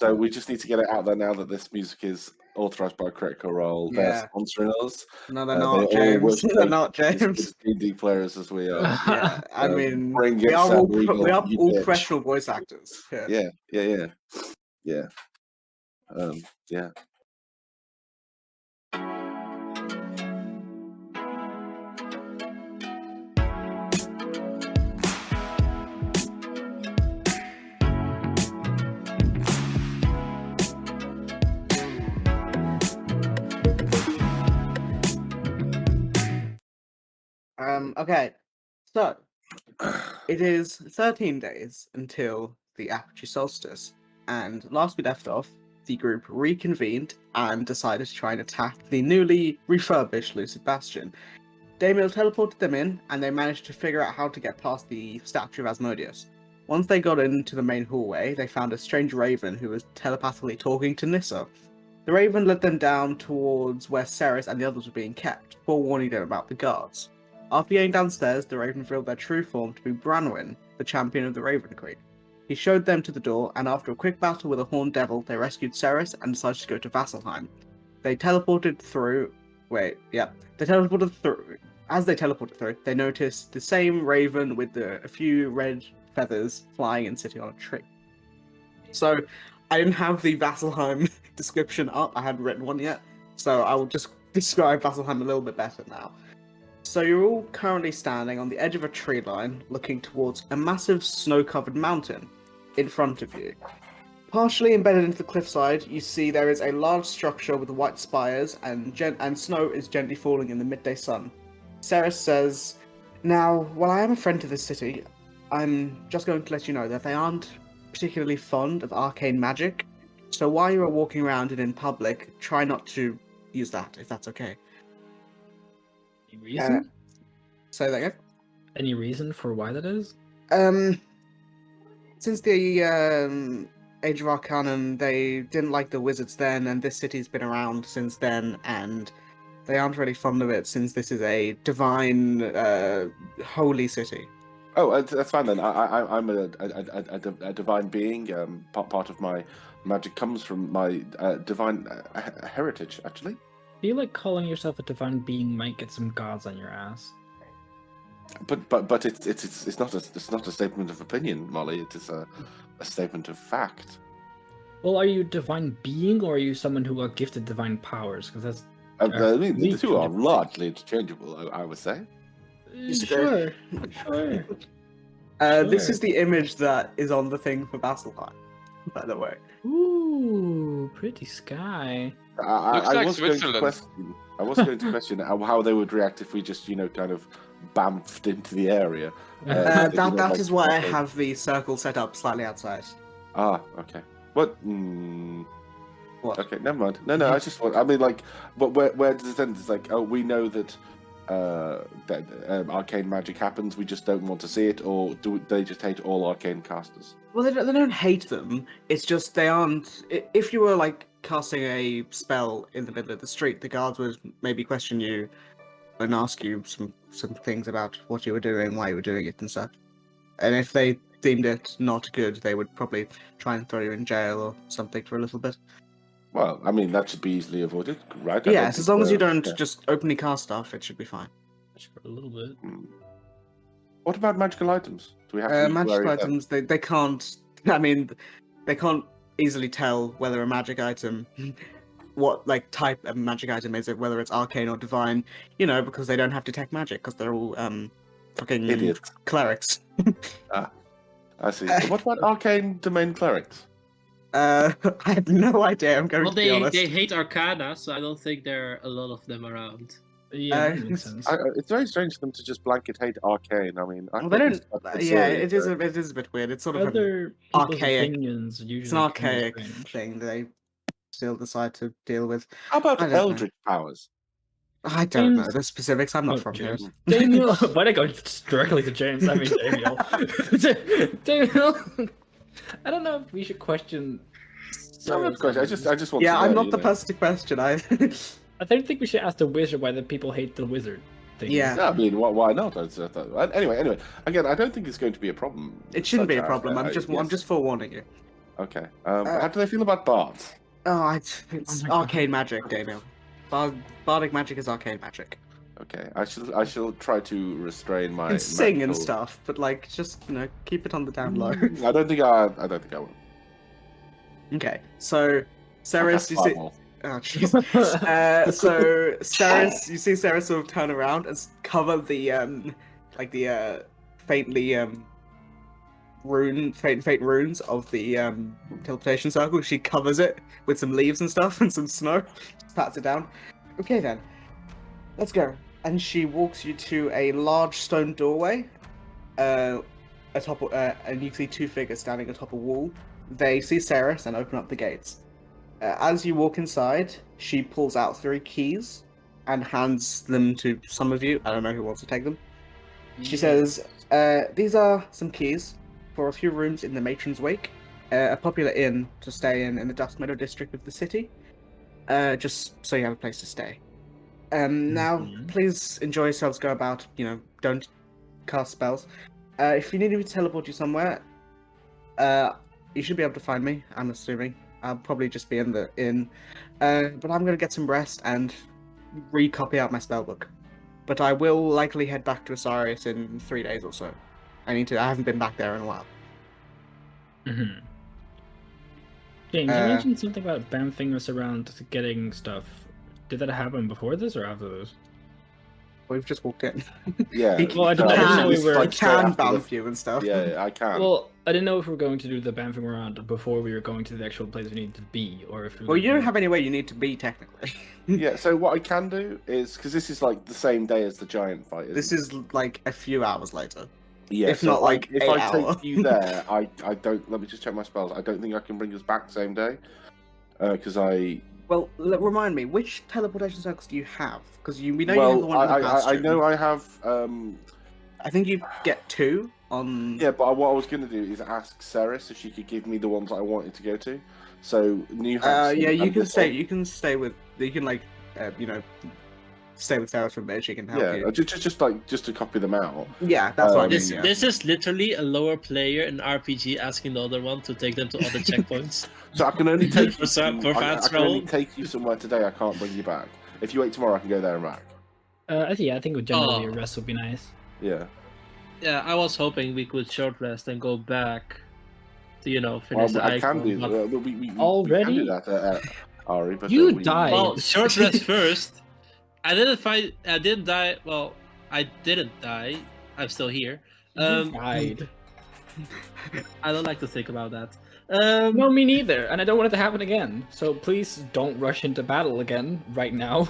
So we just need to get it out there now that this music is authorized by Critical Role. They're sponsoring us. No, they're not, James. They're not, James. D&D players as we are. Yeah, I mean, bring we it, are all, Regal, we are all bitch. professional voice actors. Yeah. Yeah. Okay, so it is 13 days until the Aperture Solstice, and last we left off, the group reconvened and decided to try and attack the newly refurbished Lucid Bastion. Damil teleported them in, and they managed to figure out how to get past the statue of Asmodeus. Once they got into the main hallway, they found a strange raven who was telepathically talking to Nissa. The raven led them down towards where Ceres and the others were being kept, forewarning them about the guards. After getting downstairs, the raven revealed their true form to be Branwyn, the champion of the Raven Queen. He showed them to the door, and after a quick battle with a horned devil, they rescued Ceres and decided to go to Vasselheim. They teleported through... They teleported through. As they teleported through, they noticed the same raven with a few red feathers flying and sitting on a tree. So, I didn't have the Vasselheim description up, I hadn't written one yet, so I will just describe Vasselheim a little bit better now. So you're all currently standing on the edge of a tree line, looking towards a massive snow-covered mountain in front of you. Partially embedded into the cliffside, you see there is a large structure with white spires, and snow is gently falling in the midday sun. Ceres says, "Now, while I am a friend to this city, I'm just going to let you know that they aren't particularly fond of arcane magic, so while you are walking around and in public, try not to use that, if that's okay." Any reason? Say that again? Any reason for why that is? Since the Age of Arcanum, they didn't like the wizards then, and this city's been around since then, and they aren't really fond of it since this is a divine, holy city. Oh, that's fine then. I'm a divine being. Part of my magic comes from my divine heritage, actually. I feel like calling yourself a divine being might get some gods on your ass. But it's not a statement of opinion, Molly. It is a statement of fact. Well, are you a divine being, or are you someone who got gifted divine powers? Because that's I mean, the two are largely interchangeable, I would say. Sure. This is the image that is on the thing for Vasselheim, by the way. Ooh, pretty sky. I was going to question how they would react if we just, kind of bamfed into the area. That is why I have the circle set up slightly outside. Ah, okay. What? What? Okay, never mind. No, I just want. I mean, like, but where does it end? It's like, oh, we know that arcane magic happens. We just don't want to see it, or do they just hate all arcane casters? Well, they don't hate them. It's just they aren't. If you were like casting a spell in the middle of the street, the guards would maybe question you and ask you some things about what you were doing, why you were doing it, and such. And if they deemed it not good, they would probably try and throw you in jail or something for a little bit. Well, I mean, that should be easily avoided, right? Yes, as long as you don't just openly cast stuff, it should be fine. For a little bit. What about magical items? Do we have magical items? They can't. I mean, they can't easily tell whether a magic item, what like type of magic item is it, whether it's arcane or divine. Because they don't have detect magic because they're all fucking idiots, clerics. I see. What about arcane domain clerics? I have no idea. I'm going to be honest. They hate Arcana, so I don't think there are a lot of them around. Yeah, that makes sense. It's very strange for them to just blanket hate arcane. I mean, they don't. Yeah, it is a bit weird. It's sort of an archaic. Usually it's an archaic thing they still decide to deal with. How about eldritch powers? I don't know the specifics. I'm not from here. Daniel, why did I go directly to James? I mean, Daniel. Daniel. I don't know if we should question. I just want. Yeah, to know, I'm not the person to question. I don't think we should ask the wizard why the people hate the wizard thing. Yeah. I mean, why not? Anyway. Again, I don't think it's going to be a problem. It shouldn't be a problem. I'm just forewarning you. Okay. How do they feel about bards? Oh, it's my God. arcane magic, Daniel. Bardic magic is arcane magic. Okay, I shall try to restrain You my. can sing and magical- stuff, but like, just keep it on the down low. I don't think I will. Okay, so I'll Ceres, cast you see. Fireball. Oh jeez. So Ceres, you see Ceres sort of turn around and cover the like the faintly faint runes of the teleportation circle. She covers it with some leaves and stuff and some snow. Just pats it down. Okay then, let's go. And she walks you to a large stone doorway. Atop, and you see two figures standing atop a wall. They see Ceres and open up the gates. As you walk inside, she pulls out 3 keys and hands them to some of you. I don't know who wants to take them. She says, these are some keys for a few rooms in the Matron's Wake, a popular inn to stay in the Dusk Meadow district of the city, just so you have a place to stay. Now, please enjoy yourselves, go about, don't cast spells. If you need me to teleport you somewhere, you should be able to find me, I'm assuming. I'll probably just be in the inn. But I'm going to get some rest and recopy out my spellbook. But I will likely head back to Asarius in 3 days or so. I haven't been back there in a while. Mm-hmm. James, you mentioned something about bamfing us around getting stuff. Did that happen before this or after this? We've just walked in. Yeah. Well, I didn't know we were- He can bamf you and stuff. Yeah, I can. Well, I didn't know if we were going to do the bamfing around before we were going to the actual place we needed to be, or if we were Well, you gonna don't do- have anywhere you need to be, technically. Yeah, so what I can do is, because this is like the same day as the giant fight. This is like a few hours later. yeah, if so not, like, if 8 I hour. take you there, I don't. Let me just check my spells. I don't think I can bring us back the same day, because Well, remind me, which teleportation circles do you have? Because we know you have the well, one in the I bastion. know I have. I think you get 2 on. Yeah, but what I was going to do is ask Ceres if she could give me the ones I wanted to go to. So New Hampshire. Yeah, you and can this stay. one. You can stay with. You can stay with Sarah from there. She can help Yeah, you. just to copy them out. Yeah, that's what I mean. This Yeah. this is literally a lower player in RPG asking the other one to take them to other checkpoints. So I can only take you. For I fast can only roll. take you somewhere today. I can't bring you back. If you wait tomorrow, I can go there and back. I think generally a Oh. rest would be nice. Yeah. Yeah, I was hoping we could short rest and go back to Well, finish the I can icon. do but- that. We can Already? do that, Ari. But You we- died. Well, short rest first. I didn't die. Well, I didn't die. I'm still here. You died. I don't like to think about that. No, me neither, and I don't want it to happen again. So please don't rush into battle again right now.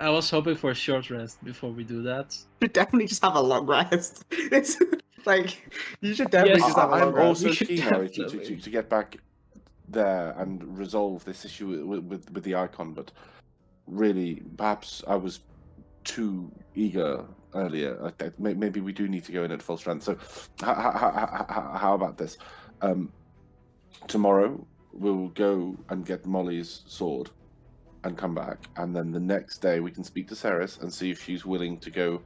I was hoping for a short rest before we do that. You should definitely just have a long rest. It's like you should definitely Yes, just have a long I'm rest. also We should keen, Ari, definitely. to get back there and resolve this issue with the icon. But really, perhaps I was too eager earlier. Maybe we do need to go in at full strength. So, how about this? Tomorrow we'll go and get Molly's sword and come back, and then the next day we can speak to Ceres and see if she's willing to go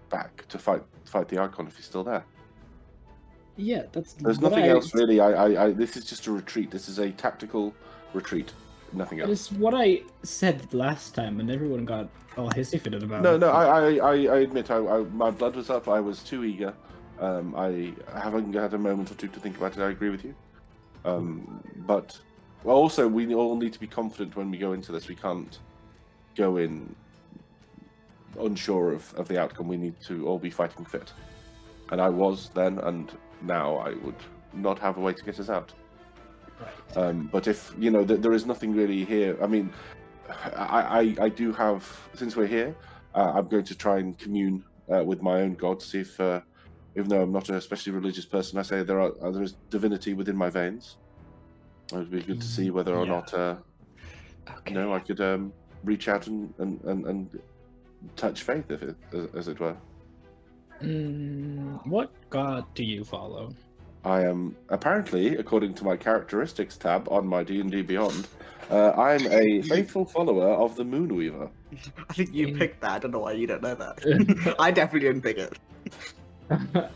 back to fight the Icon if he's still there. Yeah, that's. There's what nothing I- else really. I this is just a retreat. This is a tactical retreat. Nothing else. It's what I said last time, and everyone got all hissy fitted about No, it. no. I admit, my blood was up. I was too eager. I haven't had a moment or two to think about it. I agree with you. But also, we all need to be confident when we go into this. We can't go in unsure of the outcome. We need to all be fighting fit. And I was then, and now I would not have a way to get us out. Right. But if there is nothing really here. I mean, I do have. Since we're here, I'm going to try and commune with my own god. See if, even though I'm not a especially religious person, I say there is divinity within my veins. It would be good to see whether or Yeah. not Okay. I could reach out and touch faith, as it were. What god do you follow? I am apparently, according to my characteristics tab on my D&D Beyond, I'm a faithful follower of the Moonweaver. I think you picked that. I don't know why you don't know that. I definitely didn't pick it.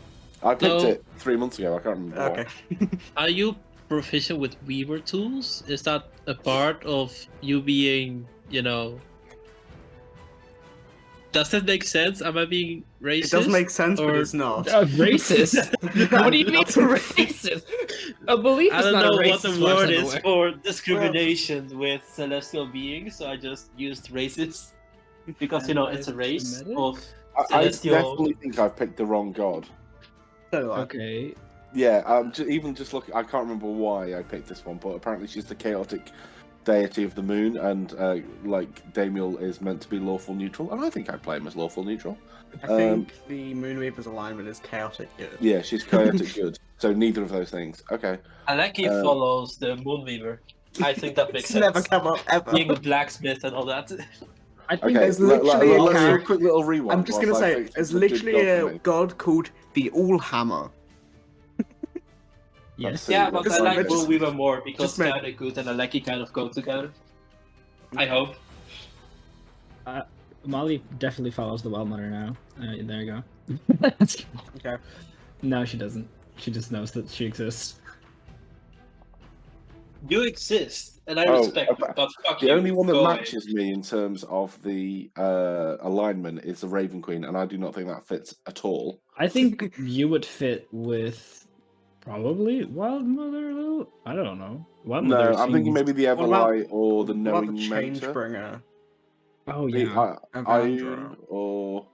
I picked So- it 3 months ago. I can't remember. why. Okay. Are you proficient with Weaver tools? Is that a part of you being, Does that make sense? Am I being racist? It does make sense, but or- it's not. Racist? Yeah, What do you mean that's- racist? A belief I is don't not know a what racist the as far as word I'm is aware. for discrimination with celestial beings, so I just used racist. Because, it's a race Anti-Semitic? of I celestial... definitely think I've picked the wrong god. So, Okay. Yeah, even just look, I can't remember why I picked this one, but apparently she's the chaotic deity of the moon, and Damiel is meant to be lawful neutral, and I think I play him as lawful neutral. I think the Moonweaver's alignment is chaotic good. Yeah, she's chaotic good, so neither of those things. Okay. Aleki follows the Moonweaver. I think that makes It's sense. never come up ever. Being a blacksmith and all that. I think Okay, There's literally a let's do a character- quick little rewind. I'm just gonna whilst I say, pick there's the good literally god for a me. god called the Allhammer. yes. See, Yeah, but that's I like like- Moonweaver more because just make- kind of good and Aleki kind of go together. I hope. Molly definitely follows the Wild Mother now. There you go. Okay. No, she doesn't. She just knows that she exists. You exist, and I Oh, respect you, okay. but fuck The you. only one that Go away. matches me in terms of the alignment is the Raven Queen, and I do not think that fits at all. I think you would fit with probably Wild Mother a little. I don't know. Wild No, Mother I'm thinking seems- maybe the What about- Everlight or the What about Knowing the Mentor. Changebringer? Oh The yeah. Avandra. or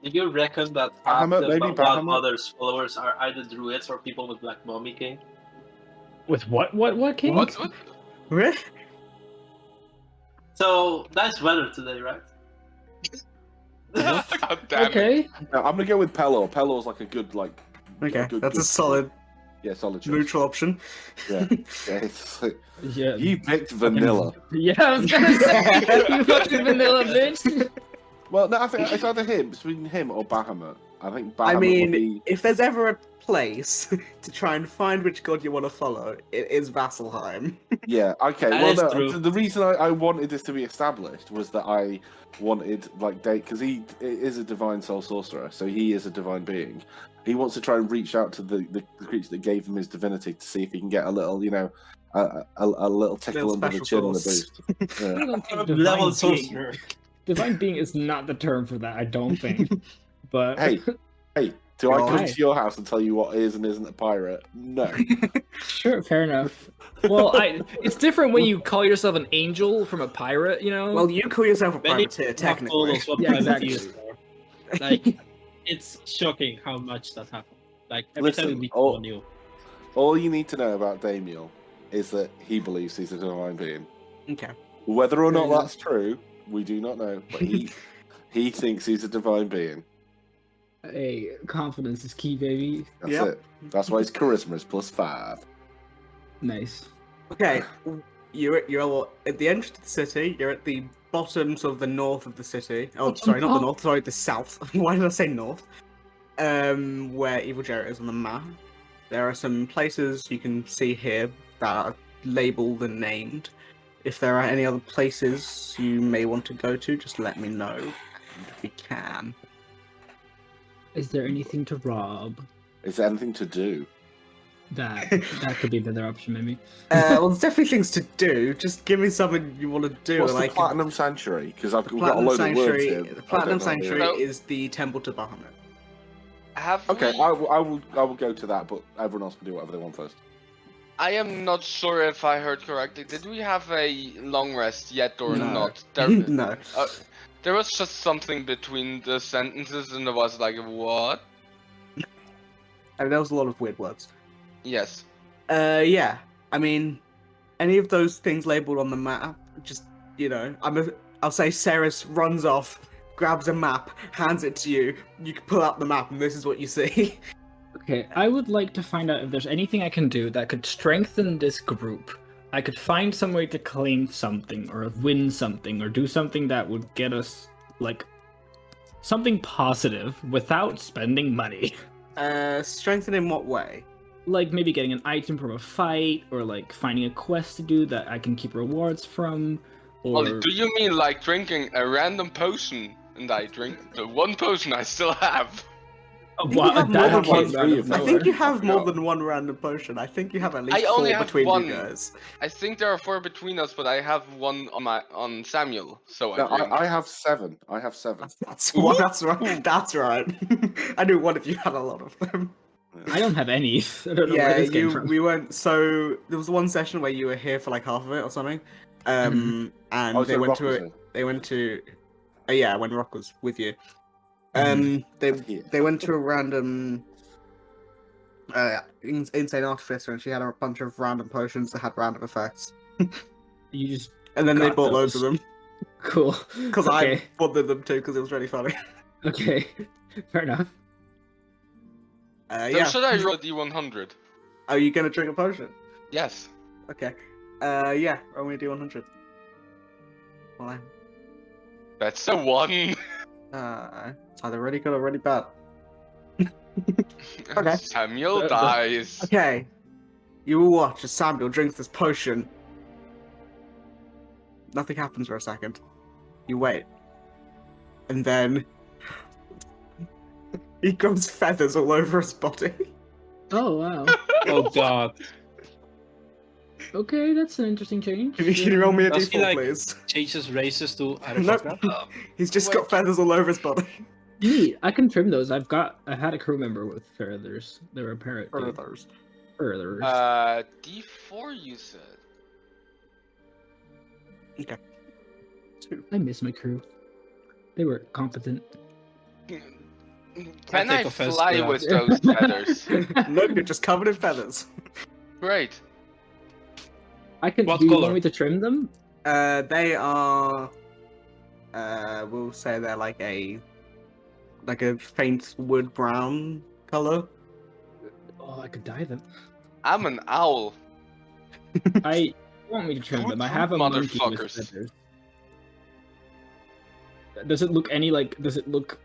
Do you reckon that half Bahamut, the maybe Wild Bahamut? Mother's followers are either druids or people with Black Mummy King? With what? What king? What? Really? So, nice weather today, right? God damn it. Okay. no, I'm gonna go with Pelor. Pelor's like a good Okay, good- that's a good- solid solid choice. neutral option. Yeah, yeah. It's like, Yeah. you picked vanilla. Yeah, I was gonna say you fucking vanilla bitch. Well, no, I think it's either him, between him or Bahamut. I think Bahamut I would mean, be. if there's ever a place to try and find which god you want to follow, it is Vasselheim. Yeah, okay. That Well, is no, true. the reason I wanted this to be established was that I wanted, because he is a divine soul sorcerer, so he is a divine being. He wants to try and reach out to the creature that gave him his divinity to see if he can get a little, a little tickle Little under the special chin and a sauce. boost. Yeah. I don't think Level divine being, sorcerer. divine being is not the term for that. I don't think. But Hey, do I Well, come hey. to your house and tell you what is and isn't a pirate? No. sure, fair enough. Well, it's different when you call yourself an angel from a pirate. You know. Well, you call yourself a Many privateer, have told technically. us what Yeah, privateers exactly. are. Like, it's shocking how much that happened. Like, every time we Listen, meet all- someone new. All you need to know about Damiel is that he believes he's a divine being. Okay. Whether or Fair not enough. that's true, we do not know. But he thinks he's a divine being. hey, confidence is key, baby. That's Yep. it. That's why his charisma is +5. Nice. Okay, you're at the entrance to the city. You're at the bottom, sort of the north of the city. Oh, sorry, not the north. Sorry, the south. Why did I say north? Where Evil Jared is on the map. There are some places you can see here that are labeled and named. If there are any other places you may want to go to, just let me know. And we can. Is there anything to rob? Is there anything to do? That could be the other option, maybe. Well, there's definitely things to do. Just give me something you want to do. What's like the Platinum Sanctuary? Because I've got a Platinum load of words Sanctuary. here. The I Platinum don't know. Sanctuary No. is the temple to Bahamut. Have Okay, we... I will go to that, but everyone else can do whatever they want first. I am not sure if I heard correctly. Did we have a long rest yet or No. not? There, No. there was just something between the sentences, and there was like, what? I mean, there was a lot of weird words. Yes. Yeah. I mean, any of those things labeled on the map, just, I'll say Ceres runs off, grabs a map, hands it to you. You can pull out the map, and this is what you see. Okay, I would like to find out if there's anything I can do that could strengthen this group. I could find some way to claim something, or win something, or do something that would get us, something positive without spending money. Strengthen in what way? Like maybe getting an item from a fight, or finding a quest to do that I can keep rewards from, or... Ollie, do you mean like drinking a random potion, and I drink the one potion I still have? Oh, think you have more that than came one out three of of I them. think you nowhere. have more forgot. than one random potion. I think you have at least I only 4 have between one. you guys. I think there are 4 between us, but I have one on Samuel, so I No, drink. I have 7. I have 7. That's one. That's right. That's right. I knew one of you had a lot of them. I don't have any. I don't know Yeah, where this came from. we went. So there was one session where you were here for like half of it or something, and Oh, they so went Rock to was it. in. They went to. Yeah, when Rock was with you. Mhm. Yeah. They went to a random. Insane Artificer, and she had a bunch of random potions that had random effects, You just and then they got bought loads of those. them Cool. because Okay. I wanted them too because it was really funny. Okay. Fair enough. So Yeah. should I roll a D100? Are you gonna drink a potion? Yes. Okay. Yeah. Only D100. Well, That's a 1. it's either really good or really bad. Okay. Samuel dies. Okay. You will watch as Samuel drinks this potion. Nothing happens for a second. You wait. And then he grows feathers all over his body. Oh wow. Oh god. Okay, that's an interesting change. Can you roll me a Does he, d4, like- please? Changes races to I don't Nope. know. He's just Wait. got feathers all over his body. Neat. I can trim those. I had a crew member with feathers. They were parrot. Feathers. Feathers. D4 you said. I miss my crew. They were competent. Can I take offense to fly that. with those feathers? Nope, you're just covered in feathers. Great. I can. What Do you color? want me to trim them? They are. We'll say they're like a faint wood brown color. Oh, I could dye them. I'm an owl. I want me to trim Good them. I have a monkey with motherfuckers. feathers. Does it look any like? Does it look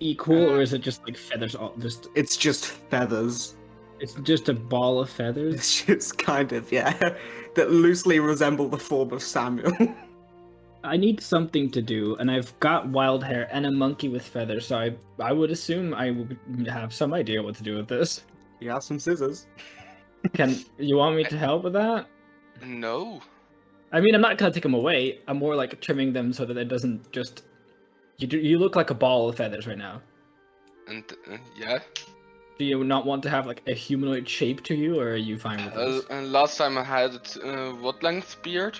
equal, or is it just like feathers? All just It's just feathers. it's just a ball of feathers. It's just kind of that loosely resemble the form of Samuel. I need something to do, and I've got wild hair and a monkey with feathers, so I would assume I would have some idea what to do with this. You have some scissors. Can you want me to help with that? No. I mean, I'm not gonna take them away. I'm more like trimming them so that it doesn't just. You look like a ball of feathers right now. And yeah. Do you not want to have like a humanoid shape to you, or are you fine with this? And last time I had what length beard?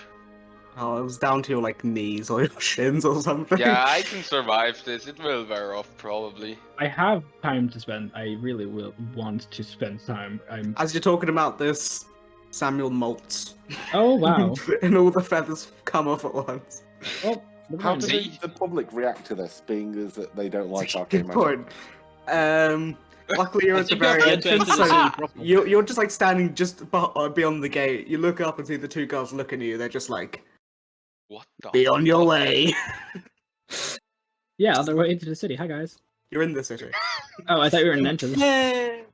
Oh, it was down to your like knees or your shins or something. Yeah, I can survive this. It will wear off probably. I have time to spend. I really will want to spend time. As you're talking about this, Samuel molts. Oh wow. And all the feathers come off at once. Well, never How mind. does See? the public react to this, being as that they don't like It's a arcane good magic? point. Luckily you're I at the think you have very to enter entrance, the so city proper. you're just like standing just beyond the gate. You look up and see the two girls looking at you. They're just like, What the? be on your fuck? way. Yeah, on their way into the city. Hi guys. You're in the city. Oh, I thought you were in an entrance.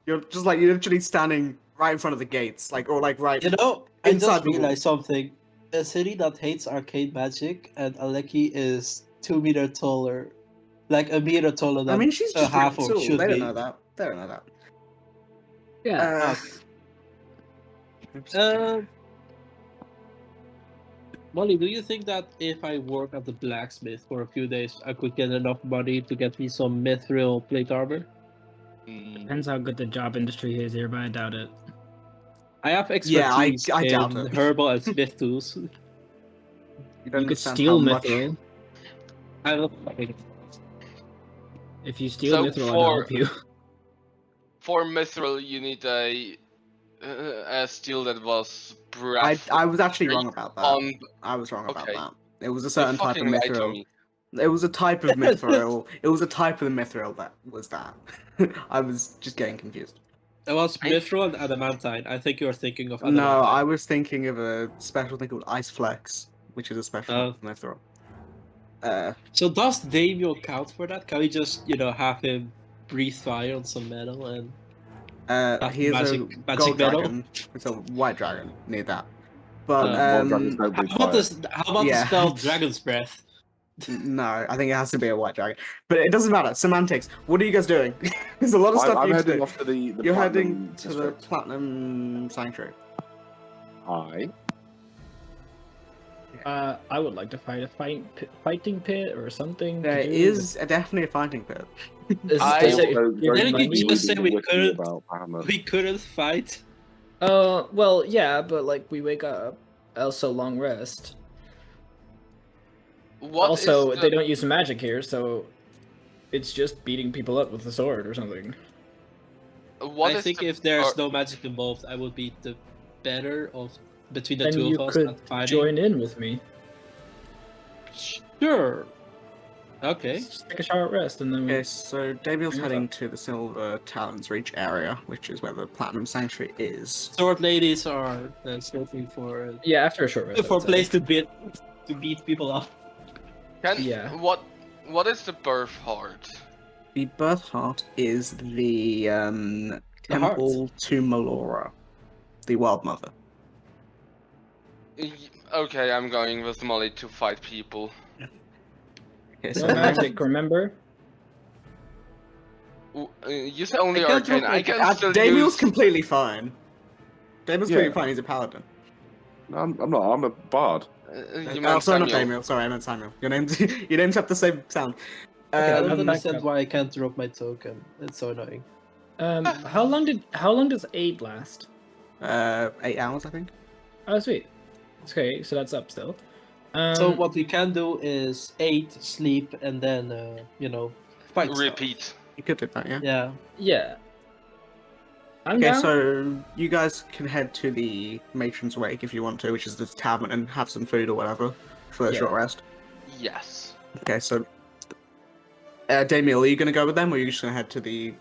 You're just like you're literally standing right in front of the gates, like or like right. You know, I Inside just the wall. realized something. A city that hates arcade magic, and Aleki is 2 meter taller, like a meter taller than I mean, she's a just half really orc tall. should They don't be. know that. They don't know that. Yeah. Molly, do you think that if I work at the blacksmith for a few days, I could get enough money to get me some mithril plate armor? Depends how good the job industry is here, but I doubt it. I have Yeah, I expertise doubt in it. herbal and smith tools. You You don't could understand steal how much- mithril. I don't. If you steal So mithril, I'll for- help you. For mithril, you need a steel that was breath. I was actually wrong about that. on. I was wrong about Okay. that. It was a You certain type of fucking lied to mithril. me. It was a type of mithril. It was a type of the mithril that was that. I was just getting confused. It was I- mithril and adamantine. I think you're thinking of No, adamantine. I was thinking of a special thing called Ice Flex, which is a special Oh. mithril. So does Damio count for that? Can we just, have him breathe fire on some metal and He is magic- a magic gold metal? dragon. It's a white dragon. Need that. But Gold Dragons don't how breathe about fire. this? How about Yeah. the spell Dragon's Breath? No, I think it has to be a white dragon. But it doesn't matter. Semantics. What are you guys doing? There's a lot of stuff I'm you need to heading do. off to the You're Platinum heading to the District. Platinum Sanctuary. Hi. I would like to fight a fighting pit or something. There is definitely a fighting pit. Didn't you just say we couldn't- about Bahamut. We couldn't fight. Well, yeah, but like we wake up, also long rest. What Also, is they the- don't use magic here, so it's just beating people up with a sword or something. What I is think the- if there's or- no magic involved, I would be the better of between the Then two you of us could at fighting. join in with me. Sure. Okay. Just take a short rest and then we... Okay, so Damiel's Yeah. heading to the Silver Talons Reach area, which is where the Platinum Sanctuary is. Sword ladies are searching for Yeah, after a short rest. I for a would say. place to beat people up. Can, Yeah. What is the birth heart? The Birth Heart is the temple to Melora, the Wild Mother. Okay, I'm going with Molly to fight people. Okay, No magic, remember? You say only I can't arcane. look I like- can still Damiel's use. completely fine. Damiel's Yeah. completely fine. He's a paladin. No, I'm not. I'm a bard. You Oh, meant sorry, not Samuel. Damiel. Sorry, I meant Samuel. Your names, your names have the same sound. Okay, I I'm don't back understand up. why I can't drop my token. It's so annoying. How long does 8 last? 8 hours, I think. Oh, sweet. Okay, so that's up still. So what we can do is 8, sleep, and then fight. stuff. Repeat. You could do that, yeah. Yeah. Yeah. I'm Okay, down. so you guys can head to the Matron's Wake if you want to, which is the tavern, and have some food or whatever for a Yeah. short rest. Yes. Okay, so Damiel, are you going to go with them, or are you just going to head to the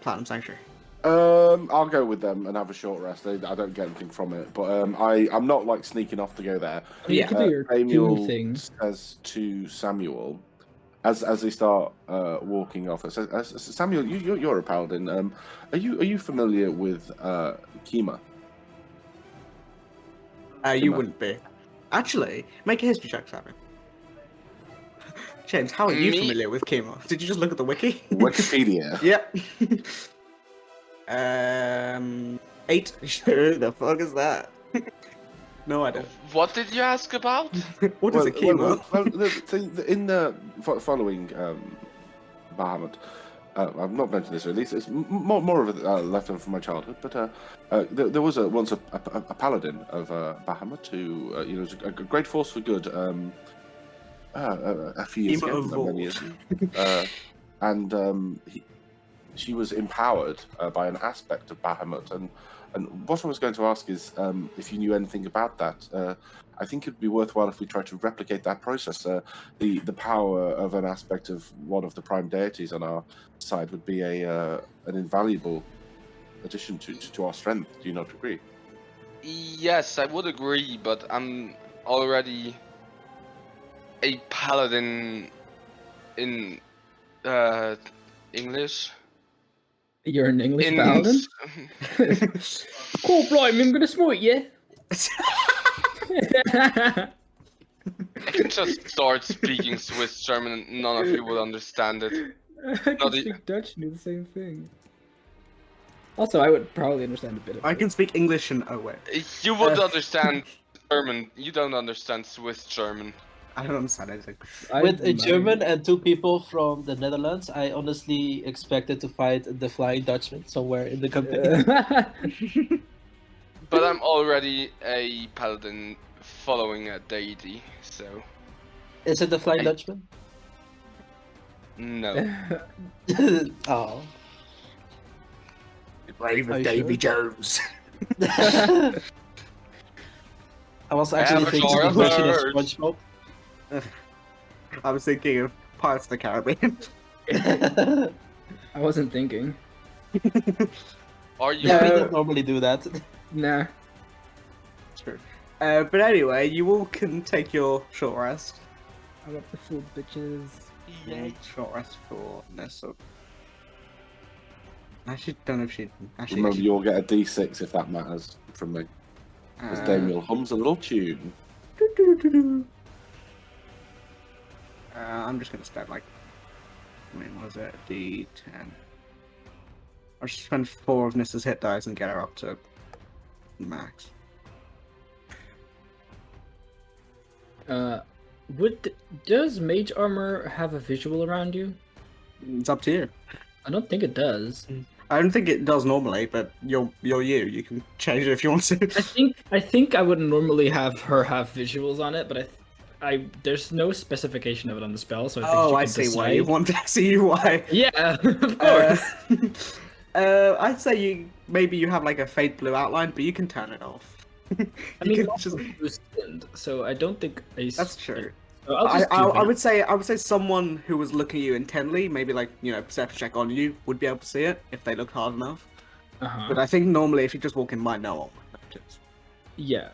Platinum Sanctuary? I'll go with them and have a short rest. I don't get anything from it, but I'm not like sneaking off to go there. I mean, you yeah, could do your Damiel doom thing. says to Samuel, as they start walking off, says, Samuel, you're a paladin. Are you familiar with Kima? You on. wouldn't be. Actually, make a history check, Simon. James, how are you Me? familiar with Kima? Did you just look at the wiki? Wikipedia. Yep. 8. Who the fuck is that? No idea. What did you ask about? What is a Kima? In the following Bahamut, I've not mentioned this really. It's more of a left over from my childhood, but there was once a paladin of Bahamut who was a great force for good. A few years Kima ago, of many years ago. And she was empowered by an aspect of Bahamut, and what I was going to ask is if you knew anything about that. I think it'd be worthwhile if we tried to replicate that process. The power of an aspect of one of the prime deities on our side would be an invaluable addition to our strength. Do you not agree? Yes, I would agree, but I'm already a paladin in English. You're an English In paladin? Cool, blimey, I'm gonna smite you. I can just start speaking Swiss German and none of you will understand it. I can No, the- speak Dutch and do the same thing. Also, I would probably understand a bit of I it. can speak English and Owe. You would understand German. You don't understand Swiss German. I don't understand anything. With a I- German and 2 people from the Netherlands, I honestly expected to fight the Flying Dutchman somewhere in the campaign. But I'm already a paladin following a deity, so Is it the Flying I- Dutchman? no. Oh. The grave Are of you Davy sure? Jones. I was actually Have a thinking jar the of version of birds. SpongeBob. I was thinking of Pirates of the Caribbean. I wasn't thinking. Are you? Yeah, we No. don't normally do that. Nah. True. But anyway, you all can take your short rest. I got the food, bitches. Short rest for Nessa. I actually don't know if she. Actually, Remember, you'll get a D6 if that matters from me. As Damiel hums a little tune. I'm just gonna spend like, what was it? D10. I'll just spend 4 of Nissa's hit dice and get her up to max. Does mage armor have a visual around you? It's up to you. I don't think it does. I don't think it does normally, but you're you. You can change it if you want to. I think I would normally have her have visuals on it, but there's no specification of it on the spell, so I think she I can see decide. why you want to see why. Yeah, of course. I'd say maybe you have like a faint blue outline, but you can turn it off. I mean, it's also boosted, so I don't think That's true. So I would say someone who was looking at you intently, maybe like perception check on you, would be able to see it if they looked hard enough. But I think normally if you just walk in, might no one would notice. Yeah.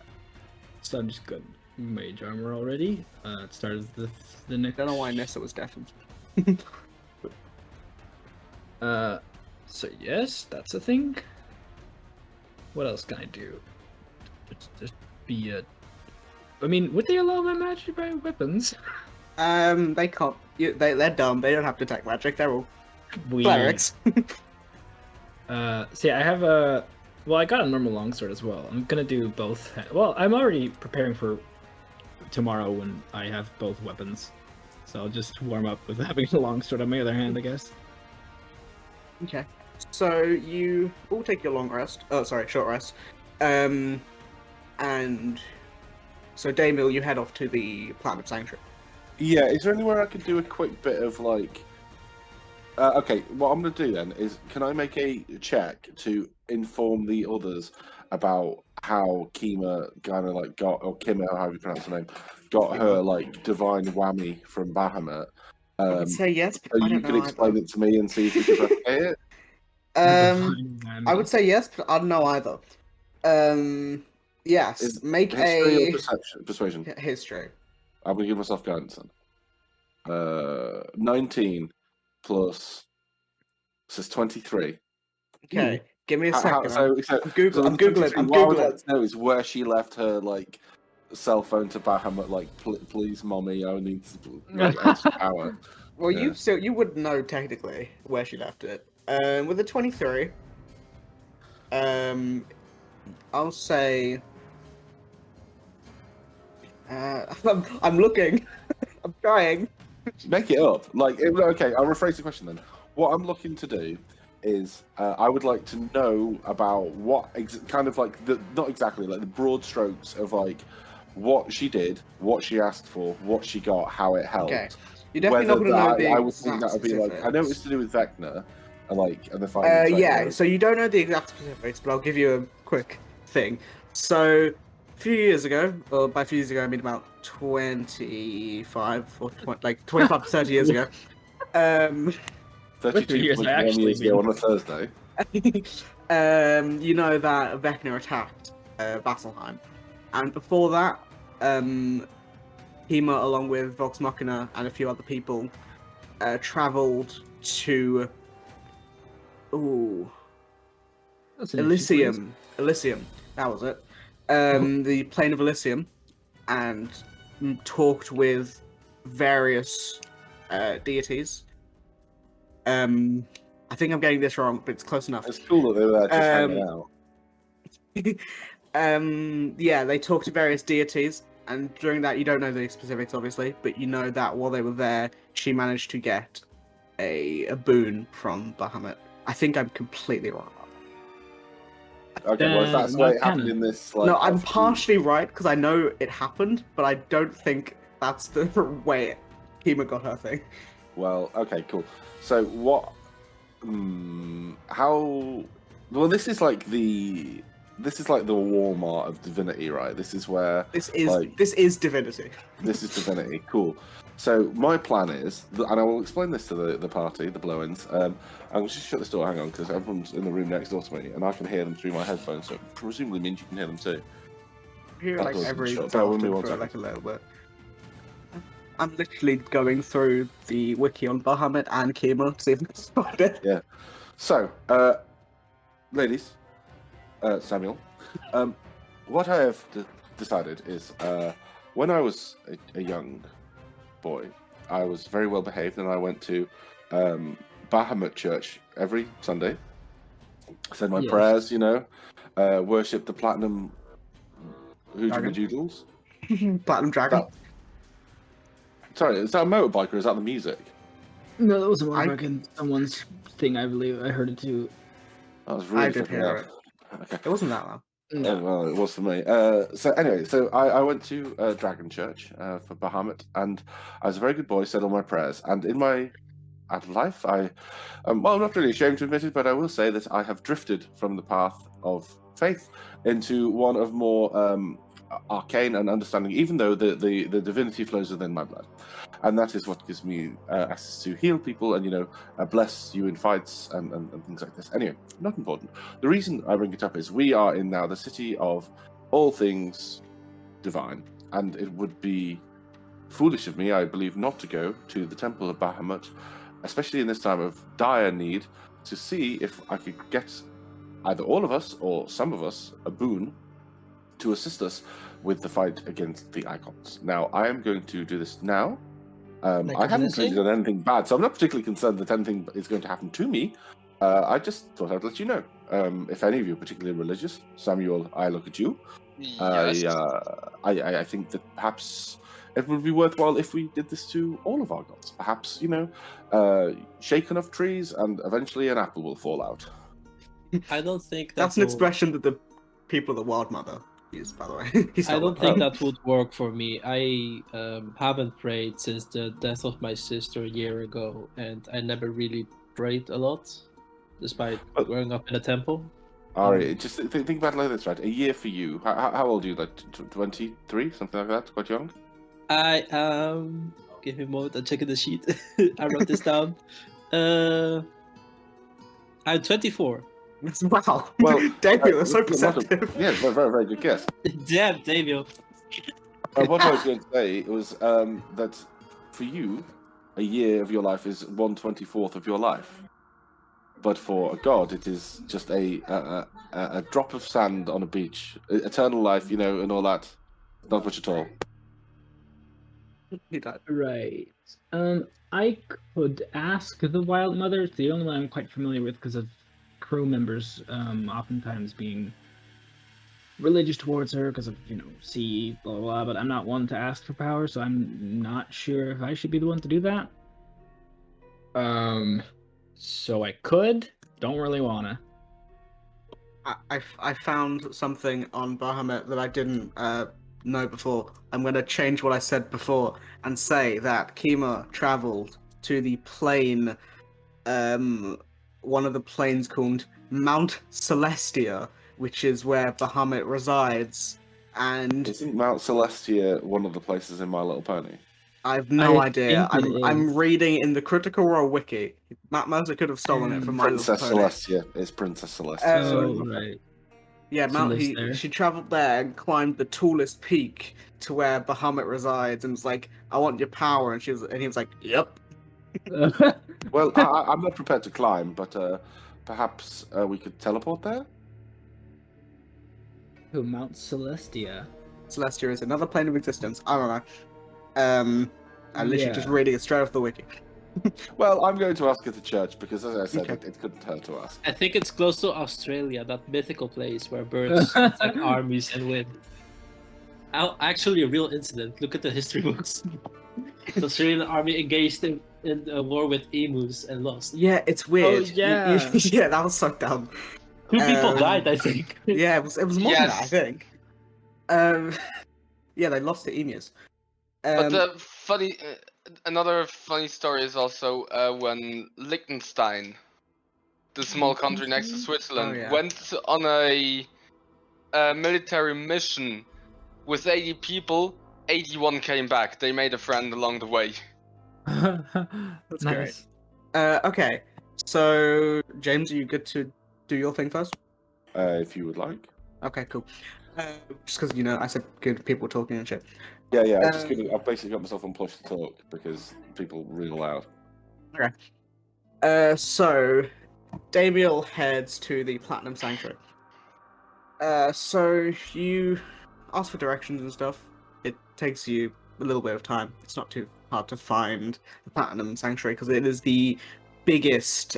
So I'm just good. Mage armor already. It started the next. Don't know why Nissa was deafened. So yes, that's a thing. What else can I do? Just be a. I mean, would they allow my magic by weapons? They can't. They're dumb. They don't have detect magic. They're all clerics. See, I have a. Well, I got a normal longsword as well. I'm gonna do both. Well, I'm already preparing for tomorrow when I have both weapons, so I'll just warm up with having a longsword on my other hand, I guess. Okay. So you all take your long rest. Oh, sorry, short rest. And so Damil, you head off to the Platinum Sanctuary. Yeah, is there anywhere I could do a quick bit of like... okay, what I'm going to do then is, can I make a check to inform the others about how Kima kind of like got, or Kima, however you pronounce her name, got her like divine whammy from Bahamut? I would say yes, but So I you don't can know explain either. it to me and see if we can replicate it? I would say yes, but I don't know either. Yes, Is make history a or persuasion? history. I'm going to give myself guidance then. 19 plus... This is 23. Okay, give me a second. So I'm the googling. 23, what I would like googling. to know is where she left her like cell phone to Bahamut. Like, please, mommy, I need like, extra power. Well, Yeah. you would know technically where she left it. With a 23, I'll say. I'm looking. I'm trying. Make it up. Like, okay, I'll rephrase the question then. What I'm looking to do is, I would like to know about what kind of like not exactly like the broad strokes of like what she did, what she asked for, what she got, how it helped. Okay, you're definitely not going to know the I would think that would be like, I know it's specifics. to do with Vecna, and the fighting. Yeah, so you don't know the exact specifics, but I'll give you a quick thing. So, a few years ago, or by a few years ago, I mean about 25 or 25 to 30 years ago. 32 years I years actually ago on a Thursday. You know that Vecna attacked Vasselheim, and before that, Hema, along with Vox Machina and a few other people, travelled to That's an interesting Elysium, that was it. The plane of Elysium, and talked with various deities. I think I'm getting this wrong, but it's close enough. It's cool that they were there just hanging out. Yeah, they talked to various deities, and during that, you don't know the specifics, obviously, but you know that while they were there, she managed to get a boon from Bahamut. I think I'm completely wrong. Okay, well, that's the way it happened in this. Like, No, I'm partially right because I know it happened, but I don't think that's the way Kima got her thing. Well, okay, cool. So what? How? Well, this is like the Walmart of divinity, right? This is where this is divinity. This is divinity. Cool. So my plan is, and I will explain this to the party, the blow-ins. I'm going to just shut this door. Hang on, because everyone's in the room next door to me, and I can hear them through my headphones. So it presumably means you can hear them too. Hear That like doesn't every shut. so Bear with often me one for second. like a little bit. I'm literally going through the wiki on Bahamut and Kima to see if I can find it. Yeah. So, ladies, Samuel, what I have decided is, when I was a young boy, I was very well behaved, and I went to Bahamut Church every Sunday. Said my Yes. prayers, worship the platinum Dragon. hoodoodles. Platinum Dragon. Sorry, is that a motorbike or is that the music? No, that was a motorbike in someone's thing, I believe. I heard it too. That was really I did fucking hear loud. it. Okay. It wasn't that loud. No. Well, it was for me. So anyway, I went to Dragon Church for Bahamut, and I was a very good boy, said all my prayers. And in my adult life, I'm not really ashamed to admit it, but I will say that I have drifted from the path of faith into one of more arcane and understanding, even though the divinity flows within my blood. And that is what gives me access to heal people and, bless you in fights and things like this. Anyway, not important. The reason I bring it up is we are in now the city of all things divine. And it would be foolish of me, I believe, not to go to the Temple of Bahamut, especially in this time of dire need, to see if I could get either all of us or some of us a boon to assist us with the fight against the icons. Now, I am going to do this now. I haven't really done anything bad, so I'm not particularly concerned that anything is going to happen to me. I just thought I'd let you know. If any of you are particularly religious, Samuel, I look at you. Yes. I think that perhaps it would be worthwhile if we did this to all of our gods. Perhaps, shake enough trees and eventually an apple will fall out. I don't think That's an expression that the people of the Wild Mother use, by the way. I don't think that would work for me. I haven't prayed since the death of my sister a year ago, and I never really prayed a lot, despite growing up in a temple. Ari, just think about it like this, right? A year for you. How old are you? Like 23, something like that? Quite young. I give me a moment. I'm checking the sheet. I wrote this down. I'm 24. Wow. Well, Daniel, that's so perceptive. Yeah, very, very, very good guess. Damn, Daniel. What I was going to say was that for you, a year of your life is 1/24 of your life. But for a god, it is just a drop of sand on a beach. Eternal life, and all that. Not much at all. He died. Right. I could ask the Wild Mother. It's the only one I'm quite familiar with because of crew members oftentimes being religious towards her because of, sea, blah, blah, blah, but I'm not one to ask for power, so I'm not sure if I should be the one to do that. So I could, don't really wanna. I found something on Bahamut that I didn't know before. I'm going to change what I said before and say that Kima traveled to the plane, one of the planes called Mount Celestia, which is where Bahamut resides. And Isn't Mount Celestia one of the places in My Little Pony? I have no idea. think it I'm is. reading in the Critical Role wiki. Matt Mercer could have stolen it from My Little Princess Pony. Celestia is Princess Celestia. Oh, right. Yeah, she traveled there and climbed the tallest peak to where Bahamut resides, and was like, "I want your power," and he was like, "Yep." Well, I'm not prepared to climb, but perhaps we could teleport there. Who, Mount Celestia? Celestia is another plane of existence. I don't know. I'm literally just Yeah. reading it straight off the wiki. Well, I'm going to ask at the church because, as I said, Okay. it couldn't hurt to ask. I think it's close to Australia, that mythical place where birds attack armies and win. Actually, a real incident. Look at the history books. The Australian army engaged in a war with emus and lost. Yeah, it's weird. yeah. Yeah, that was so dumb. 2 people Um, died, I think. Yeah, it was more than that, I Yes. think. Yeah, they lost to emus. But the another funny story is also when Liechtenstein, the small country next to Switzerland, yeah. went on a military mission with 80 people. 81 came back. They made a friend along the way. That's Nice. great. Okay, so James, are you good to do your thing first? If you would like. Okay, cool. Just because I said good people talking and shit. Yeah. I've basically got myself on plush to talk because people are really loud. So Damiel heads to the Platinum Sanctuary. So you ask for directions and stuff. It takes you a little bit of time. It's not too hard to find the Platinum Sanctuary because it is the biggest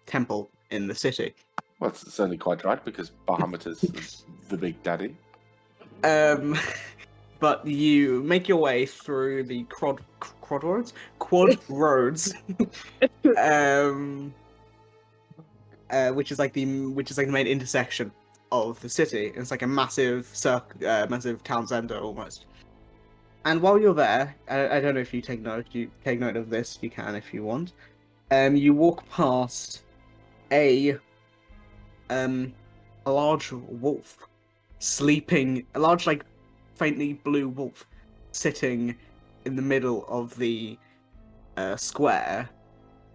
temple in the city. Well, it's certainly quite right because Bahamut is the big daddy. But you make your way through the quad roads, which is like the main intersection of the city. It's like a massive town center almost. And while you're there, I don't know if you take note. You take note of this. You can if you want. You walk past a large wolf sleeping. A large, like, faintly blue wolf sitting in the middle of the square,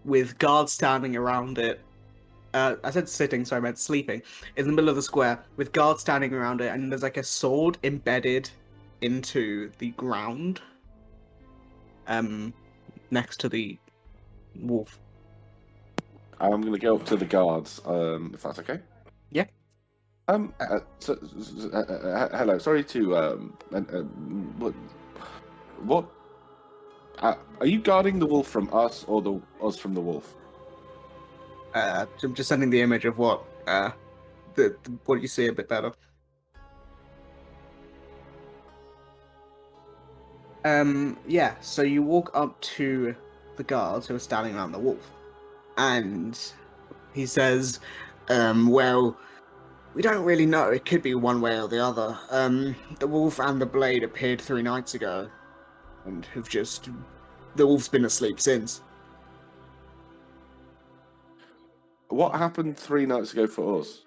with guards standing around it. I said sitting, so I meant sleeping. In the middle of the square, with guards standing around it, and there's like a sword embedded into the ground, next to the wolf. I'm going to go up to the guards, if that's okay. Yeah. Hello. Sorry to what? Are you guarding the wolf from us, or us from the wolf? I'm just sending the image of what what you see a bit better. Yeah, so you walk up to the guards who are standing around the wolf, and he says, well, we don't really know. It could be one way or the other. The wolf and the blade appeared 3 nights ago, and the wolf's been asleep since. What happened 3 nights ago for us?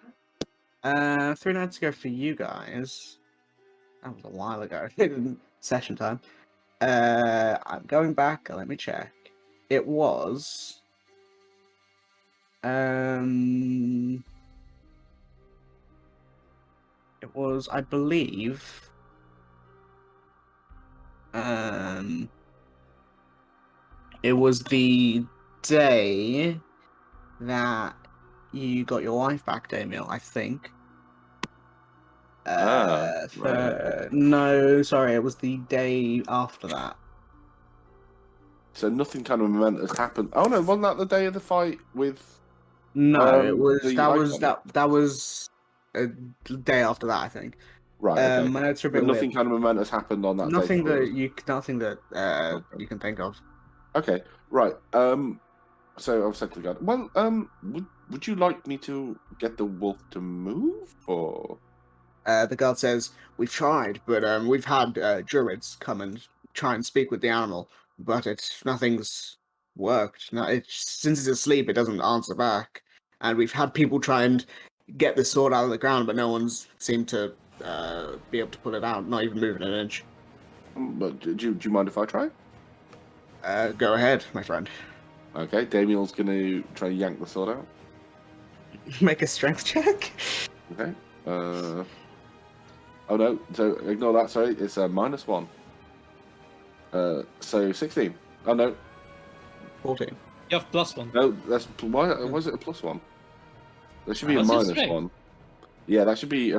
3 nights ago for you guys. That was a while ago. In session time. I'm going back. Let me check. It was. It was, I believe. It was the day that you got your wife back, Damiel, I think. Right. No, sorry, it was the day after that. So nothing kind of momentous happened. Oh no, wasn't that the day of the fight with? No, it was the that was a day after that, I think. Right. Okay. My notes are a But bit nothing weird. kind of momentous happened on that day. Nothing for us. nothing that Okay. you can think of. Okay. Right. So I've said to the guard. Well, would you like me to get the wolf to move, or? The guard says, we've tried, but we've had druids come and try and speak with the animal, but nothing's worked. No, since it's asleep, it doesn't answer back. And we've had people try and get the sword out of the ground, but no one's seemed to be able to pull it out, not even moving an inch. But do you mind if I try? Go ahead, my friend. Okay, Damiel's gonna try and yank the sword out. Make a strength check. Okay. Oh no, so ignore that, sorry, it's a -1. So 16. Oh no. 14. You have +1. No, why was it a +1? There should be a What's your -1. Yeah, that should be. I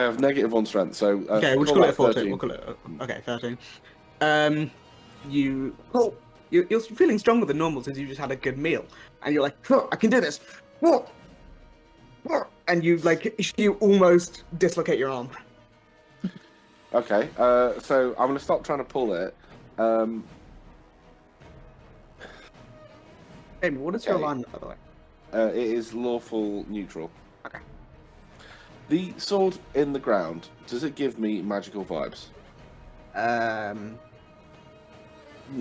have -1 strength, so. Okay, we'll just call it a 14. We'll call it. Okay, 13. You're feeling stronger than normal since you just had a good meal, and you're like, oh, I can do this. And you almost dislocate your arm. Okay, so I'm gonna stop trying to pull it. Amy, what is your Okay. alignment, by the way? It is lawful neutral. Okay. The sword in the ground, does it give me magical vibes?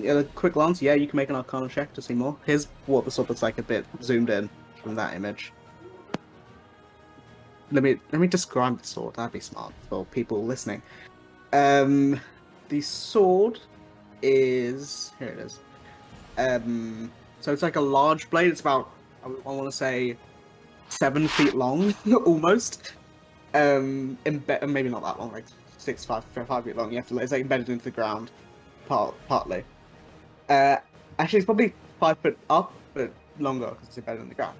A quick glance, yeah, you can make an Arcana check to see more. Here's what the sword looks like a bit zoomed in from that image. Let me describe the sword. That'd be smart for people listening. The sword is here. It is. So it's like a large blade. It's about I want to say 7 feet long, almost. Maybe not that long, like 5 feet long. You have to. It's like embedded into the ground, partly. Actually, it's probably 5 foot up, but longer because it's embedded in the ground.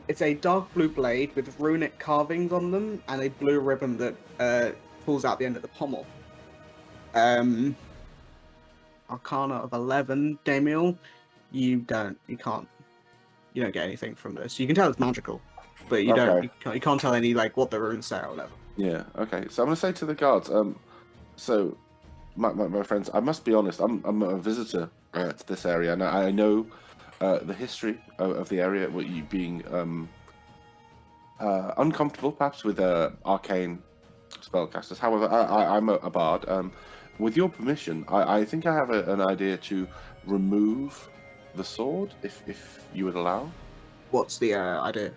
It's a dark blue blade with runic carvings on them and a blue ribbon that pulls out the end of the pommel. Arcana of 11, Damiel, you can't get anything from this. You can tell it's magical, but you Okay. can't tell any like what the runes say or whatever. Yeah. Okay. So I'm gonna say to the guards. So my friends, I must be honest. I'm a visitor to this area, and I know the history of the area. What you being uncomfortable, perhaps, with arcane spellcasters. However, I'm a bard. With your permission, I think I have an idea to remove the sword, if you would allow. What's the idea?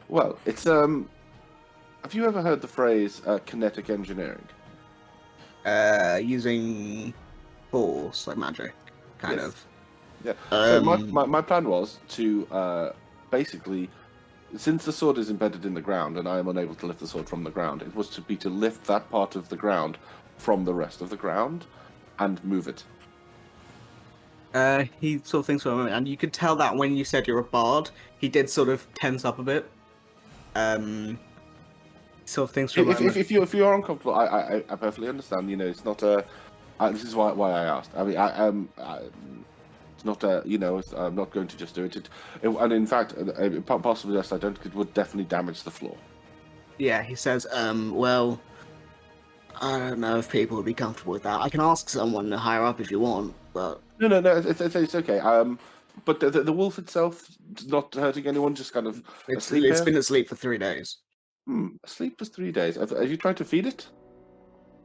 Well, it's Have you ever heard the phrase kinetic engineering? Using force, like magic, kind Yes. of. Yeah. So my plan was to basically, since the sword is embedded in the ground and I am unable to lift the sword from the ground, it was to lift that part of the ground from the rest of the ground and move it. He sort of thinks for a moment, and you could tell that when you said you're a bard, he did sort of tense up a bit. Sort of thinks for a moment. If you're uncomfortable, I perfectly understand. You know, it's not a. This is why I asked. I mean, it's not a. You know, I'm not going to just do it. And in fact, possibly yes, I don't. It would definitely damage the floor. Yeah, he says, well, I don't know if people would be comfortable with that. I can ask someone higher up if you want, but... No, it's okay. But the wolf itself not hurting anyone, just kind of It's asleep here? been asleep for 3 days. Asleep for 3 days. Have you tried to feed it?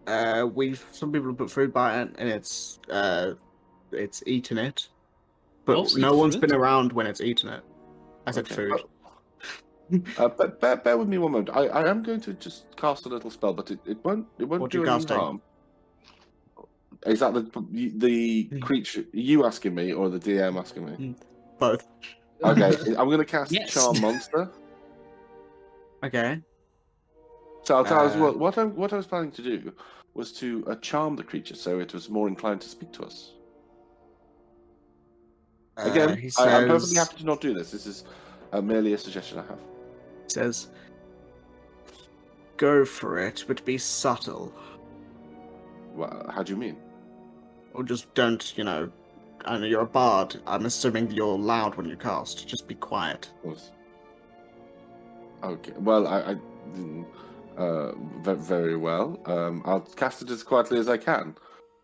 Some people have put food by it, and it's eaten it. But Wolves no eat one's fruit? been around when it's eaten it. I said Okay. food. But bear with me one moment. I am going to just cast a little spell, but it won't What do you any casting? harm. Is that the creature you asking me or the DM asking me? Both. Okay, I'm going to cast Yes. Charm Monster. Okay. So I'll tell you what I was planning to do was to charm the creature so it was more inclined to speak to us. Again, He I'm perfectly says, happy to not do this. This is merely a suggestion I have. says, go for it, but be subtle. Well, how do you mean? Or just don't, I know you're a bard. I'm assuming you're loud when you cast. Just be quiet. Okay. Well, very well. I'll cast it as quietly as I can.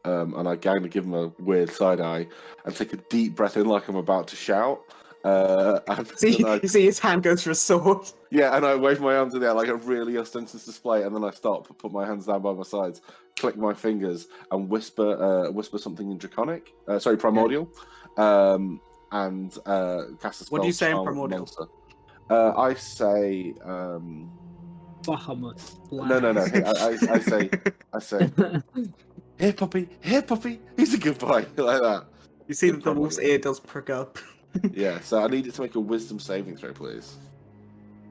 And I kind of give him a weird side eye and take a deep breath in like I'm about to shout. You see his hand goes for a sword. Yeah, and I wave my arms in the air like a really ostentatious display, and then I stop, put my hands down by my sides, click my fingers, and whisper something in Draconic. Primordial. And cast a spell. What do you say in Charm Primordial? Monster. I say. Bahamut. No. I say. Here, puppy. He's a good boy. Like that. You see Good that the wolf's Primordial. ear does prick up. Yeah. So I need it to make a Wisdom saving throw, please.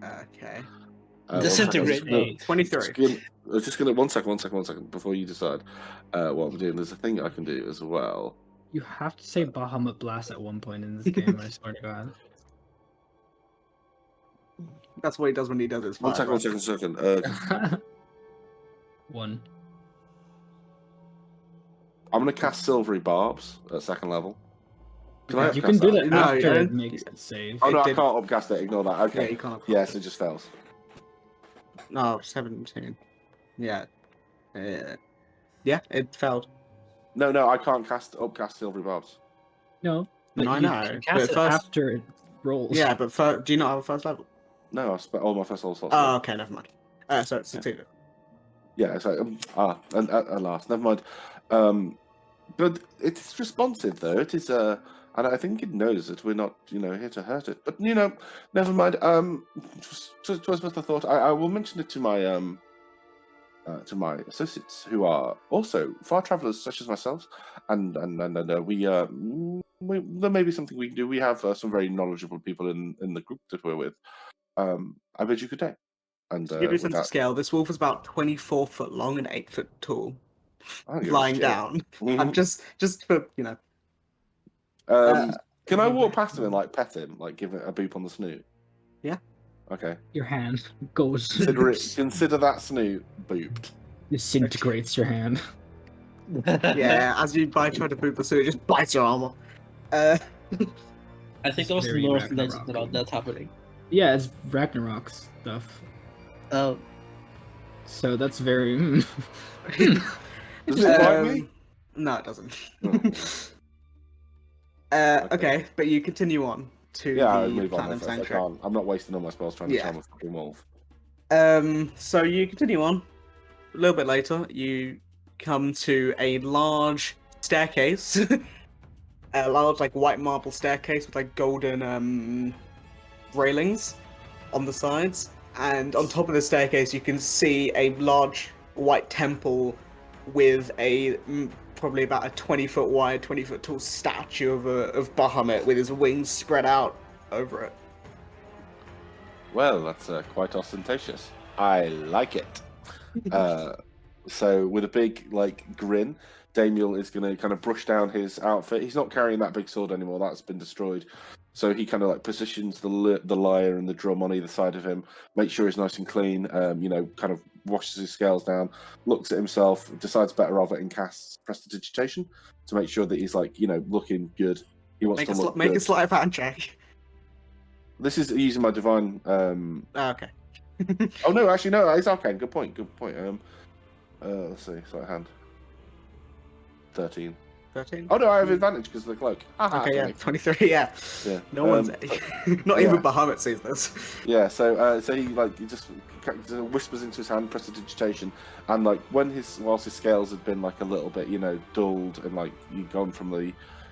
Okay. Disintegrate. Hey. 23. I'm just gonna one second before you decide what I'm doing. There's a thing I can do as well. You have to say Bahamut Blast at one point in this game, I swear to God. That's what he does when he does his fire. One breath. second. 1. I'm gonna cast Silvery Barbs at second level. Can I You upcast can do that? that No, after yeah. it makes it save. Oh no, It I did- can't upcast it. Ignore that. Yeah, Okay. you can't. Yes, it just fails. No, 17. Yeah. Yeah, it failed. No, I can't upcast Silvery Barbs. No, but No, I you know, can but cast it first- after it rolls. Yeah, but do you not have a first level? No, I spent all my first level slots. Oh, okay, never mind. So it's succeeded. Yeah, so alas, never mind. But it's responsive though. It is and I think it knows that we're not, here to hurt it. But never mind. Twas but a thought. I will mention it to my associates who are also far travelers such as myself, and we there may be something we can do. We have some very knowledgeable people in the group that we're with. I bid you good day. And To give you a with sense that, of scale, this wolf is about 24 foot long and 8 foot tall, I'll give it a lying shit. down. Mhm. I'm just for Can I walk past him and pet him, give it a boop on the snoot? Yeah. Okay. Your hand goes. Consider that snoot booped. Disintegrates your hand. Yeah, as you try to boot the suit, it just bites your armor. Uh, I think It's there was very North Ragnarok. legend about that happening. Yeah, it's Ragnarok stuff. oh. So that's very. Does it bite me? No, it doesn't. Oh, okay, but you continue on to Yeah, I the move on Platinum then first. I Sanctuary. can't. I'm not wasting all my spells trying to Yeah. charm a fucking wolf. So you continue on. A little bit later, you come to a large staircase. A large, like, white marble staircase with, like, golden, railings on the sides. And on top of the staircase, you can see a large white temple with a probably about a 20-foot wide, 20-foot tall statue of Bahamut with his wings spread out over it. Well, that's quite ostentatious. I like it. So with a big like grin, Damiel is going to kind of brush down his outfit. He's not carrying that big sword anymore. That's been destroyed. So he kind of like positions the lyre and the drum on either side of him, make sure he's nice and clean. Kind of washes his scales down, looks at himself, decides better of it, and casts prestidigitation to make sure that he's like looking good. He wants to look Make good. a sleight of hand check. This is using my divine. Okay. Oh no, actually no, it's okay. Good point. Let's see, sleight of hand. 13. 13? Oh no, I have advantage because of the cloak. Okay, yeah, 23, yeah. Yeah. No one's... Not yeah. even Bahamut sees this. Yeah, so he just whispers into his hand, prestidigitation, and like whilst his scales had been like a little bit, dulled and like you'd gone from the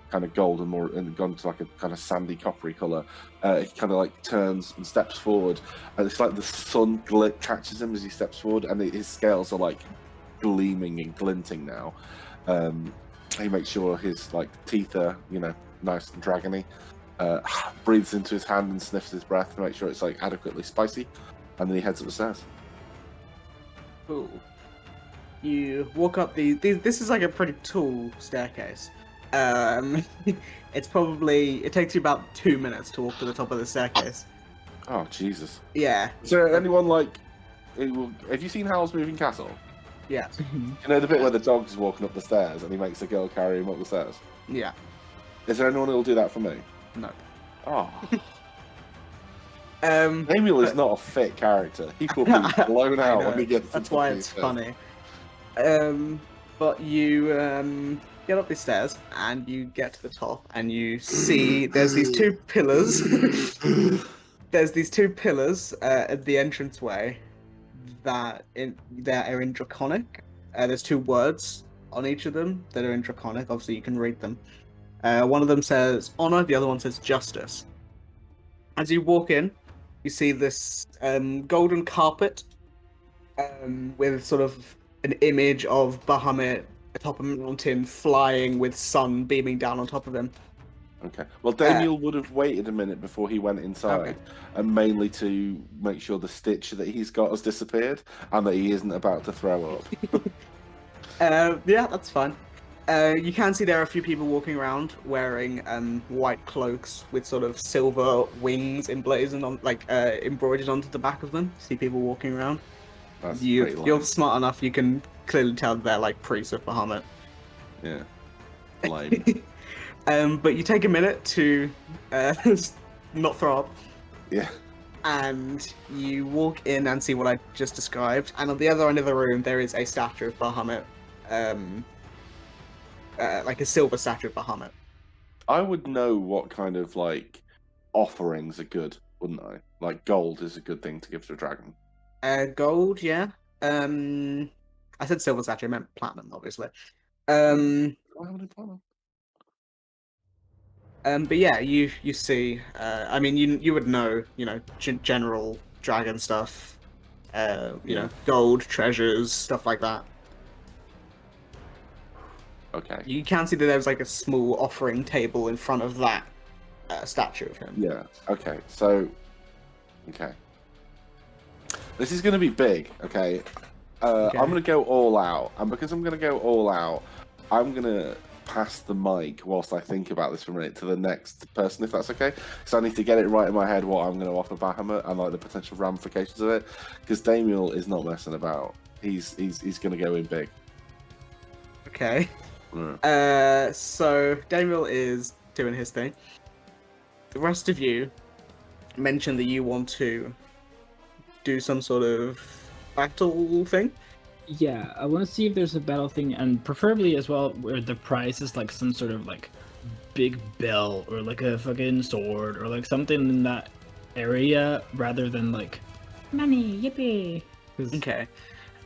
kind of gold and gone to like a kind of sandy coppery color, he kind of like turns and steps forward, and it's like the sun catches him as he steps forward, and his scales are like gleaming and glinting now. He makes sure his like teeth are nice and dragony. Breathes into his hand and sniffs his breath to make sure it's like adequately spicy, and then he heads up the stairs. Cool. You walk up this is like a pretty tall staircase. It takes you about 2 minutes to walk to the top of the staircase. Oh Jesus! Yeah. Is there anyone like? Have you seen Howl's Moving Castle? Yeah. You know the bit where the dog's walking up the stairs and he makes the girl carry him up the stairs? Yeah. Is there anyone who'll do that for me? No. Oh. Emil is not a fit character. He will be blown out when he gets to That's why it's funny. But you get up the stairs and you get to the top and you see there's these two pillars. There's these two pillars at the entranceway that are in Draconic. There's two words on each of them that are in Draconic. Obviously, you can read them. One of them says honor, the other one says justice. As you walk in, you see this golden carpet with sort of an image of Bahamut atop a mountain flying with sun beaming down on top of him. Okay. Well, Damiel would have waited a minute before he went inside, and mainly to make sure the stitch that he's got has disappeared and that he isn't about to throw up. Yeah, that's fine. You can see there are a few people walking around wearing white cloaks with sort of silver wings emblazoned on, embroidered onto the back of them. See people walking around. That's You're smart enough. You can clearly tell they're like priests of Bahamut. Yeah. Lame. But you take a minute to not throw up. Yeah. And you walk in and see what I just described. And on the other end of the room, there is a statue of Bahamut. Like a silver statue of Bahamut. I would know what kind of like offerings are good, wouldn't I? Like gold is a good thing to give to a dragon. Gold, yeah. I said silver statue, I meant platinum, obviously. But yeah, you see. I mean, you would know, general dragon stuff. Gold, treasures, stuff like that. Okay. You can see that there's like a small offering table in front of that statue of him. Yeah. Okay. So. Okay. This is going to be big. Okay. I'm going to go all out, and because I'm going to go all out, I'm going to pass the mic whilst I think about this for a minute to the next person, if that's okay. So I need to get it right in my head what I'm going to offer Bahamut and like the potential ramifications of it. Because Damiel is not messing about. He's going to go in big. Okay. Yeah. So Daniel is doing his thing. The rest of you mentioned that you want to do some sort of battle thing. Yeah, I want to see if there's a battle thing, and preferably as well where the prize is like some sort of like big belt or like a fucking sword or like something in that area rather than like money, yippee. 'Cause- Okay.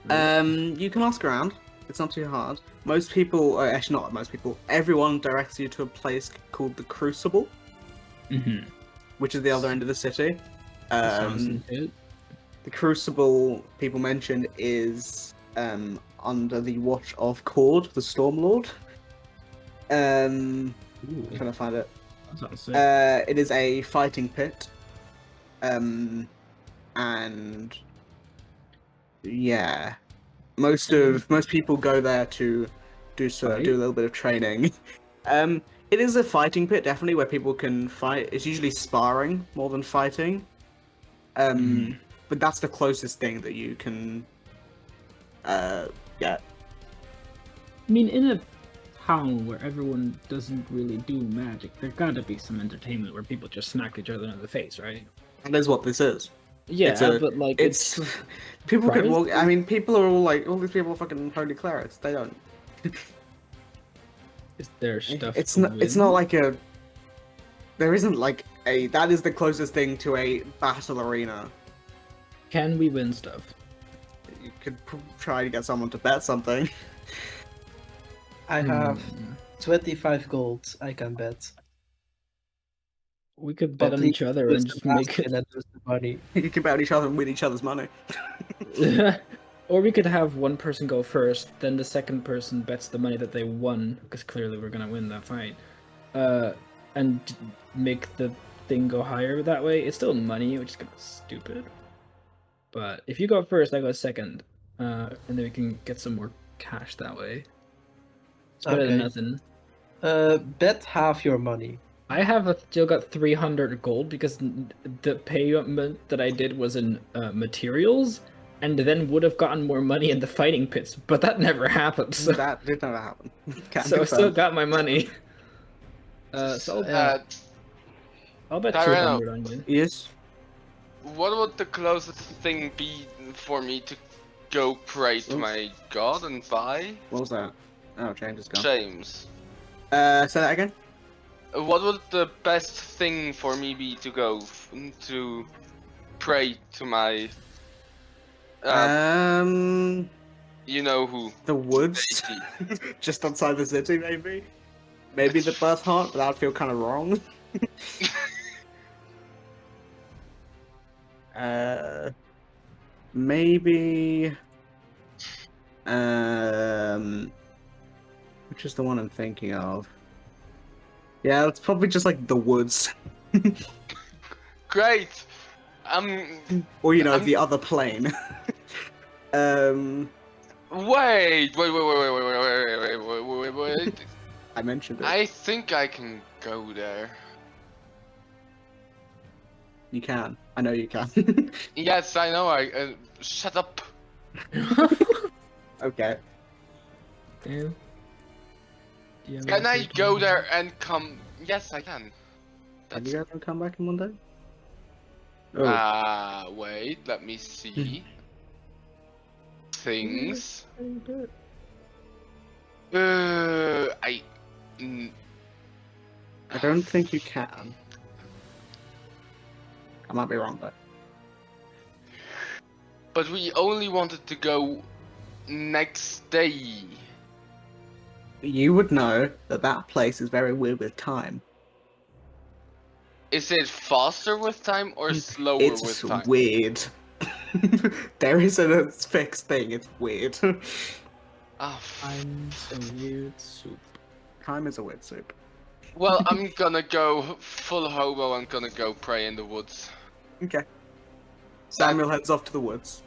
Right. You can ask around. It's not too hard. Most people, actually not most people, everyone directs you to a place called the Crucible, Mhm. which is the other end of the city. Sounds Um, legit. the Crucible, people mentioned, is under the watch of Cord, the Stormlord. I'm Ooh, trying to find it. that sounds sick. It is a fighting pit. And yeah, most people go there to do Fight? a little bit of training. It is a fighting pit, definitely, where people can fight. It's usually sparring more than fighting. But that's the closest thing that you can get. I mean, in a town where everyone doesn't really do magic, there gotta be some entertainment where people just smack each other in the face, right? And that's what this is. Yeah, It's a- but like It's people could walk. I privacy? mean, people are all like, all these people are fucking holy clerics. They don't. Is there stuff? It's to not. It's win? not like a. There isn't like a. That is the closest thing to a battle arena. Can we win stuff? You could try to get someone to bet something. I have Hmm. 25 gold. I can bet. We could bet But on each other and just make it. And lose the money. You can bet on each other and win each other's money. Or we could have one person go first, then the second person bets the money that they won, because clearly we're gonna win that fight, and make the thing go higher that way. It's still money, which is kind of stupid. But if you go first, I go second, and then we can get some more cash that way. It's better than Okay. nothing. Bet half your money. I have still got 300 gold because the payment that I did was in materials, and then would have gotten more money in the fighting pits, but that never happened. So, That did never happen. Can't so I still confirm. got my money. So I'll bet Tyrell. 200 on you. Yes. What would the closest thing be for me to go pray to Oof. my god and buy? What was that? Oh, James is gone. James. Say that again. What would the best thing for me be to go to pray to my you know who? The woods, deity? just outside the city, maybe. Maybe the birth heart, but that would feel kind of wrong. Maybe. Which is the one I'm thinking of? Yeah, it's probably just like the woods, Great. or you know, I'm- the other plane. Wait. I mentioned it. I think I can go there. You can. I know you can. Yes, I know. Shut up. Okay. Damn. Do you have Can I anything go to- there and come? Yes, I can. Have That's you guys come back in one day? Oh. Wait, let me see. Things. I I don't think you can. I might be wrong though. But we only wanted to go next day. You would know that that place is very weird with time. Is it faster with time or slower It's with time? weird. There isn't a fixed thing. It's weird. Oh, I'm a weird soup. Time is a weird soup. well, I'm gonna go full hobo. I'm gonna go pray in the woods. Okay. Samuel heads off to the woods.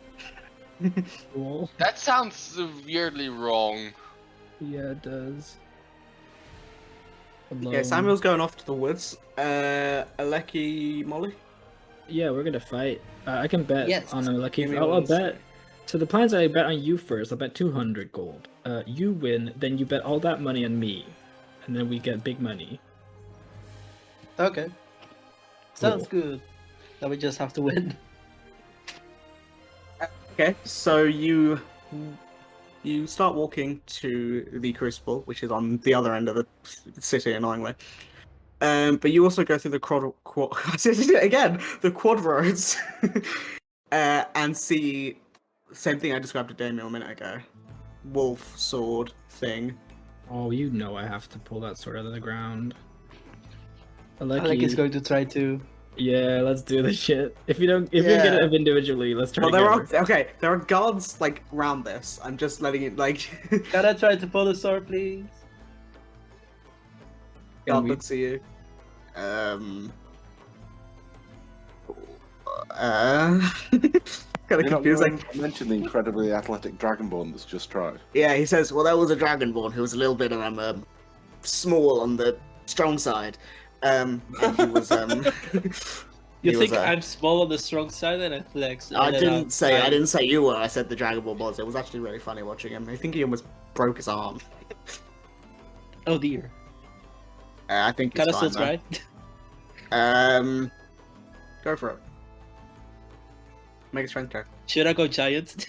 Cool. That sounds weirdly wrong. Yeah, it does. Okay, Alone. Samuel's going off to the woods. Aleki, Molly? Yeah, we're gonna fight. I can bet Yes. on a lucky. Give me I'll one bet So the plan's I bet on you first. I bet 200 gold. You win, then you bet all that money on me, and then we get big money. Okay. Sounds Cool. good. Now we just have to win. Okay, so you start walking to the Crucible, which is on the other end of the city, annoyingly. But you also go through the the quad roads, and see the same thing I described to Damien a minute ago. Wolf sword thing. Oh, you know I have to pull that sword out of the ground. I like he's going to try to. Yeah, let's do this shit. If you don't get it up individually, let's try Well, together. there are guards like around this. I'm just letting it like. Can I try to pull the sword, please? Guard we- looks at you. Kind of You're not confusing. going to mention the incredibly athletic Dragonborn that's just tried. Yeah, he says, well, that was a Dragonborn who was a little bit small on the strong side. And he was You he think was, I'm small on the strong side and I flex? I and then didn't say I'm- you were. I said the Dragonborn was. It was actually really funny watching him. I think he almost broke his arm. Oh dear. I think Can I it's still fine, try? though. Go for it. Make a strength check. Should I go giant?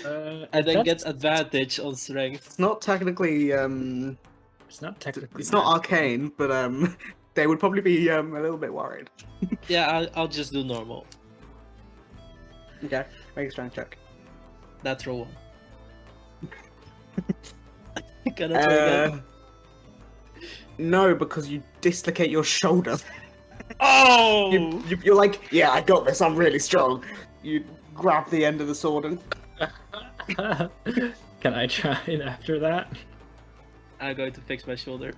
And then get advantage on strength. It's not technically It's not technically. it's not magic. arcane, but they would probably be a little bit worried. Yeah, I'll just do normal. Okay, make a strength check. Natural one. Can I try again? No, because you dislocate your shoulder. Oh! You're like, yeah, I got this. I'm really strong. You grab the end of the sword and Can I try it after that? I'm going to fix my shoulder.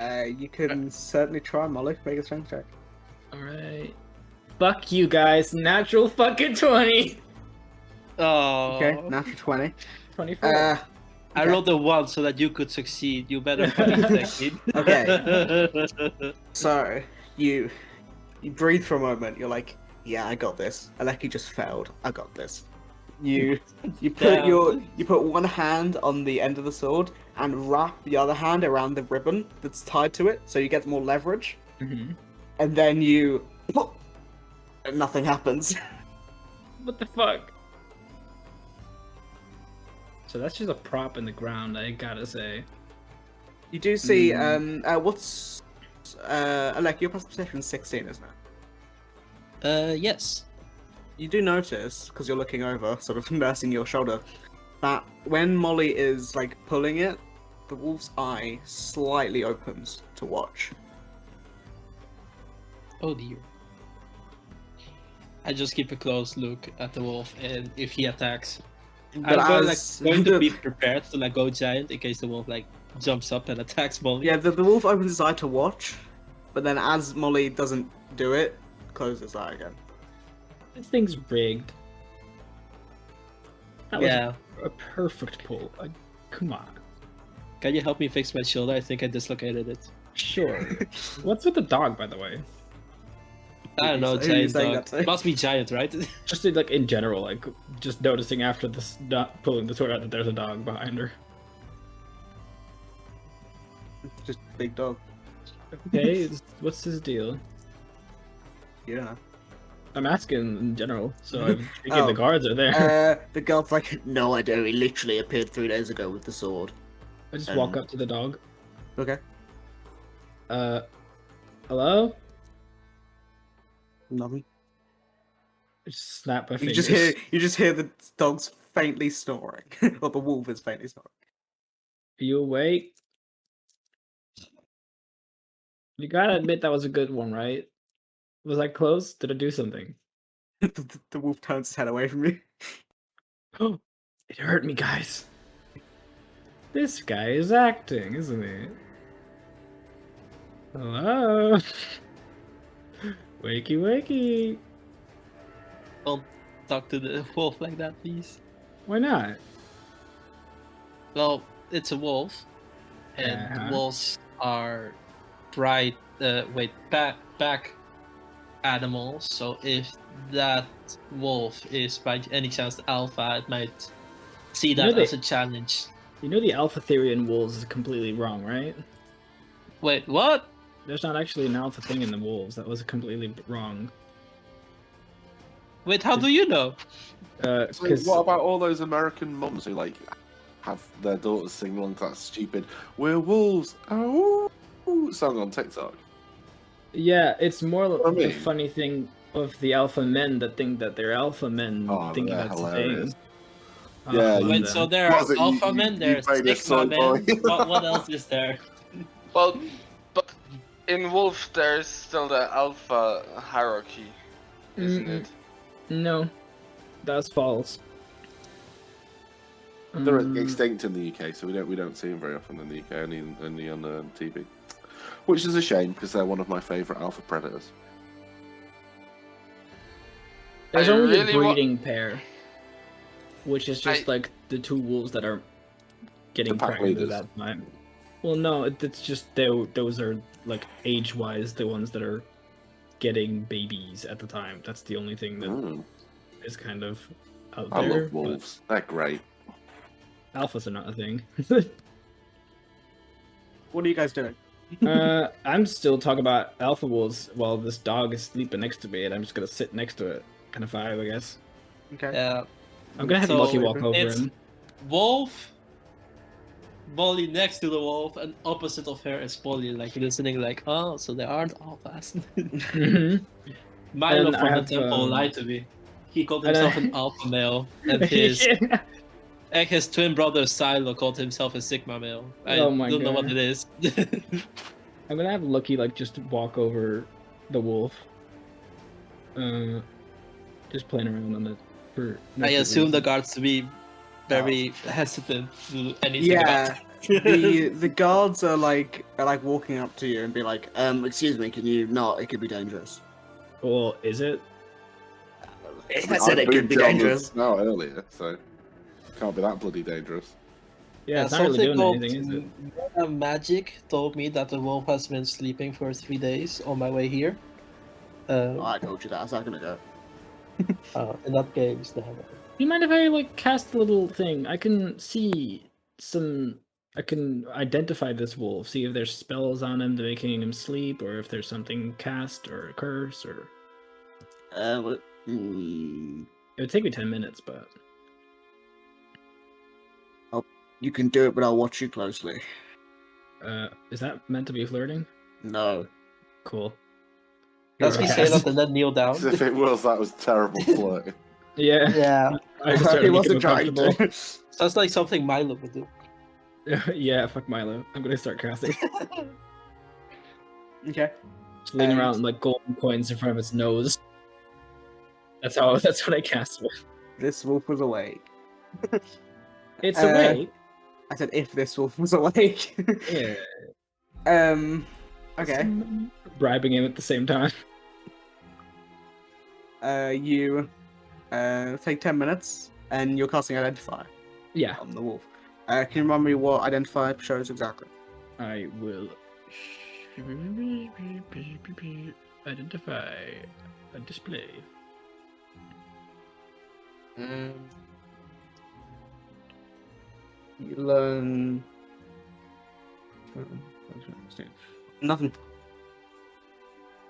you can certainly try, Molly. Make a strength check. Alright. Fuck you guys. Natural fucking 20! Oh. Okay, natural 20. 24. I rolled a 1 so that you could succeed. You better fucking succeed. Okay. So you breathe for a moment. You're like, yeah, I got this. Aleki just failed. I got this. You put one hand on the end of the sword and wrap the other hand around the ribbon that's tied to it, so you get more leverage. Mhm. And then and nothing happens. What the fuck? So that's just a prop in the ground, I gotta say. You do see what's Aleki, your passive perception is 16, isn't it? Yes. You do notice, because you're looking over, sort of nursing your shoulder, that when Molly is like pulling it, the wolf's eye slightly opens to watch. Oh dear. I just keep a close look at the wolf, and if he attacks, But I'm as going to be prepared to like go giant in case the wolf like jumps up and attacks Molly. yeah, the wolf opens his eye to watch, but then as Molly doesn't do it, closes his eye again. This thing's rigged. That was Yeah. a perfect pull. Come on. Can you help me fix my shoulder? I think I dislocated it. Sure. What's with the dog, by the way? I don't know, Who are you giant saying dog. that to? Must be giant, right? Just like in general, like just noticing after this not pulling the sword out that there's a dog behind her. Just big dog. Okay, what's his deal? You don't know. I'm asking in general, so I'm thinking Oh. the guards are there. The guard's like, no idea. He literally appeared 3 days ago with the sword. I just walk up to the dog. Okay. Hello? Nothing. I just snap my You fingers. just hear the dog's faintly snoring, or the wolf is faintly snoring. Are you awake? You gotta admit that was a good one, right? Was I close? Did I do something? The wolf turns his head away from you. Oh, it hurt me, guys. This guy is acting, isn't he? Hello? Wakey, wakey. Don't talk to the wolf like that, please. Why not? Well, it's a wolf, and Uh-huh. wolves are bright. Back animals, so if that wolf is by any chance the alpha, it might see that as a challenge. You know the alpha theory in wolves is completely wrong, right? Wait, what? There's not actually an alpha thing in the wolves. That was completely wrong. Wait, how do you know? So what about all those American mums who like have their daughters sing along to that stupid "We're wolves" song on TikTok? Yeah, it's more I mean, the funny thing of the alpha men that think that they're alpha men thinking they're that's a hilarious. thing. Yeah, Wait, so there are alpha men, there's sigma men. What else is there? Well, but in Wolf there's still the alpha hierarchy, isn't it? No, that's false. They're extinct in the UK, so we don't see them very often in the UK, only on TV, which is a shame because they're one of my favourite alpha predators. There's I only really a breeding pair, which is just like the two wolves that are getting The pack pregnant at leaders. that time. Well, no, it's just those are like age-wise the ones that are getting babies at the time. That's the only thing that is kind of out I there. love wolves. They're great. Alphas are not a thing. What are you guys doing? I'm still talking about alpha wolves while this dog is sleeping next to me, and I'm just gonna sit next to it. Kind of vibe, I guess. Okay. Yeah. I'm gonna have So, Lucky walk over it's- him. Wolf, Molly next to the wolf, and opposite of her is Polly, like listening, like, oh, so there aren't alphas. Mhm. Milo And I from the have, temple lied to me. He called and himself I- an alpha male, and his twin brother Silo called himself a sigma male. I Oh my don't know what God. it is. I'm gonna have Lucky like just walk over the wolf. Just playing around on it for. no I good assume the reason. guards to be very hesitant to do anything Yeah. about that. The guards are like walking up to you and be like, excuse me, can you not? It could be dangerous. Well, is it? I said it could be dangerous. No, earlier, so can't be that bloody dangerous. Yeah, it's not really doing called anything, is it? Meta Magic told me that the wolf has been sleeping for 3 days on my way here. I told you that. How's that gonna go? In that games, Do you mind if I like cast a little thing? I can see some. I can identify this wolf, see if there's spells on him to making him sleep, or if there's something cast or a curse, or. It would take me 10 minutes, but. You can do it, but I'll watch you closely. Is that meant to be flirting? No. Cool. Does he Yes. say that and then kneel down? If it was, that was terrible flirt. Yeah. Yeah. I just started He to make him wasn't trying uncomfortable. to. Sounds like something Milo would do. Yeah, fuck Milo. I'm gonna start casting. Okay. Just leaning And- around like golden coins in front of his nose. That's what I cast with. This wolf was awake. It's Uh, awake. I said if this wolf was awake. Yeah. Okay. Bribing him at the same time. You take 10 minutes and you're casting Identify Yeah, on the wolf. Can you remind me what Identify shows exactly? I will identify a display. You learn nothing.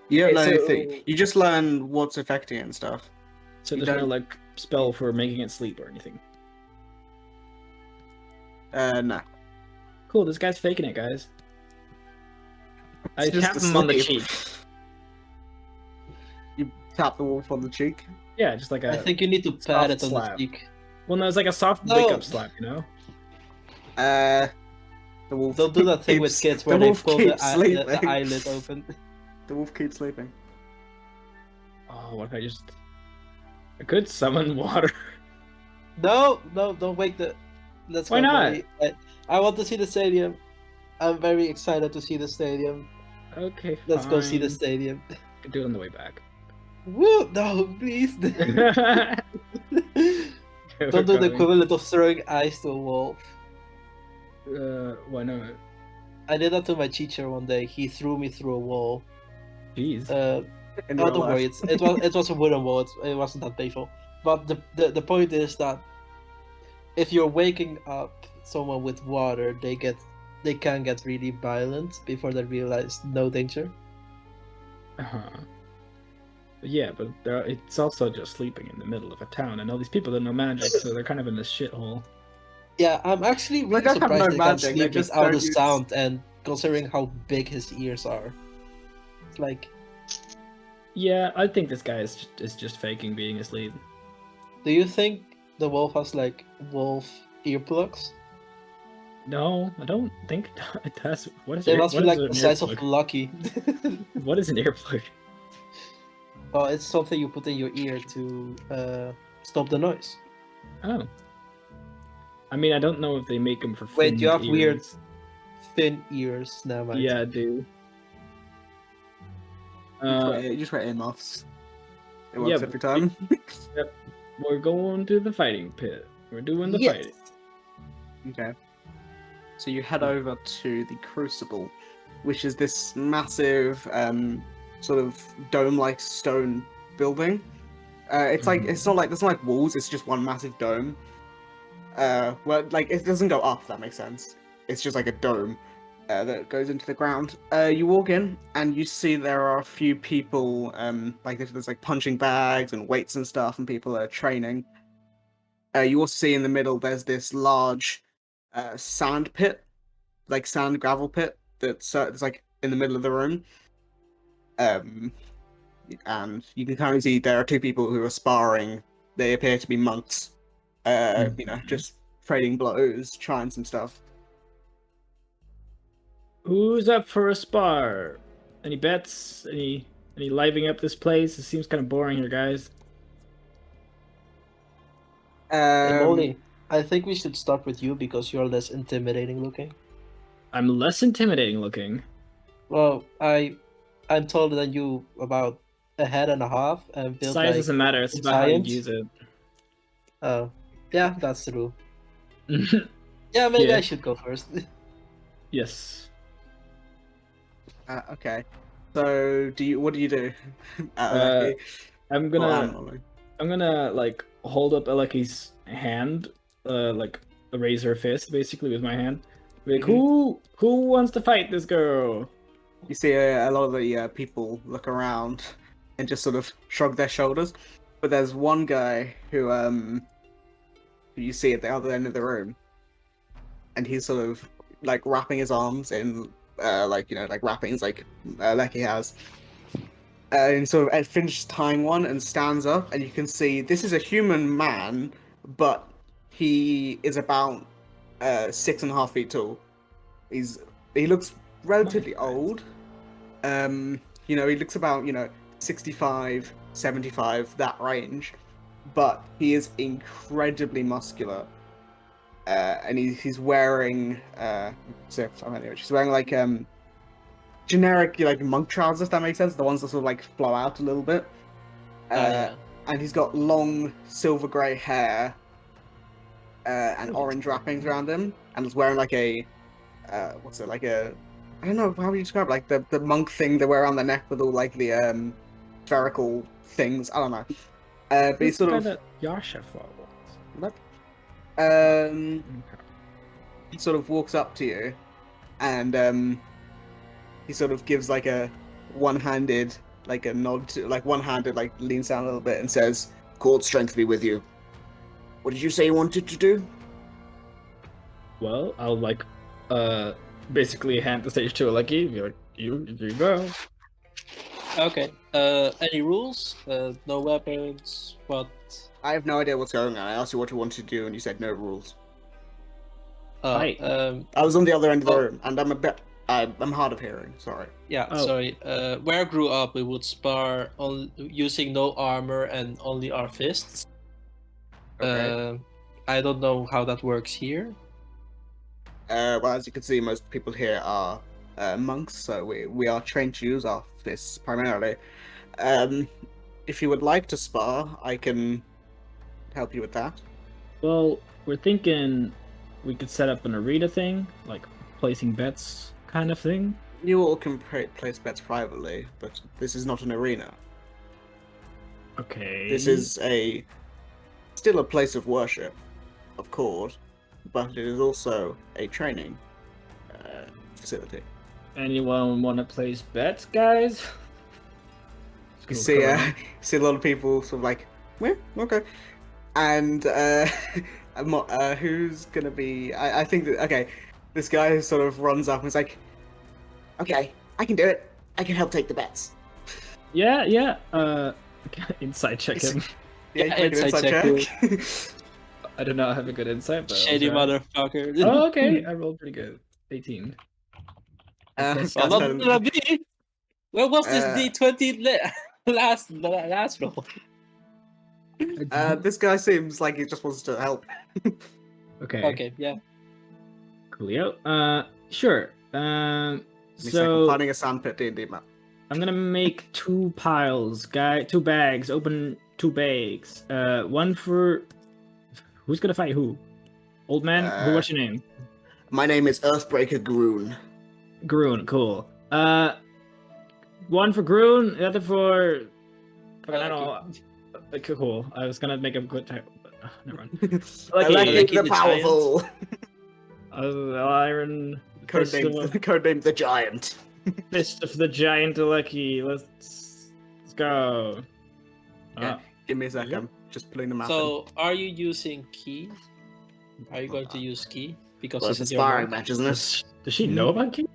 You don't Okay, learn so- anything. You just learn what's affecting it and stuff. So You there's no don't- like spell for making it sleep or anything. No. Cool, this guy's faking it, guys. I It's just tap him on the asleep. cheek. You tap the wolf on the cheek. Yeah, just like a. I think you need to pat it soft on slap. the cheek. Well, no, it's like a soft No. wake up slap, you know. The wolf. Don't do that thing with keeps- kids where the they wolf pull the keeps sleeping. eyelid open. The wolf keeps sleeping. Oh, what if I just? I could summon water. No, don't wake the. Let's Why go, not? buddy. I want to see the stadium. I'm very excited to see the stadium. Okay, Let's go see the fine. stadium. Could do it on the way back. Woo! No, please. Don't Don't do the equivalent of throwing ice to a wolf. Why not? I did that to my teacher one day. He threw me through a wall. Jeez. in Oh, real don't life. worry. It was a wooden wall. It wasn't that painful. But the point is that if you're waking up someone with water, they can get really violent before they realize no danger. Uh-huh. Yeah, but it's also just sleeping in the middle of a town, and all these people don't know magic, so they're kind of in this shithole. Yeah, I'm actually They really don't have surprised no they can magic, they sleep just without don't the use- sound, and considering how big his ears are. It's like, Yeah, I think this guy is just faking being asleep. do you think the wolf has like wolf earplugs? No, I don't think it has. What is They it? must What be is like an the size of earplug? Lucky. What is an earplug? Oh, it's something you put in your ear to stop the noise. Oh. I mean, I don't know if they make them for Wait, finned you have weird ears. thin ears. Never mind. Yeah, I do. You just wear earmuffs. It works yeah, every time. We're going to the fighting pit. We're doing the Yes. fighting. Okay. So you head over to the Crucible, which is this massive, sort of dome-like stone building. It's like it's not like there's not like walls. It's just one massive dome. Well, like it doesn't go up. If that makes sense. It's just like a dome that goes into the ground. You walk in and you see there are a few people. Like there's like punching bags and weights and stuff, and people are training. You also see in the middle there's this large sand pit, like sand gravel pit that's it's like in the middle of the room. And you can kind of see there are two people who are sparring. They appear to be monks. You know, just trading blows, trying some stuff. Who's up for a spar? Any bets? Any livening up this place? It seems kind of boring here, guys. Hey, Molly, I think we should start with you because you're less intimidating looking. I'm less intimidating looking. Well, I'm taller than you about a head and a half, and built Size like doesn't matter. It's a about how you giant. use it. Oh, yeah, that's true. Yeah, maybe Yeah. I should go first. Yes. Okay. So, what do you do? I'm Well, gonna I'm gonna like hold up Aleki's hand, like raise her fist basically with my hand. Like, who wants to fight this girl? You see a lot of the people look around and just sort of shrug their shoulders, but there's one guy who you see at the other end of the room, and he's sort of like wrapping his arms in like like wrappings like Lecky has. And sort of finishes tying one and stands up, and you can see this is a human man, but he is about 6.5 feet tall. He looks relatively old. You know, he looks about 65, 75, that range, but he is incredibly muscular. And he's wearing he's wearing like generic like monk trousers, if that makes sense, the ones that sort of like flow out a little bit. Yeah. And he's got long silver grey hair and orange wrappings around him, and he's wearing like a what's it, like a, I don't know, how would you describe it? Like the monk thing they wear around their neck with all like the spherical things, I don't know. But he's sort of Yasha he sort of walks up to you, and he sort of gives like a one-handed, like a nod to, like one-handed, like leans down a little bit and says, "Court strength be with you." What did you say you wanted to do? Well, I'll like basically hand the stage to Aleki. Be like, you go. Okay. Any rules? No weapons. What? I have no idea what's going on. I asked you what you wanted to do, and you said no rules. Fight. I was on the other end of the room, and I'm hard of hearing. Sorry. Yeah, Oh. sorry. Where I grew up, we would spar using no armor and only our fists. Okay. I don't know how that works here. Well, as you can see, most people here are monks, so we are trained to use our fists primarily. If you would like to spar, I can help you with that. Well, we're thinking we could set up an arena thing, like placing bets kind of thing. You all can place bets privately, but this is not an arena. Okay. This is still a place of worship, of course, but it is also a training facility. Anyone want to place bets, guys? You see, see a lot of people sort of like, well, okay. And who's gonna be? I think that okay, this guy sort of runs up and is like, okay, I can do it. I can help take the bets. Yeah. Insight check him. Yeah, you Yeah, can make an insight insight check, check. I do not have a good insight, but Shady I'll try. motherfucker. Oh, okay. I rolled pretty good. 18. This Well, guy's not kind of- gonna be. Where was this Uh, D20 last roll? this guy seems like he just wants to help. Okay. Okay, yeah. Coolio. Sure. Give me a second, So finding a sandpit D&D map. I'm gonna make 2 piles, 2 bags. Open 2 bags. One for who's gonna fight who? Old man. What's your name? My name is Earthbreaker Groon. Groon. Cool. One for Groon. The other for. I don't know. Okay, cool. I was gonna make a good type, but never mind. Electric the the Powerful. Iron. Codename the Giant. Fist of the Giant Aleki. Let's go. Yeah. Give me a second. I'm just pulling the map. So, are you using key? Are you going to use key? Because Well, it's this a is your sparring mark. match, isn't it? Does she know about King?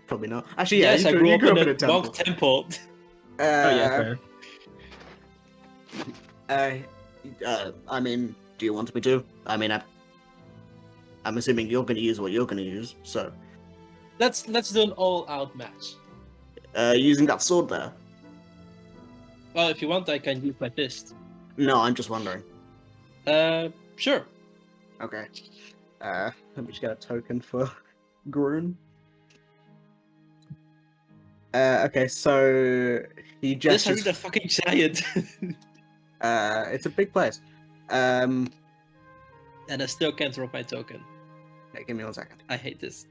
Probably not. Actually, yeah, Yes, I you grew grew up up in in a a temple. monk temple. Oh yeah, fair. I mean, do you want me to? I mean, I'm assuming you're going to use what you're going to use, so Let's do an all-out match. using that sword there. Well, if you want, I can use my fist. No, I'm just wondering. Sure. Okay. Let me just get a token for Groon. Okay, so he This gestures. is a fucking giant. It's a big place. And I still can't drop my token. Okay, give me 1 second. I hate this.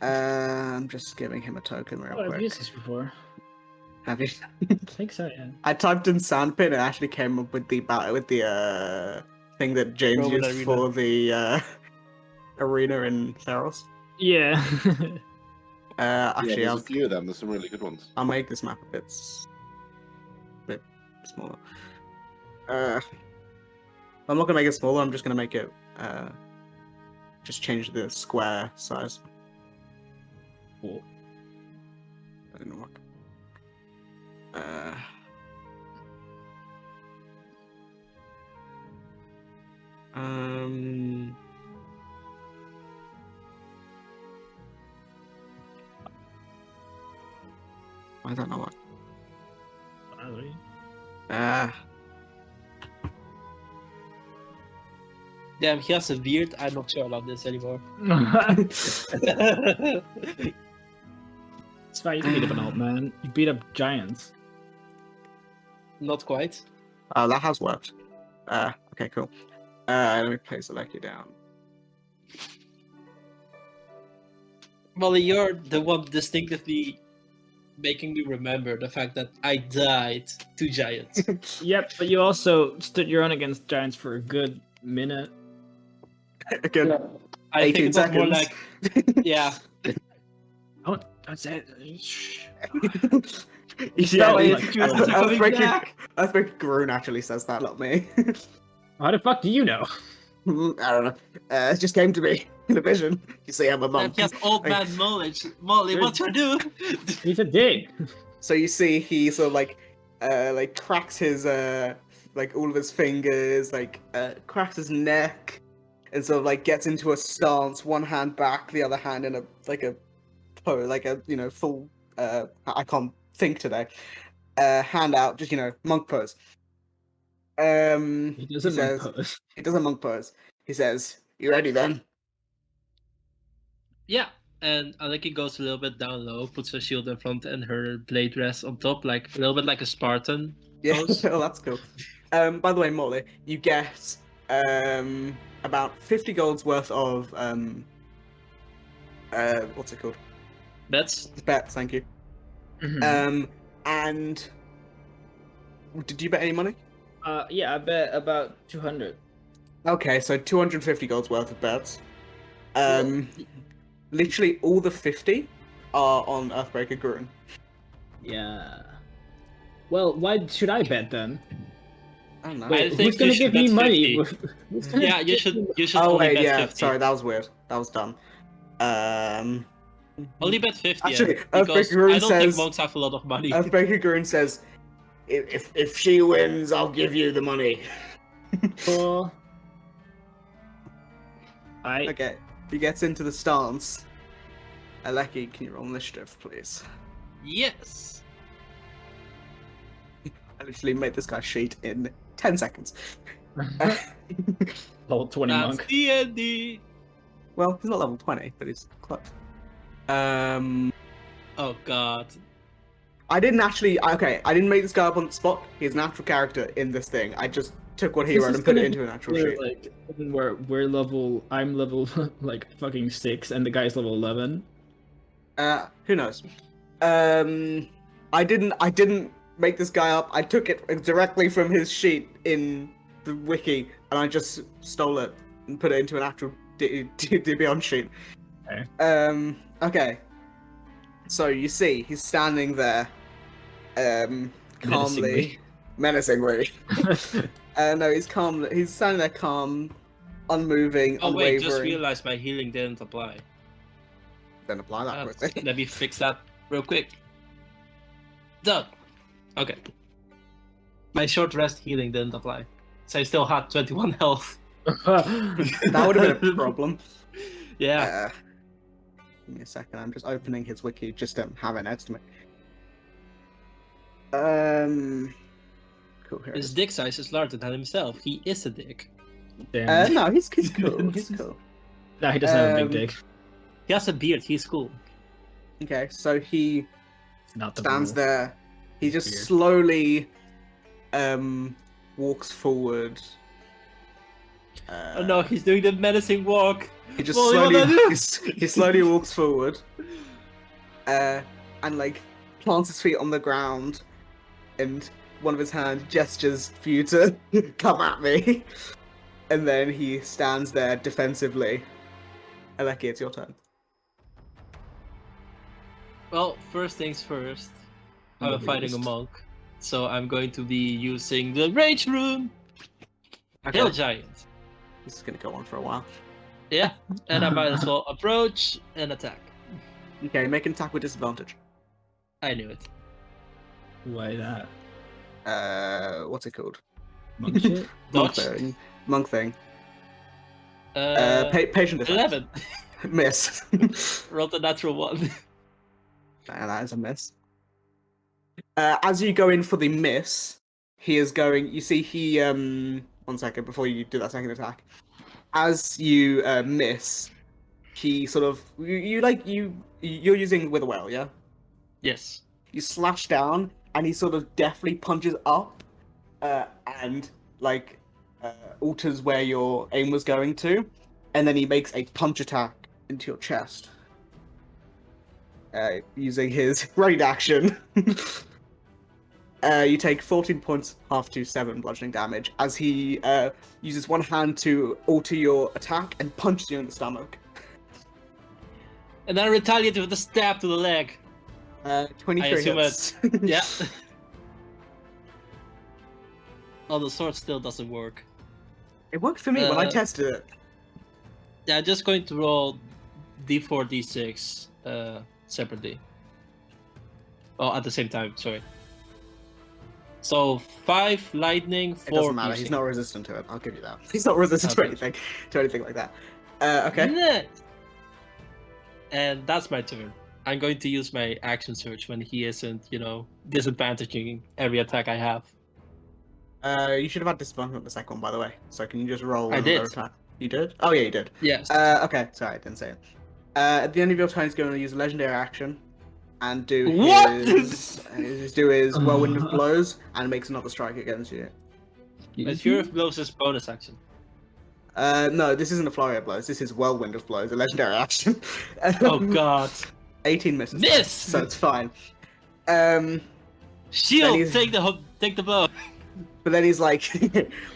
I'm just giving him a token real Oh, I've quick. used this before. Have you? I think so, yeah. I typed in sandpit and it actually came up with the thing that James Roman used arena. for the arena in Theros. Yeah. Actually, there's a few of them. There's some really good ones. I'll make this map a bit smaller. I'm not gonna make it smaller. I'm just gonna make it just change the square size. Cool. That didn't work. Why is that not work? Damn, he has a beard. I'm not sure about this anymore. It's fine, you can beat up an old man. You beat up giants. Not quite. Oh, that has worked. Okay, cool. Let me place Aleki down. Molly, you're the one distinctively making me remember the fact that I died to giants. Yep, but you also stood your own against giants for a good minute. Again, I 18 think it was more seconds. like, yeah. Don't say it. Shh. Yeah, like- Earthbreaker Groon actually says that, not me. How the fuck do you know? I don't know. It just came to me in a vision. You see, I'm a monk. That's just old man knowledge. Molly, what you do? He's a dick. So you see, he sort of like cracks his like all of his fingers, like cracks his neck, and sort of like gets into a stance, one hand back, the other hand in a full I can't think today. Hand out, just monk pose. He doesn't says, pose. he does a monk pose. He says, "You ready then?" Yeah. And Aleki goes a little bit down low, puts her shield in front and her blade rests on top, like a little bit like a Spartan. Yeah, Pose. oh, that's cool. By the way, Molly, you get about 50 gold's worth of what's it called? Bets. Bets. Thank you. Mhm. And did you bet any money? Yeah, I bet about 200. Okay, so 250 gold's worth of bets. Literally all the 50 are on Earthbreaker Grun. Yeah. Well, why should I bet then? I don't know. Wait, I think who's gonna you should give me bet money? 50. Who's gonna Yeah, you give me- should Oh only wait, bet yeah, 50. sorry, that was weird. That was dumb. Only bet 50. Actually, because Earthbreaker Grun I don't think says- monks have a lot of money. Earthbreaker Grun says, if she wins, I'll give you the money. Well, Okay, he gets into the stance. Aleki, can you roll initiative, please? Yes. I literally made this guy sheet in 10 seconds. level 20 That's monk. D&D. Well, he's not level 20, but he's close. Oh god. I didn't make this guy up on the spot. He's an actual character in this thing. I just took what he This wrote is and put it gonna into an actual We're sheet. like I'm level like fucking 6 and the guy's level 11. Who knows? I didn't make this guy up. I took it directly from his sheet in the wiki, and I just stole it and put it into an actual DBon sheet. Okay. Okay. So you see, he's standing there, calmly, menacingly. No, he's calm. He's standing there, calm, unmoving, Oh wait, unwavering. just realized my healing didn't apply. Then apply that quickly. Let me fix that real quick. Done. Okay. My short rest healing didn't apply. So I still had 21 health. That would have been a problem. Yeah. Give me a second. I'm just opening his wiki just to have an estimate. Cool. Here it His is. dick size is larger than himself. He is a dick. Damn. No, he's cool. He's cool. No, he doesn't have a big um, dick. He has a beard. He's cool. Okay, so he Not the stands rule. there. He just Weird. slowly walks forward. Oh no, he's doing the menacing walk. He just Well, what slowly do I do? he slowly walks forward. And like plants his feet on the ground, and one of his hands gestures for you to come at me. And then he stands there defensively. Aleki, it's your turn. Well, first things first. I'm Not fighting a least. monk, so I'm going to be using the rage rune. Hill giant. This is gonna go on for a while. Yeah, and I might as well approach and attack. Okay, make an attack with disadvantage. I knew it. Why that? What's it called? Monk shit? Monk Dodge. thing. Monk thing. Uh, Patient defense. 11. Miss. Rolled a natural 1. That is a miss. As you go in for the miss, he is going. You see, he 1 second before you do that second attack. As you miss, he sort of you're using Witherwell, yeah. Yes. You slash down, and he sort of deftly punches up, and alters where your aim was going to, and then he makes a punch attack into your chest. Using his raid action. You take 14 points, half to 7 bludgeoning damage, as he uses one hand to alter your attack and punches you in the stomach. And then I retaliate with a stab to the leg. 23 assume hits. Yeah. Oh, the sword still doesn't work. It worked for me when I tested it. Yeah, I'm just going to roll d4, d6 separately. Oh, at the same time, sorry. So 5 lightning, 4 It doesn't matter. piercing. He's not resistant to it. I'll give you that. He's not resistant Okay. to anything like that. Okay. Nice. And that's my turn. I'm going to use my action search when he isn't, disadvantaging every attack I have. You should have had disadvantage on the second one, by the way. So can you just roll I another did. attack? You did? Oh yeah, you did. Yes. Okay. Sorry, I didn't say it. At the end of your turn, he's going to use a legendary action and do What? his whirlwind of blows and makes another strike against you. My Fury of Blows is bonus action. No, this isn't a flurry of blows. This is whirlwind of blows, a legendary action. Oh god. 18 misses. Miss! So it's fine. Shield, he's- take the blow. But then he's like,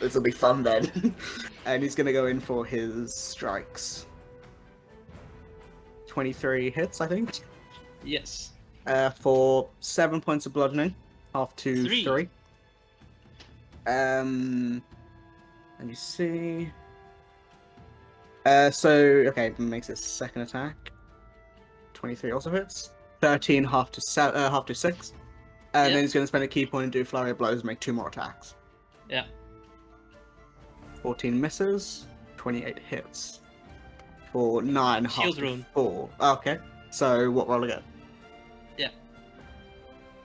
this will be fun then. And he's going to go in for his strikes. 23 hits, I think. Yes. For 7 points of bludgeoning. Half to 3. 3. Let me see. Okay, makes his second attack. 23 also hits. 13 half to 6. And then he's going to spend a key point and do flurry of blows and make 2 more attacks. Yeah. 14 misses. 28 hits. For 9 half Shield to rune. 4. Okay. So what roll again? Yeah.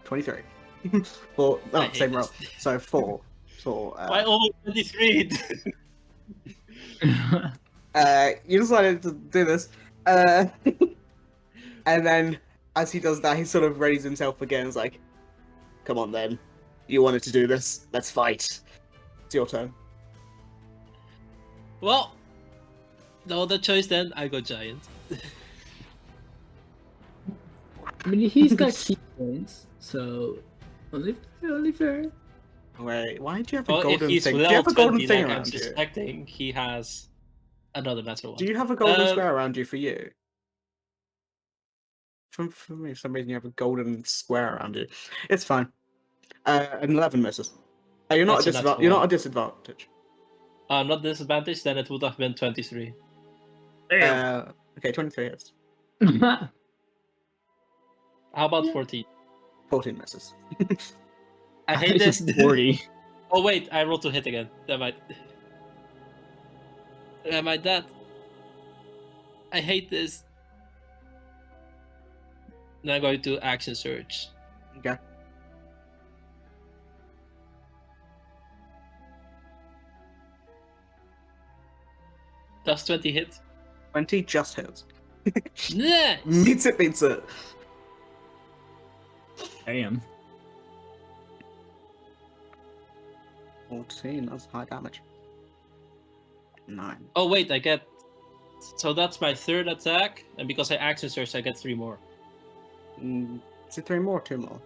23. For same roll. So 4. Why almost 23? You decided to do this. And then, as he does that, he sort of readies himself again. It's like, come on then. You wanted to do this. Let's fight. It's your turn. Well, no other choice then. I go giant. I mean, he's got key points, so only fair. Wait, why do you have a Well, if golden he's thing? Do you level have a golden 20, thing like I'm around you? suspecting, he has another natural one. Do you have a golden Uh, square around you for you? For me, for some reason you have a golden square around you. It's fine. An 11 misses. You're not That's a natural You're not one. a disadvantage. Not disadvantage, then it would have been 23. Okay, 23 hits. How about 14? 14 misses. I hate this. 40. Oh wait, I rolled to hit again. Am I that? I hate this. Now I'm going to action search. Okay. Does 20 hit? 20 just hits. Nice! Meets it, beats it. Damn. 14, that's high damage. 9. Oh wait, I get. So that's my third attack, and because I action search, I get 3 more. Is it 3 more or 2 more?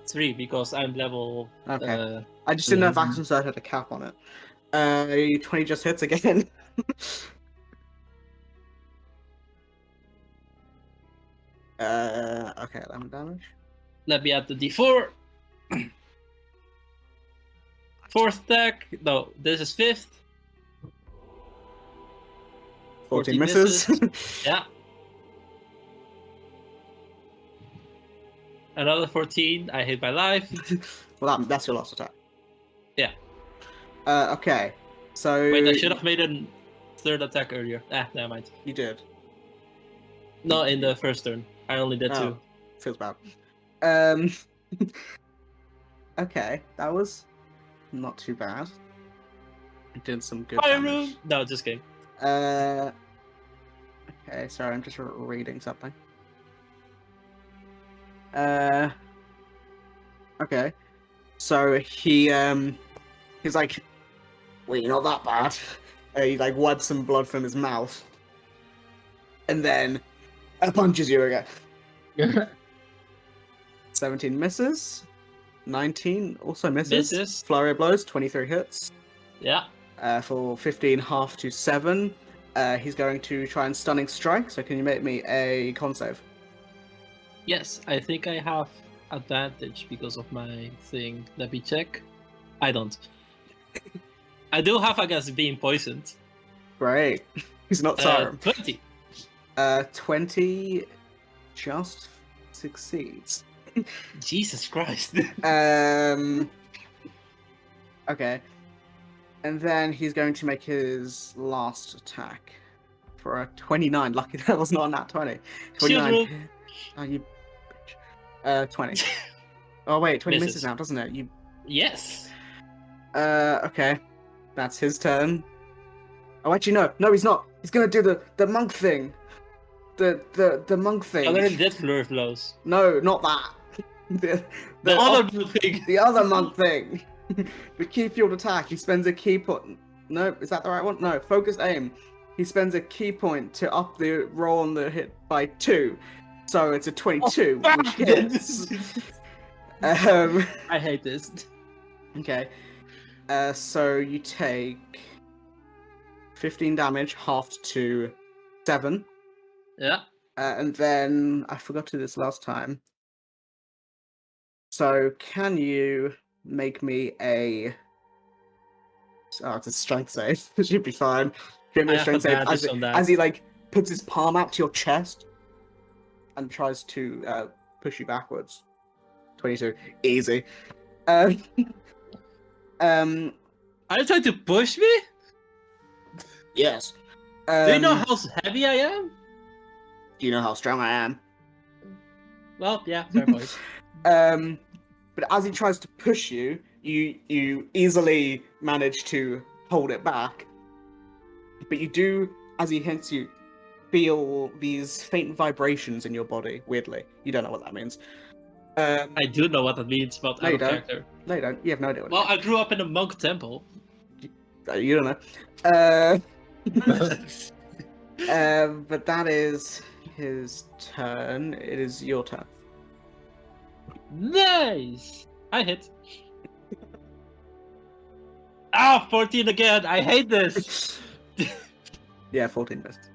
3 because I'm level. Okay. I just didn't know if action search had a cap on it. 20 just hits again. Okay, 11 damage. Let me add the D4. Fourth attack. No, this is fifth. 14 misses. Yeah. Another 14. I hit my life. Well, that's your last attack. Yeah. Okay. So. Wait, I should have made a third attack earlier. Never mind. You did. No, in the first turn. I only did 2. Feels bad. Okay, that was not too bad. You did some good Fire damage. room. No, just kidding. Okay, sorry, I'm just reading something. Okay. So he's like, well, you're not that bad. He like wipes some blood from his mouth. And then punches you again. 17 misses. 19 also misses. Misses. Flurry of blows, 23 hits. Yeah. For 15 half to 7. He's going to try and stunning strike, so can you make me a con save? Yes, I think I have advantage because of my thing. Let me check. I don't. I do have against being poisoned. Great. He's not sorry. 20. 20 just succeeds. Jesus Christ. Okay. And then he's going to make his last attack for a 29. Lucky that was not a nat 20. 29. Oh, you bitch. 20. Oh, wait, 20 misses now, doesn't it? You. Yes. Okay. That's his turn. Oh, actually, no. No, he's not. He's going to do the monk thing. The monk thing. I already did flurry of blows. No, not that. The other thing. The other monk thing. The key fueled attack. He spends a key point. No, is that the right one? No, focus aim. He spends a key point to up the roll on the hit by 2. So it's a 22, which hits. I hate this. Okay. So you take 15 damage, halved to 7. Yeah. And then I forgot to do this last time. So can you make me a? Oh, it's a strength save. It should be fine. Give me I a have strength save advantage on that. as he like puts his palm out to your chest and tries to push you backwards. 22, easy. Um, Are you trying to push me? yes. Do you know how heavy I am? Do you know how strong I am? Well, yeah, fair point. But as he tries to push you, you easily manage to hold it back. But you do, as he hits you, feel these faint vibrations in your body. Weirdly, you don't know what that means. I do know what that means, but No, out you of don't. character. No, you don't. You have no idea what. Well, I grew up in a monk temple. You don't know. But that is his turn. It is your turn. Nice! I hit. 14 again! I hate this! Yeah, 14 misses.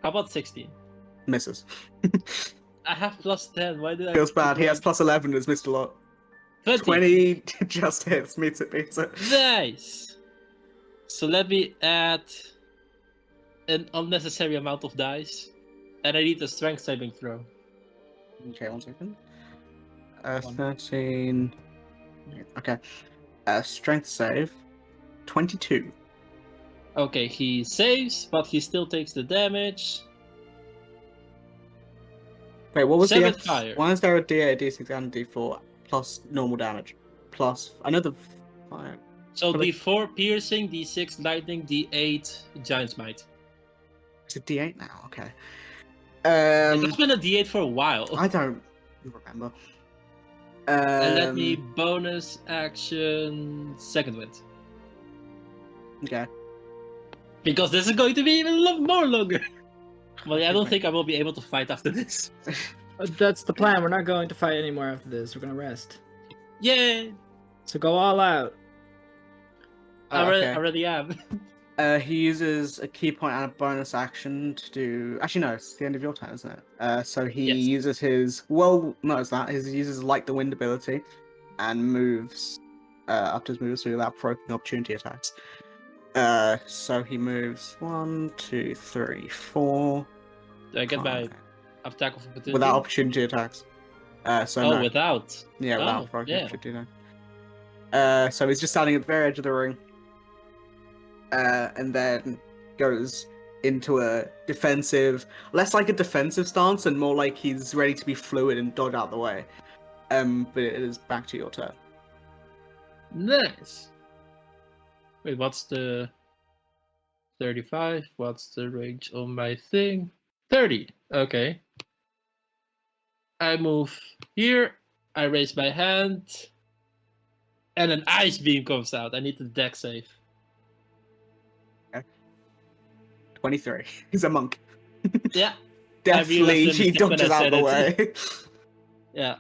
How about 16? Misses. I have plus 10, why did I... Feels bad. He has plus 11 and has missed a lot. 20 just hits. Meets it. Nice! So let me add an unnecessary amount of dice. And I need a strength saving throw. Okay, 1 second. 13. Okay. Strength save. 22. Okay, he saves, but he still takes the damage. Wait, what was 7 the fire. Why is there a D8, a D6, and a D4 plus normal damage? Plus another fire. So But like- D4 piercing, D6 lightning, D8 giant's might. It's a D8 now. Okay. It's been a D8 for a while. I don't remember. And let me bonus action second wind. Okay. Because this is going to be even more longer. Well, I don't think I will be able to fight after this. That's the plan. We're not going to fight anymore after this. We're gonna rest. Yay! So go all out. I Okay. already am. He uses a key point and a bonus action to do. Actually, no, it's the end of your turn, isn't it? So he Yes. uses his. Well, no, it's that. He uses like the wind ability, and moves up to his moves without provoking opportunity attacks. So he moves 1, 2, 3, 4. Do I get my 5, attack of opportunity? without opportunity attacks. So Oh, no. without. Yeah, without Oh, provoking yeah. opportunity. No. So he's just standing at the very edge of the ring. And then goes into a defensive, less like a defensive stance and more like he's ready to be fluid and dodge out the way. But it is back to your turn. Nice. Wait, what's the 35? What's the range on my thing? 30. Okay. I move here. I raise my hand. And an ice beam comes out. I need the deck save. 23. He's a monk. Yeah. Definitely, realized he that when I dodges out said the it. way.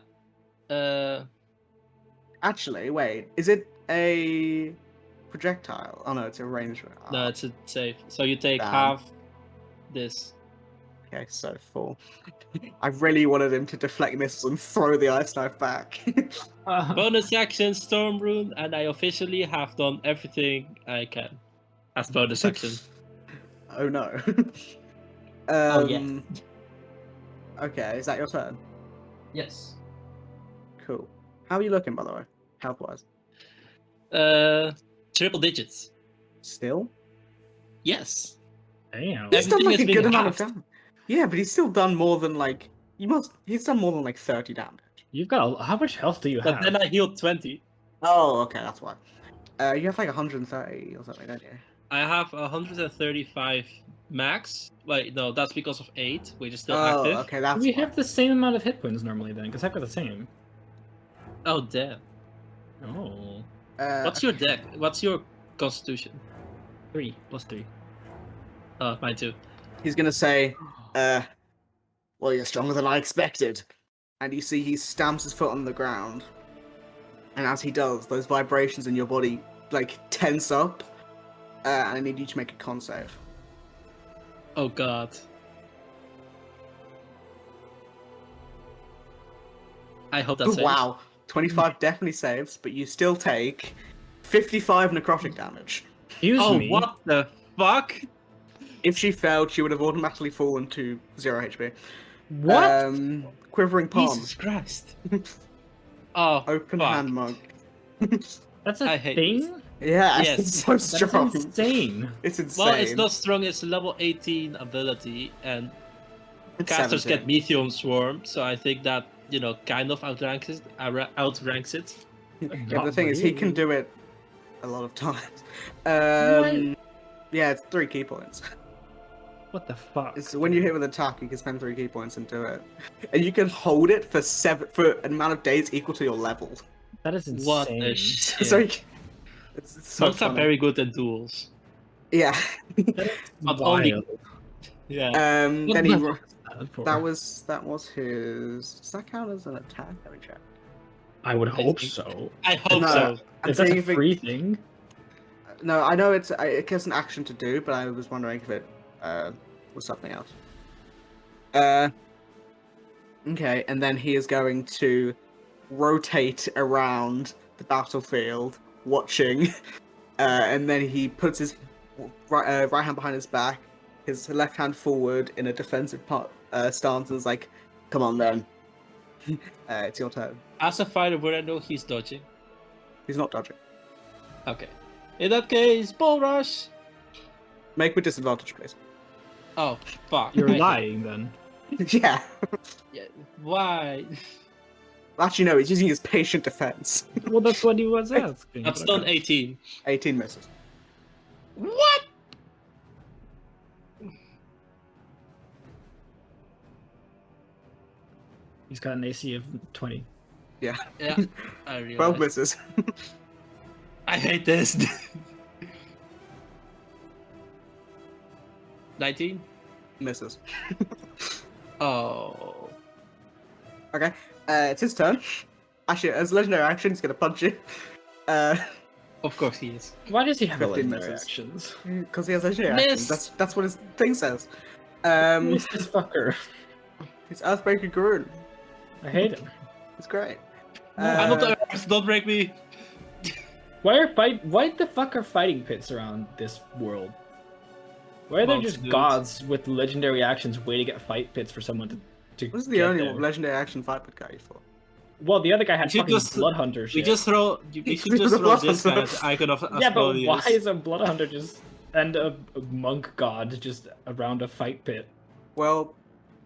Yeah. Actually, wait. Is it a projectile? Oh no, it's a range. No, it's a save. So you take Damn. half this. Okay, so 4. I really wanted him to deflect missiles and throw the ice knife back. Bonus action, Storm Rune, and I officially have done everything I can as bonus action. Oh no. Oh, yes. Okay, is that your turn? Yes. Cool. How are you looking, by the way? Health wise? Triple digits. Still? Yes. Damn. He's done Everything like has a been good amount of halved. damage. Yeah, but he's still done more than like he's done more than like 30 damage. You've got how much health do you But have? then I healed 20. Oh, okay, that's why. You have like 130 or something, don't you? I have 135 max. Wait, no, that's because of 8, which is still Oh, active. okay, that's we why. have the same amount of hit points normally then, because I've got the same. Oh, damn. Oh. What's your deck? What's your constitution? 3 plus 3. Oh, mine too. He's gonna say, well, you're stronger than I expected. And you see he stamps his foot on the ground. And as he does, those vibrations in your body like tense up, and I need you to make a con save. Oh god. I hope that's Wow, 25 definitely saves, but you still take 55 necrotic damage. Excuse Oh, me. what the fuck? If she failed, she would have automatically fallen to 0 HP. What? Quivering palm, Jesus Christ. Oh, open fuck. hand mug. That's a I hate thing? Yeah, Yes, it's so That's strong. insane. It's insane. Well, it's not strong, it's a level 18 ability, and It's casters 17. get Meteor Swarm, so I think that, you know, kind of outranks it. Yeah, but Not the thing is, he can really. do it a lot of times. Yeah, it's 3 key points. What the fuck? It's when you hit with an attack, you can spend 3 key points and do it, and you can hold it for an amount of days equal to your level. That is insane. What the shit. So it's so Monks are funny. very good at duels. Yeah. But Wild. only... Yeah. Then he. For- That was his. Does that count as an attack? Let me check. I would hope think- so. I hope No. so. I'm If that's seeing a if it- free thing. No, I know it gets an action to do, but I was wondering if it was something else. Okay, and then he is going to rotate around the battlefield, watching, and then he puts his right hand behind his back, his left hand forward in a defensive stance, and is like, "Come on, then, it's your turn." As a fighter, would I know he's dodging? He's not dodging. Okay. In that case, bull rush! Make with disadvantage, please. Oh, fuck. You're I hate- lying then. Yeah. Yeah, why? Actually, no, he's using his patient defense. Well, that's what he was asking. That's but done okay. 18. 18 misses. What? He's got an AC of 20. Yeah. Yeah, I realize. 12 misses. I hate this. 19? Misses. Oh. Okay. It's his turn. Actually, as legendary action, he's gonna punch you. Of course he is. Why does he have 15 legendary misses. actions? Because he has legendary Miss. actions. That's what his thing says. Who's this fucker? It's Earthbreaker Garun. I hate him. It's great. I'm not the Earth, don't break me! Why the fuck are fighting pits around this world? Why are there Monks, just dude. gods with legendary actions waiting at fight pits for someone to This is the get only there? legendary action fight pit guy you fought. Well, the other guy had We should fucking just- blood hunter We shit. just throw. We should The just throw this Blood guy as Hunter. icon of Yeah, but Asmodeus. why is a blood hunter just and a monk god just around a fight pit? Well,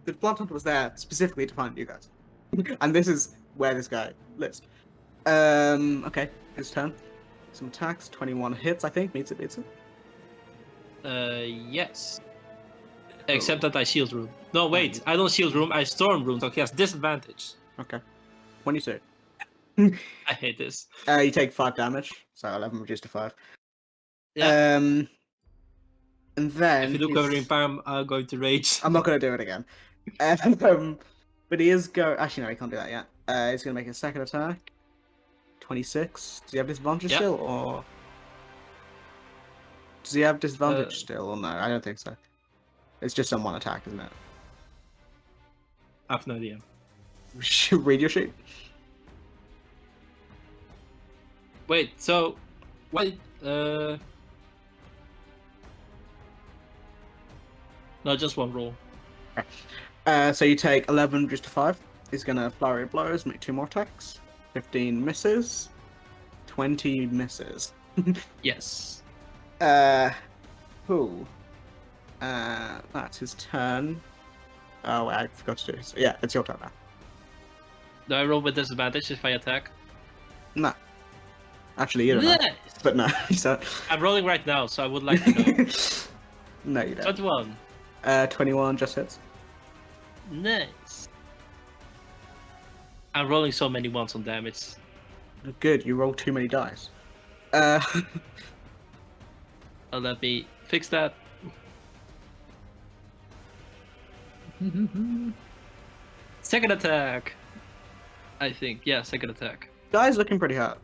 the Blood Hunter was there specifically to find you guys. And this is where this guy lives. Okay, his turn. Some attacks. 21 hits, I think. Beats it. Yes. Except that I shield room. No, wait, I don't shield room, I storm room, so he has disadvantage. Okay. 22. I hate this. You take 5 damage, so 11 reduced to 5. Yeah. And then If you do he's- covering palm, I'm going to rage. I'm not gonna do it again. But he is Actually, no, he can't do that yet. He's gonna make a second attack. 26. Does he have disadvantage Yeah. still, or does he have disadvantage still, or no? I don't think so. It's just on one attack, isn't it? I have no idea. Read your sheet. Wait, so why? No, just one roll. So you take 11 reduced to 5. He's gonna flurry of blows, make 2 more attacks. 15 misses. 20 misses. Yes. Cool. That's his turn. Oh, I forgot to do this. Yeah, it's your turn now. Do I roll with disadvantage if I attack? No. Actually, you don't know. Nice. But no, you don't. I'm rolling right now, so I would like to know. No, you don't. 21. 21 just hits. Nice. I'm rolling so many ones on damage. Good, you rolled too many dice. Let me fix that. Second attack. I think, yeah, second attack. Guy's looking pretty hurt.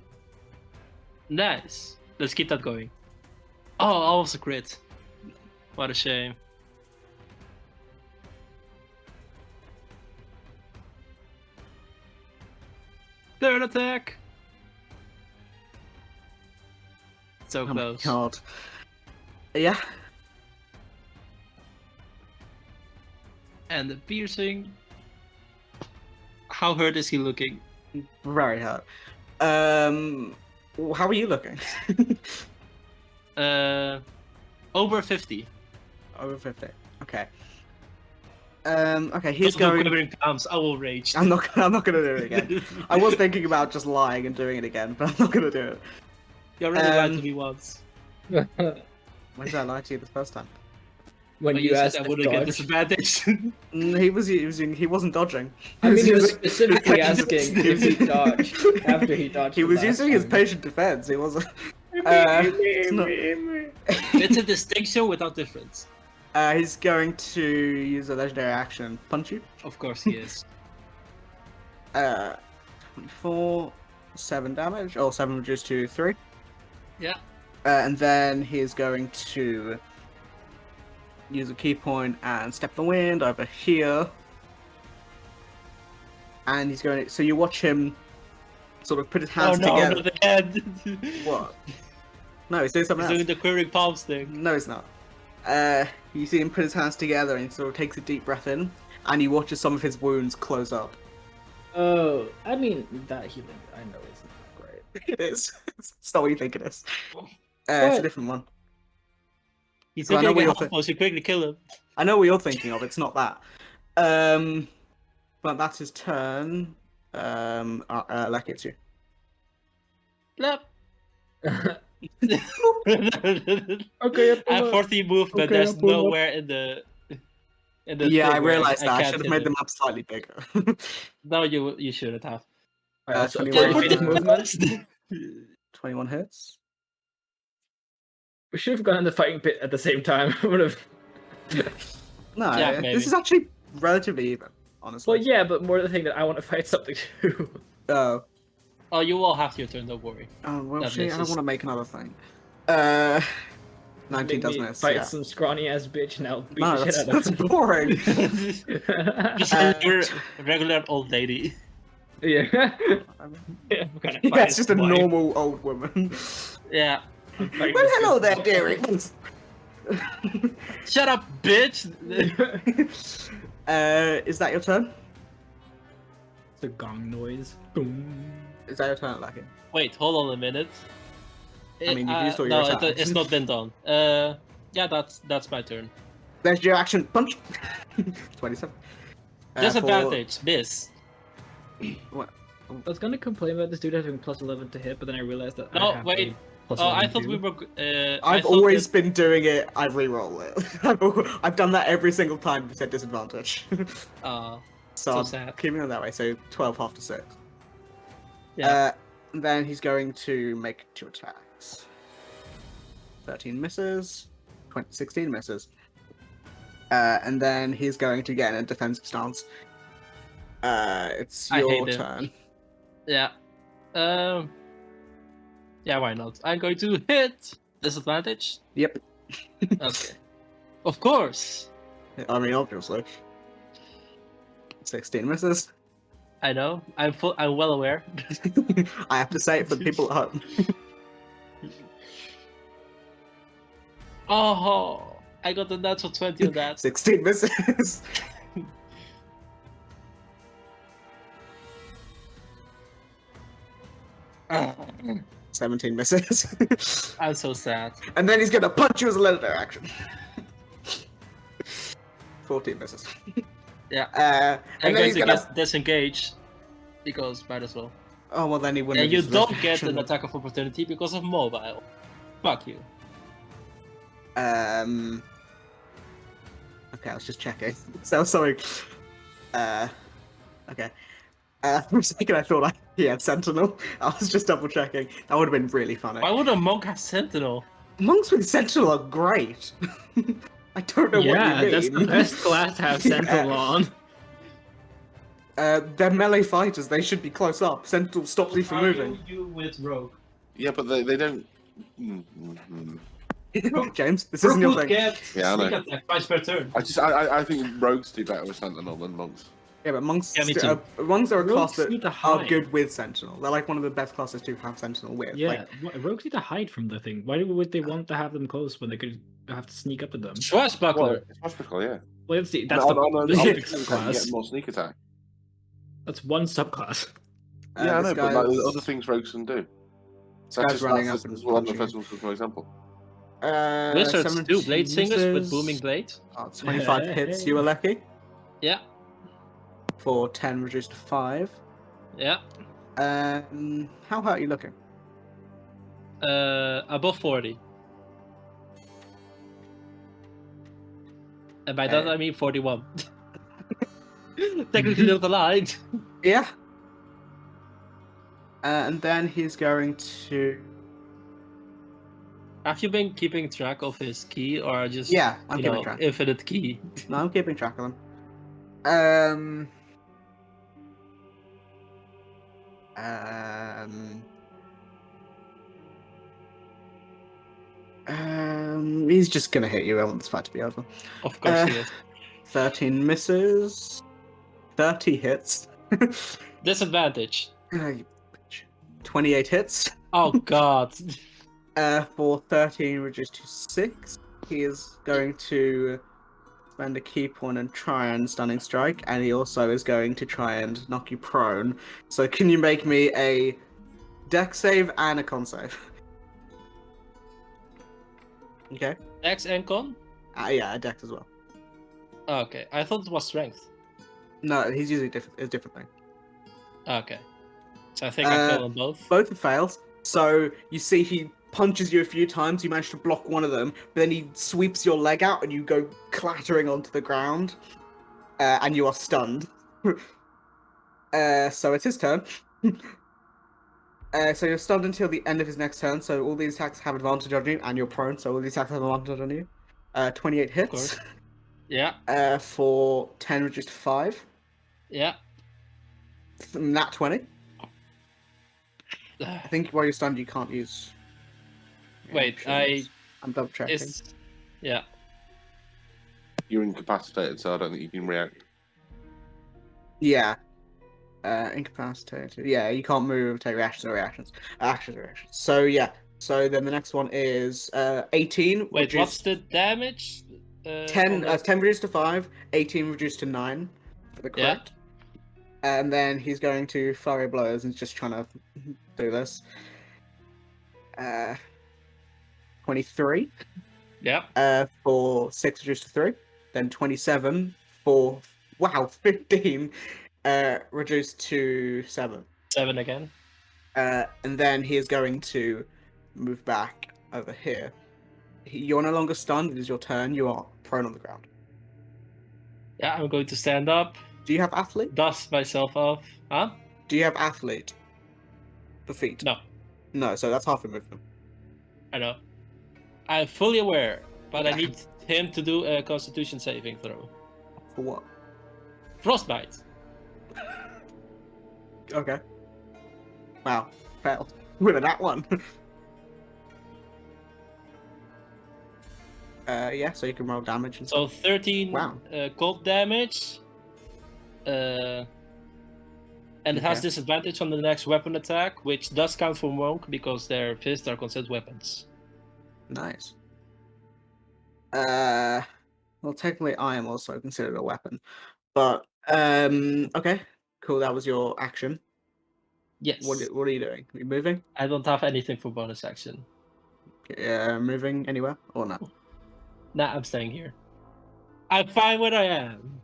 Nice. Let's keep that going. Oh, almost a crit. What a shame. Third attack. So Oh my close. god. Yeah. And the piercing. How hurt is he looking? Very hurt. How are you looking? Over 50. Over 50. Okay. Okay, he's Don't go going. quivering palms. I will rage. I'm not gonna do it again. I was thinking about just lying and doing it again, but I'm not gonna do it. You already lied to me once. When did I lie to you the first time? When But you said asked I if wouldn't get dodge. disadvantage. He wasn't dodging. I mean, he was using- specifically asking if he dodged after he dodged. He the was last using his time. patient defense. He wasn't. It's not- It's a distinction without difference. He's going to use a legendary action and punch you. Of course he is. 24, 7 damage. Oh, 7 reduced to 3. Yeah. And then he's going to use a key point and step the wind over here. And he's going to. So you watch him sort of put his hands together. Not again. What? No, he's doing something He's else. doing the quivering palms thing. No, he's not. You see him put his hands together and he sort of takes a deep breath in, and he watches some of his wounds close up. Oh, I mean, that healing, I know it's not great. It is. It's not what you think it is. It's a What? different one. He's So I know looking what at you're half post, you quickly kill him. I know what you're thinking of. It's not that. But that's his turn. Lucky it's you. Blap. Okay, I have 40 movement, Okay, there's I'll pull up. nowhere in the Yeah, I thing where realized that. I can't should have hit made him. the map slightly bigger. No, you shouldn't have. Also, 21, 40 movement. 21 hits. We should have gone in the fighting pit at the same time. Would have. No, Yeah, maybe. this is actually relatively even, honestly. Well, yeah, but more the thing that I want to fight something too. Oh. Oh, you will have your turn, don't worry. Oh, well, That see, I don't misses. want to make another thing. 19 Make does me miss, Fight yeah. some scrawny ass bitch and I'll beat No, the that's, shit out that's of her. boring. Just Uh, you're a regular old lady. Yeah. Yeah, I'm gonna Yeah, fight it's just a wife. normal old woman. Yeah. I'm fighting Well, this hello there, bitch. dearie. Shut up, bitch! Is that your turn? It's a gong noise. Boom. Is that your turn, Lucky? Wait, hold on a minute. I mean, you've used all your no, attacks. it's not been done. Yeah, that's my turn. There's your action. Punch. 27. Disadvantage, miss. What? I was gonna complain about this dude having plus 11 to hit, but then I realized that No, I have wait. a plus Oh, 11 I thought too. we were. I I've thought always that- been doing it. I re-roll it. I've done that every single time you said disadvantage. So So I'm sad. keeping it that way. So 12 half to 6. Yeah. And then he's going to make 2 attacks. 13 misses. 16 misses. And then he's going to get in a defensive stance. It's I your hate it. turn. Yeah. Yeah, why not? I'm going to hit. Disadvantage. Yep. Okay. Of course. I mean, obviously. 16 misses. I know. I'm well aware. I have to say it for the people at home. Oh, I got a natural 20 on that. 16 misses. Ah, 17 misses. I'm so sad. And then he's gonna punch you as a legendary action. 14 misses. Yeah. And I'm then going he's to gonna. get disengaged because might as well. Oh well, then he wouldn't. And have you used don't legendary get an action. attack of opportunity because of mobile. Fuck you. Okay, I was just checking. So sorry. Okay. For a second, I thought he had Sentinel. I was just double checking. That would have been really funny. Why would a monk have Sentinel? Monks with Sentinel are great. I don't know Yeah, what you mean. that's the best class to have Sentinel Yeah. on. They're melee fighters. They should be close up. Sentinel stops you from moving. You with Rogue. Yeah, but they don't. James, this isn't your Rogue would thing. get Yeah, I sneak know. attack twice per turn. I think rogues do better with Sentinel than monks. Yeah, but monks, Yeah, me too. monks are a class that need to are hide. good with Sentinel. They're like one of the best classes to have Sentinel with. Yeah, Like, rogues need to hide from the thing. Why would they want to have them close when they could have to sneak up at them? Swashbuckler. It's hospital, yeah. Well, let's see. That's On the you subclass. get more sneak attack. That's one subclass. Yeah, I know, this but like, guy's- there's other things rogues can do. this guy's running up and That's one of the punching. first ones, for example. Wizards 17 do blade singers with misses. booming blades. 25 hits, you were lucky. Yeah, For 10 reduced to 5. yeah. How hurt are you looking? Above 40. And by that I mean 41. Technically not aligned. Yeah. And then he's going to... Have you been keeping track of his key or just Yeah, I'm you keeping know, track. infinite key? No, I'm keeping track of them. Um, he's just gonna hit you. I want this fight to be over. Of course he is. 13 misses. 30 hits. Disadvantage. You bitch. 28 hits. Oh god. For 13 reduced to 6. He is going to spend a key point and try and stunning strike, and he also is going to try and knock you prone. So can you make me a dex save and a con save? Okay. Dex and con? Yeah, a dex as well. Okay, I thought it was strength. No, he's using a different thing. Okay. So I think I failed on both. Both have failed. So you see he punches you a few times, you manage to block one of them, but then he sweeps your leg out and you go clattering onto the ground, and you are stunned. So it's his turn. So you're stunned until the end of his next turn, so all these attacks have advantage on you, and you're prone, so all these attacks have advantage on you. 28 hits. course. Yeah, For 10 reduced to 5. yeah. Nat 20. I think while you're stunned, you can't use. Wait, I'm double checking. Is... Yeah. You're incapacitated, so I don't think you can react. Yeah. Incapacitated. Yeah, you can't move, take reactions or reactions. Actions or reactions. So yeah. So then the next one is 18. Wait, reduced... what's the damage? 10 reduced to 5, 18 reduced to 9 for the Yeah. crit. And then he's going to flurry blows and just trying to do this. 23. Yeah. For 6 reduced to 3. Then 27 for 15 reduced to 7. 7 again. And then he is going to move back over here. You're no longer stunned, it is your turn, you are prone on the ground. Yeah, I'm going to stand up, Do you have athlete? dust myself off. Huh? Do you have athlete? For feet? No, No, so that's half your movement. I know. I'm fully aware, but I need him to do a constitution saving throw. For what? Frostbite. Okay. Wow, failed. With a nat 1. Yeah, so you can roll damage and So 13 Wow. cold damage. And it has Okay. disadvantage on the next weapon attack, which does count for monk because their fists are considered weapons. Nice. Well, technically, I am also considered a weapon, but okay, cool. That was your action. Yes. What are you doing? Are you moving? I don't have anything for bonus action. Moving anywhere or not? Nah, I'm staying here. I'm fine where I am.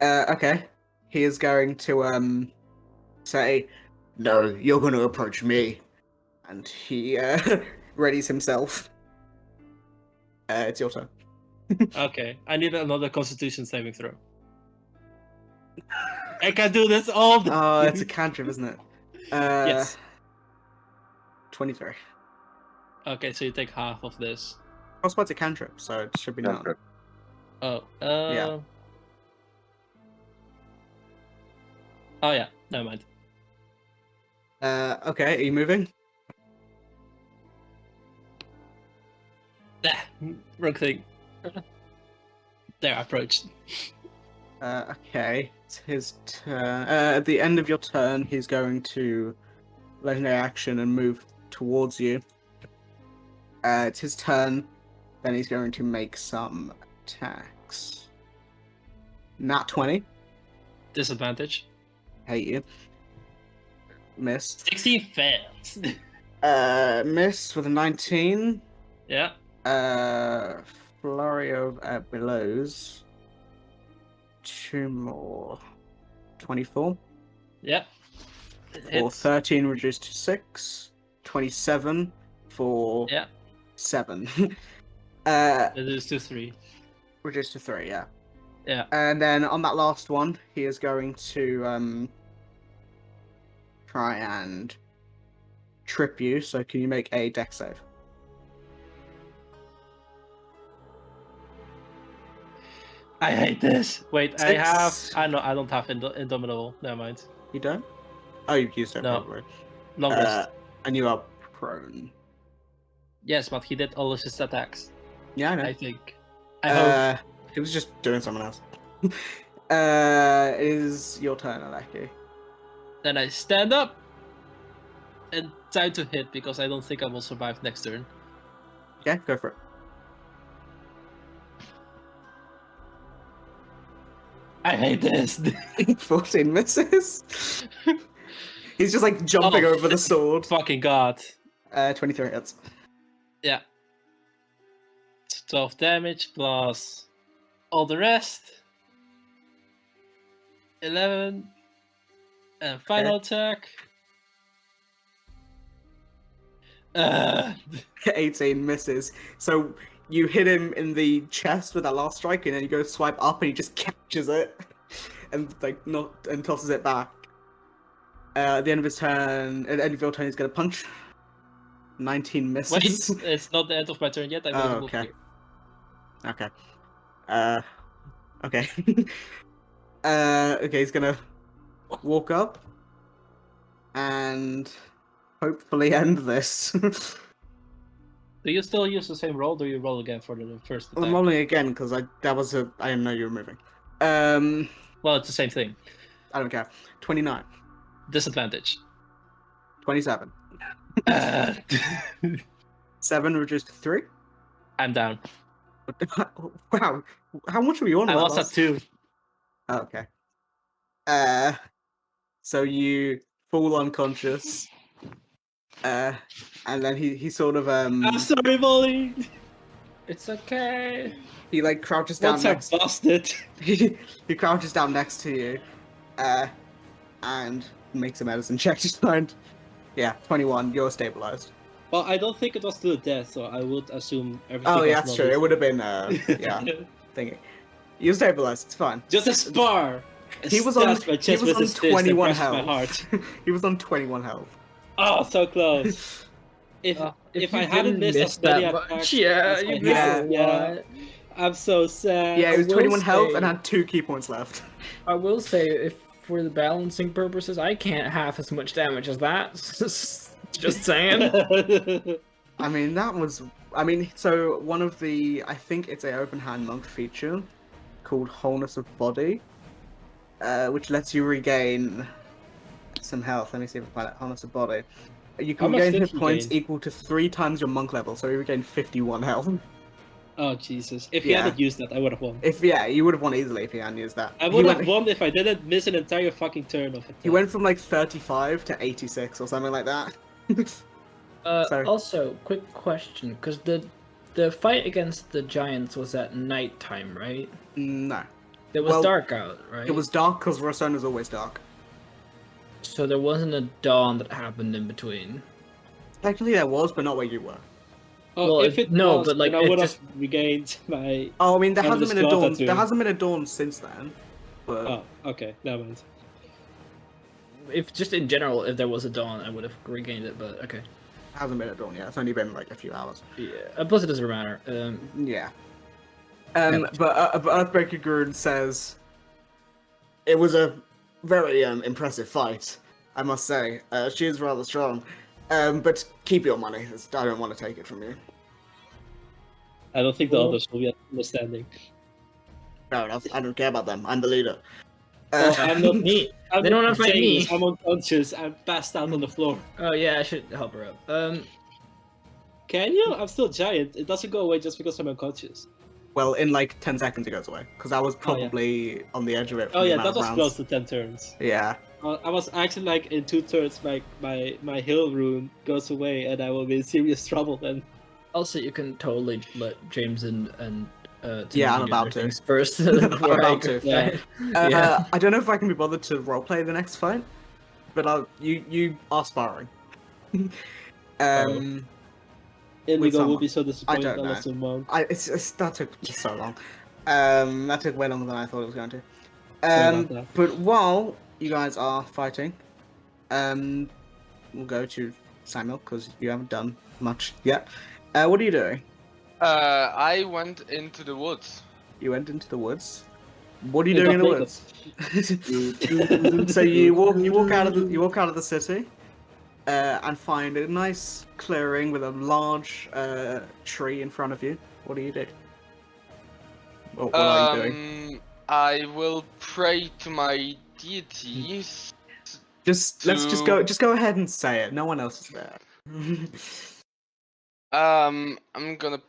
Okay. He is going to say, "No, you're going to approach me," and he readies himself. It's your turn. Okay, I need another constitution saving throw. I can do this all the Oh, it's a cantrip, isn't it? Yes. 23. Okay, so you take half of this. Frostbite's a cantrip, so it should be none. Cantrip. Oh, Yeah. Oh yeah, never mind. Okay, are you moving? Wrong thing. There, I approached. Okay, it's his turn. At the end of your turn, he's going to legendary action and move towards you. It's his turn. Then he's going to make some attacks. Nat 20. Disadvantage. Hate you. Miss. 16 fails. Miss with a 19. Yeah. Flurry of belows. 2 more. 24. Yeah. For 13 reduced to 6. 27 for Yeah. 7. Reduced to 3. Reduced to 3, yeah. Yeah. And then on that last one, he is going to try and trip you. So can you make a dex save? I hate this. Wait, I 6. have. I know. I don't have Indomitable. Never mind. You don't? Oh, you've used it No. probably. Long rest. And you are prone. Yes, but he did all of his attacks. Yeah, I know. I think. I hope. He was just doing something else. It is your turn, Aleki. Then I stand up. And time to hit because I don't think I will survive next turn. Yeah, go for it. I hate this. 14 misses. He's just like jumping over the sword. Fucking god. 23 hits. Yeah. 12 damage plus all the rest. 11. And final attack. 18 misses. So you hit him in the chest with that last strike, and then you go swipe up, and he just catches it, and and tosses it back. At the end of his turn, at the end of your turn, he's gonna punch. 19 misses. Wait, it's not the end of my turn yet. I'm gonna move okay. here. Okay. Okay. Okay, he's gonna walk up and hopefully end this. Do you still use the same roll? Or do you roll again for the first attack? Well, I'm rolling again because I didn't know you were moving. Well, it's the same thing. I don't care. 29. Disadvantage. 27. 7 reduced to 3. I'm down. Wow. How much were you on? I that was at last- 2. Oh, okay. So you fall unconscious. And then he sort of I'm sorry, Molly. It's okay. he like crouches down Once I next. busted. He crouches down next to you, and makes a medicine check to find. Yeah, 21. You're stabilized. Well, I don't think it was to the death, so I would assume everything. Oh yeah, was that's not true. his- It would have been yeah, thingy. You're stabilized. It's fine. Just a spar. He was on. Stabs my chest He was with on his fist and 21 crushes health. my heart. He was on 21 health. Oh, so close. If If I you hadn't didn't missed miss as many that much, attacks, yeah, as I you had, missed a yeah. lot. I'm so sad. Yeah, it was will 21 health say- and had 2 key points left. I will say, if for the balancing purposes, I can't half as much damage as that. Just saying. I mean, that was. I mean, so one of the. I think it's a open hand monk feature called Wholeness of Body, which lets you regain some health. Let me see if I find it. Wholeness of Body. You How can much gain did hit he points gain? equal to 3 times your monk level, so you regain 51 health. Oh Jesus! If you Yeah. hadn't used that, I would have won. You would have won easily if you hadn't used that. I He would have went- won if I didn't miss an entire fucking turn of it. He went from like 35 to 86 or something like that. Sorry. Also, quick question, because the fight against the giants was at nighttime, right? No. It was Well, dark out, right? It was dark because Rosona's always dark. So there wasn't a dawn that happened in between. Technically there was, but not where you were. Oh, Well, if it- it no, was, but, like, then I it would just- have regained my. Oh, I mean, there Under hasn't the been a dawn. tattoo. There hasn't been a dawn since then. But Oh, okay, never mind. If just in general, if there was a dawn, I would have regained it. But okay. it hasn't been a dawn yet. It's only been like a few hours. Yeah. Plus, it doesn't matter. Yeah. Yeah. But Earthbreaker Gurn says it was a very impressive fight, I must say. She is rather strong. But keep your money. I don't want to take it from you. I don't think the Oh. others will be understanding. Fair enough. I don't care about them. I'm the leader. Well, I'm not Me. I'm They don't not wanna fight saying me. this, I'm unconscious. I'm passed out on the floor. Oh yeah, I should help her up. Can you? I'm still giant. It doesn't go away just because I'm unconscious. Well, in like 10 seconds it goes away. Because I was Oh, yeah. probably on the edge of it. Oh for the yeah, amount that of was rounds. close to 10 turns. Yeah. I was actually like in 2 turns. My heal rune goes away, and I will be in serious trouble then. Also, you can totally let James and Yeah, I'm Timothy do about their to. things first. I'm before I about go to. Yeah. fight. Yeah. I don't know if I can be bothered to roleplay the next fight, but you are sparring. Indigo will someone. be so disappointed. don't I know. lost a monk. That took so long. That took way longer than I thought it was going to. Sorry about that. But while you guys are fighting, we'll go to Samuel because you haven't done much yet. What are you doing? I went into the woods. You went into the woods. What are you You doing in got the woods? So you walk out of the city, and find a nice clearing with a large tree in front of you. What do you do? What are you doing? I will pray to my deities. Let's just go ahead and say it. No one else is there. I'm gonna.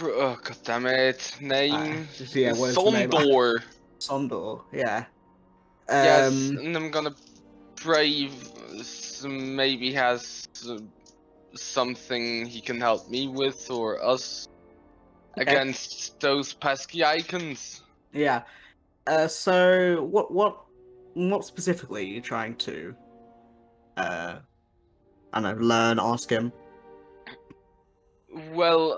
Oh god damn it! Name. Yeah, what is the name? Sondor. Sondor. Yeah. Yes, and I'm gonna pray. Maybe has something he can help me with or us against those pesky icons. Yeah. So what specifically are you trying to I don't know, learn, ask him? Well,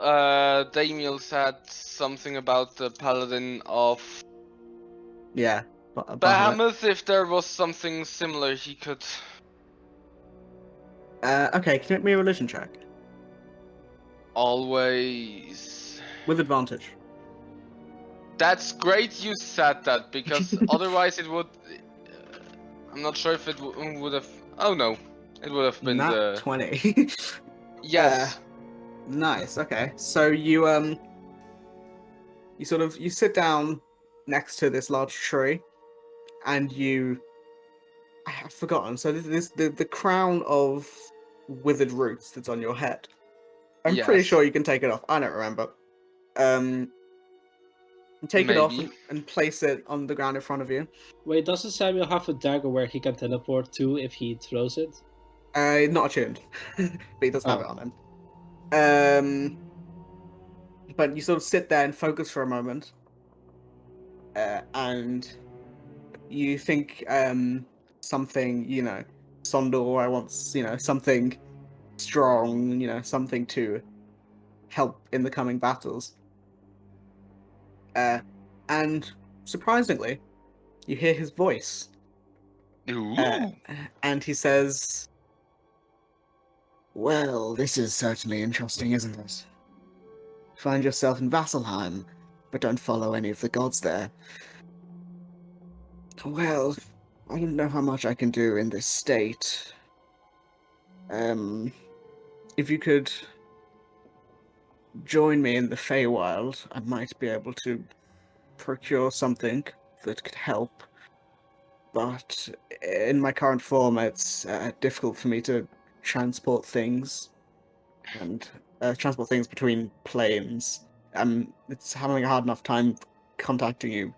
Damiel said something about the paladin of Yeah. Bahamut. If there was something similar, he could. Okay, can you make me a religion check? Always. With advantage. That's great you said that, because otherwise it would. I'm not sure if it would have. Oh no, it would have been Nat the. 20. Yes. Nice. Okay. So you you sit down next to this large tree, and I have forgotten. So this the crown of withered roots that's on your head. I'm pretty Yes. sure you can take it off. I don't remember. Take it off Maybe. and place it on the ground in front of you. Wait, doesn't Samuel have a dagger where he can teleport to if he throws it? Not attuned, but he does have Oh. it on him. But you sort of sit there and focus for a moment, and you think something, Sondor, I want, something strong, something to help in the coming battles. And surprisingly, you hear his voice, Ooh. and he says, "Well, this is certainly interesting, isn't it? Find yourself in Vasselheim, but don't follow any of the gods there. Well, I don't know how much I can do in this state. If you could join me in the Feywild, I might be able to procure something that could help. But in my current form, it's difficult for me to transport things and transport things between planes. It's having a hard enough time contacting you.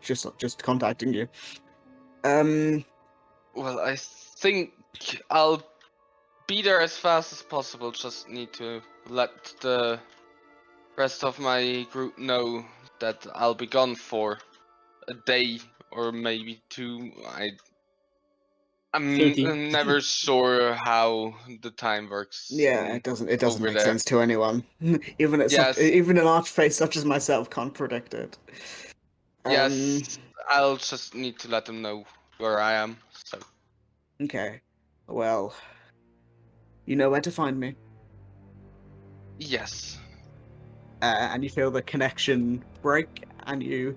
Just contacting you. Well, I think I'll be there as fast as possible. Just need to let the rest of my group know that I'll be gone for a day or maybe 2. I'm 13. never sure how the time works. Yeah, it doesn't over make there. sense to anyone. Even Yes. even an archface such as myself can't predict it. Yes, I'll just need to let them know where I am. So Okay. Well, you know where to find me. yes. And you feel the connection break, and you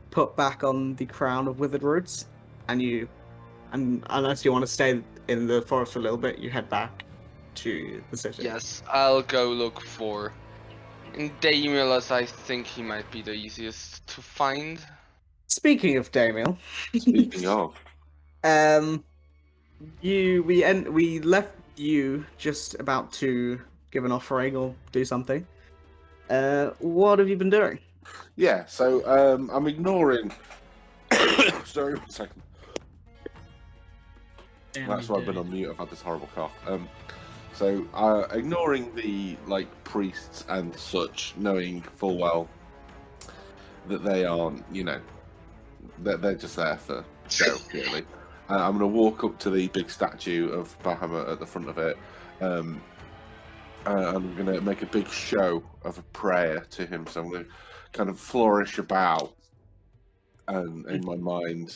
put back on the crown of withered roots. and unless you want to stay in the forest for a little bit, you head back to the city. Yes, I'll go look for Damiel, as I think he might be the easiest to find. Speaking of Damiel, Speaking of, we left you just about to give an offering or do something. What have you been doing? yeah. So I'm ignoring. Sorry, 1 second. That's why I've been on mute. I've had this horrible cough. So ignoring the priests and such, knowing full well that they aren't, they're just there for show, really. I'm going to walk up to the big statue of Bahamut at the front of it. I'm going to make a big show of a prayer to him. So I'm going to kind of flourish a bow, and in my mind,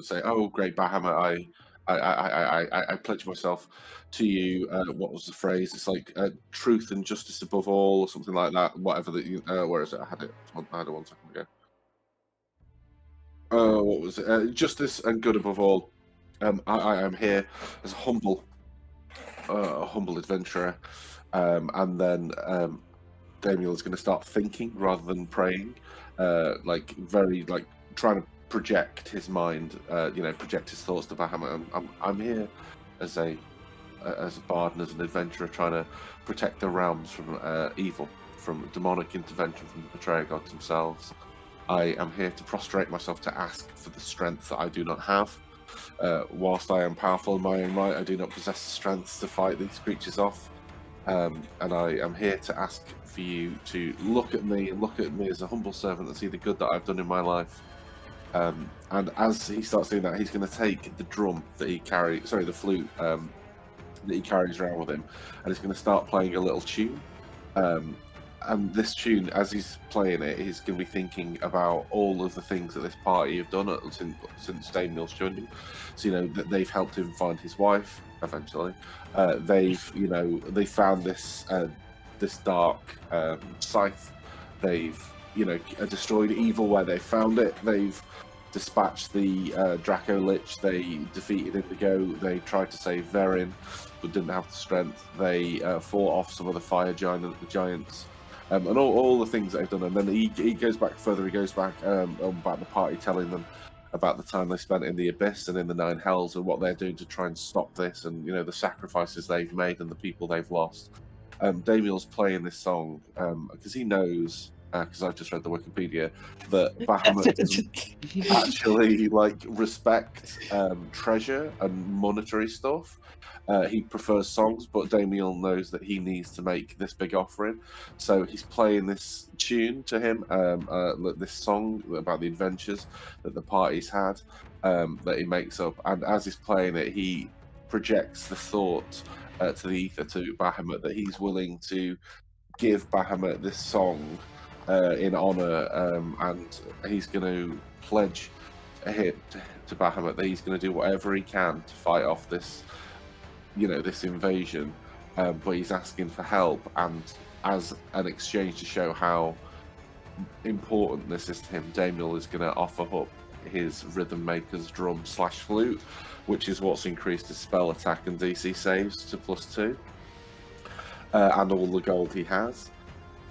say, "Oh, great Bahamut, I pledge myself to you." What was the phrase? It's like truth and justice above all, or something like that. Whatever that you. Where is it? I had it 1 second ago. What was it? Justice and good above all. I am here as a humble adventurer, and then Damiel is going to start thinking rather than praying, very trying to project his mind, project his thoughts to Bahamut. I'm here as a bard and as an adventurer, trying to protect the realms from evil, from demonic intervention, from the betrayer gods themselves. I am here to prostrate myself to ask for the strength that I do not have. Whilst I am powerful in my own right, I do not possess the strength to fight these creatures off. And I am here to ask for you to look at me as a humble servant and see the good that I've done in my life. And as he starts doing that, he's going to take the drum that he carries, the flute that he carries around with him, and he's going to start playing a little tune. And this tune, as he's playing it, he's going to be thinking about all of the things that this party have done since Damiel's joined him. So, that they've helped him find his wife eventually. They found this dark scythe. They've, destroyed evil where they found it. They've dispatched the Draco Lich. They defeated Indigo. They tried to save Verin, but didn't have the strength. They fought off some of the fire giants. And all the things that they've done. And then he goes back further. He goes back about the party, telling them about the time they spent in the Abyss and in the Nine Hells, and what they're doing to try and stop this, and the sacrifices they've made and the people they've lost. Damiel's playing this song because he knows, because I've just read the Wikipedia, that Bahamut doesn't actually respect treasure and monetary stuff. He prefers songs, but Damiel knows that he needs to make this big offering, so he's playing this tune to him, this song about the adventures that the party's had, that he makes up, and as he's playing it, he projects the thought to the ether, to Bahamut, that he's willing to give Bahamut this song in honor, and he's going to pledge to Bahamut that he's going to do whatever he can to fight off this this invasion, but he's asking for help, and as an exchange to show how important this is to him, Damiel is going to offer up his Rhythm Maker's drum / flute, which is what's increased his spell attack and DC saves to +2, and all the gold he has,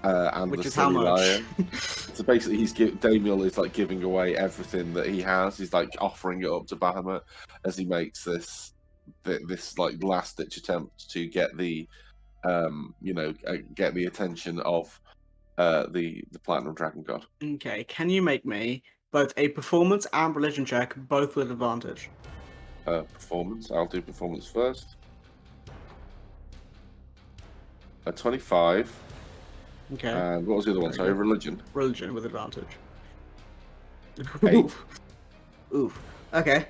and which the is how much? lion. So basically, Damiel is giving away everything that he has. He's offering it up to Bahamut as he makes this last ditch attempt to get the get the attention of the Platinum Dragon God. Okay, can you make me both a performance and religion check, both with advantage? Performance. I'll do performance first. 25. Okay. And what was the other one? Sorry, religion. Religion with advantage. 8. Oof. Okay.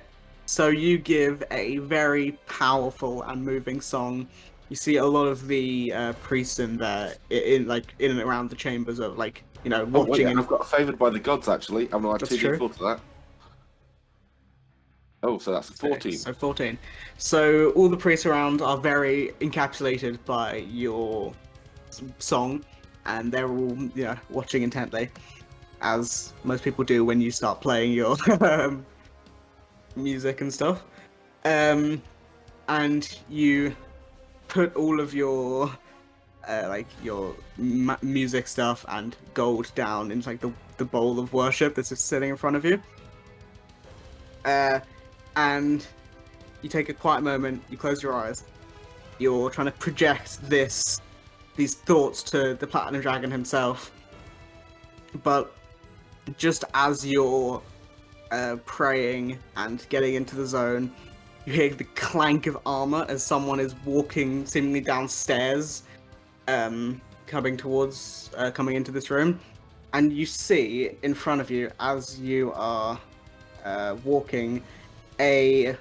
So you give a very powerful and moving song. You see a lot of the priests in there, in and around the chambers of watching. I've got favored by the gods actually. I'm gonna add 2d4 to that. Oh, so that's a 14. Okay, so 14. So all the priests around are very encapsulated by your song, and they're all watching intently, as most people do when you start playing your music and stuff. And you put all of your music stuff and gold down into like the bowl of worship that's just sitting in front of you. And you take a quiet moment, you close your eyes. You're trying to project these thoughts to the Platinum Dragon himself. But just as you're praying and getting into the zone, you hear the clank of armor as someone is walking seemingly downstairs, coming into this room, and you see in front of you as you are walking a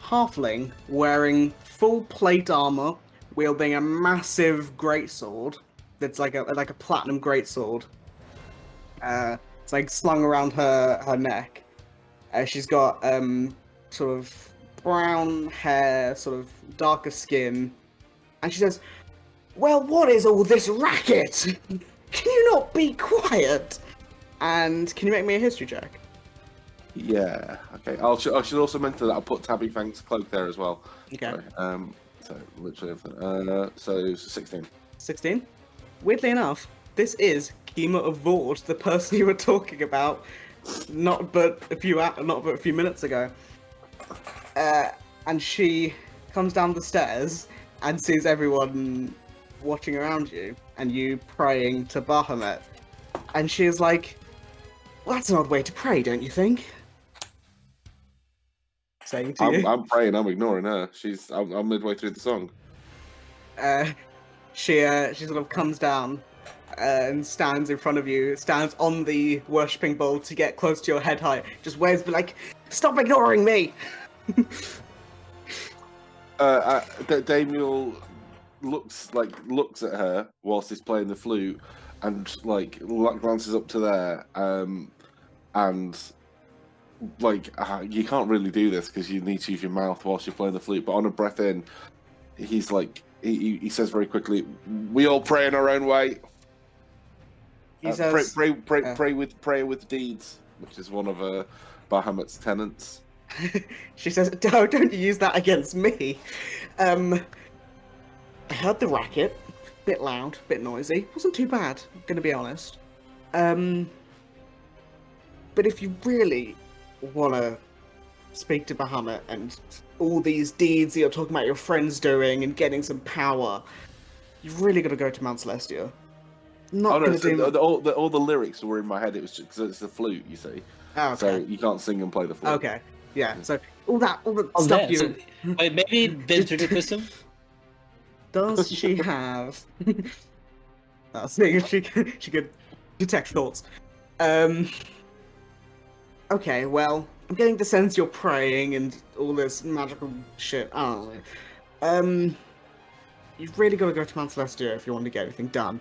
halfling wearing full plate armor, wielding a massive greatsword that's like a platinum greatsword. It's like slung around her neck. She's got sort of brown hair, sort of darker skin, and she says, "Well, what is all this racket? Can you not be quiet?" And can you make me a history check? Yeah. Okay. I should also mention that I'll put Tabby Fang's cloak there as well. Okay. Sorry. So literally, so it was 16. 16. Weirdly enough, this is Kima of Vord, the person you were talking about, not but a few minutes ago. And she comes down the stairs and sees everyone watching around you, and you praying to Bahamut. And she's like, "Well, that's an odd way to pray, don't you think?" Saying to you. I'm praying. I'm ignoring her. I'm midway through the song. She sort of comes down and stands in front of you, stands on the worshipping bowl to get close to your head height, just waves, be like, "Stop ignoring me!" Damiel looks at her whilst he's playing the flute, and like glances up to there, and like you can't really do this because you need to use your mouth whilst you're playing the flute. But on a breath in, he's like he says very quickly, "We all pray in our own way." He says, pray with deeds, which is one of Bahamut's tenets. She says, "Don't you use that against me." I heard the racket, bit loud, bit noisy. Wasn't too bad, I'm gonna be honest. But if you really wanna speak to Bahamut and all these deeds that you're talking about your friends doing and getting some power, you've really got to go to Mount Celestia. Not gonna do. All the lyrics were in my head. It was just because it's the flute, you see. Oh, okay. So you can't sing and play the flute. Okay. Yeah. So all the stuff you. Wait, maybe ventriloquism? Does she have? I was thinking she could detect thoughts. Okay, well, I'm getting the sense you're praying and all this magical shit. I don't know. You've really got to go to Mount Celestia if you want to get anything done.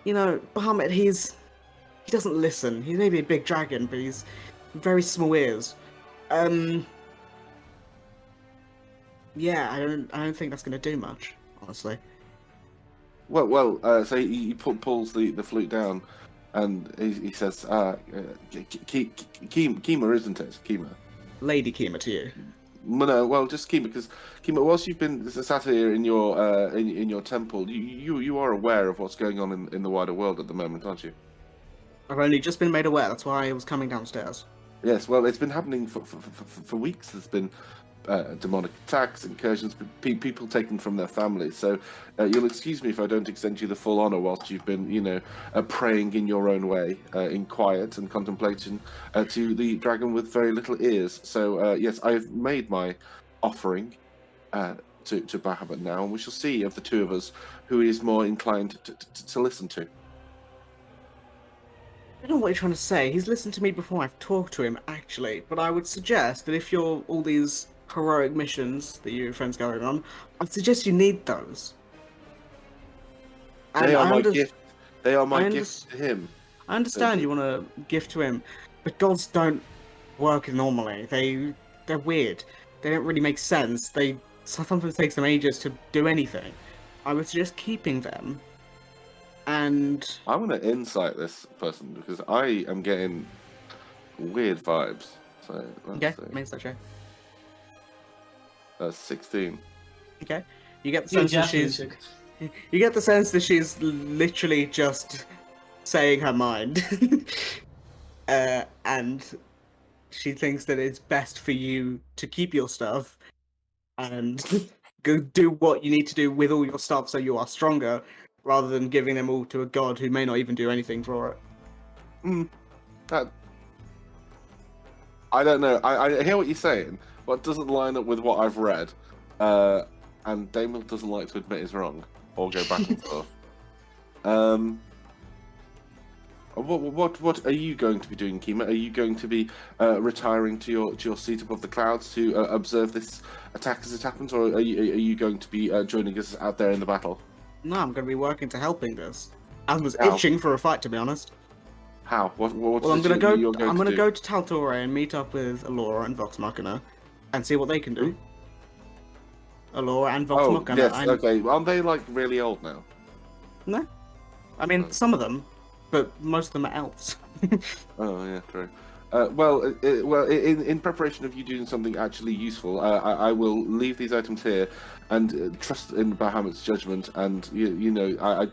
You know, Bahamut, he doesn't listen. He may be a big dragon, but he's very small ears. Yeah, I don't think that's gonna do much, honestly. So he pulls the flute down, and he says, Kima, isn't it? Kima. Lady Kima to you. No, well, just Kima, because Kima, whilst you've been sat here in your temple, you are aware of what's going on in the wider world at the moment, aren't you? I've only just been made aware. That's why I was coming downstairs. Yes, well, it's been happening for weeks. There's been demonic attacks, incursions, people taken from their families. So you'll excuse me if I don't extend you the full honor whilst you've been, praying in your own way, in quiet and contemplation, to the dragon with very little ears. So yes, I've made my offering to Bahamut now, and we shall see of the two of us who is more inclined to listen to. I don't know what you're trying to say. He's listened to me before I've talked to him, actually. But I would suggest that if you're all these heroic missions that you and friends going on, I'd suggest you need those. They are my gift. They are my gift to him. I understand you want to gift to him, but gods don't work normally. They're weird. They don't really make sense. They sometimes takes them ages to do anything. I would suggest keeping them. And I'm going to insight this person because I am getting weird vibes. So Okay, that's makes that check. 16. Okay, you get the You sense that definitely she's. should. You get the sense that she's literally just saying her mind, and she thinks that it's best for you to keep your stuff and go do what you need to do with all your stuff so you are stronger, rather than giving them all to a god who may not even do anything for it. That I don't know. I hear what you're saying, but it doesn't line up with what I've read. And Damon doesn't like to admit he's wrong or go back and forth. What are you going to be doing, Kima? Are you going to be retiring to your seat above the clouds to observe this attack as it happens, or are you going to be joining us out there in the battle? No, I'm going to be working to helping this. I was How? itching for a fight, to be honest. How? What's Well, I'm it gonna go. you're going I'm to gonna do? go to Taltore and meet up with Alora and Vox Machina, and see what they can do. Alora and Vox Oh Machina. yes, okay. Aren't they like really old now? No, I mean some of them, but most of them are elves. Oh yeah, true. Well, in preparation of you doing something actually useful, I will leave these items here and trust in Bahamut's judgment. And you know, I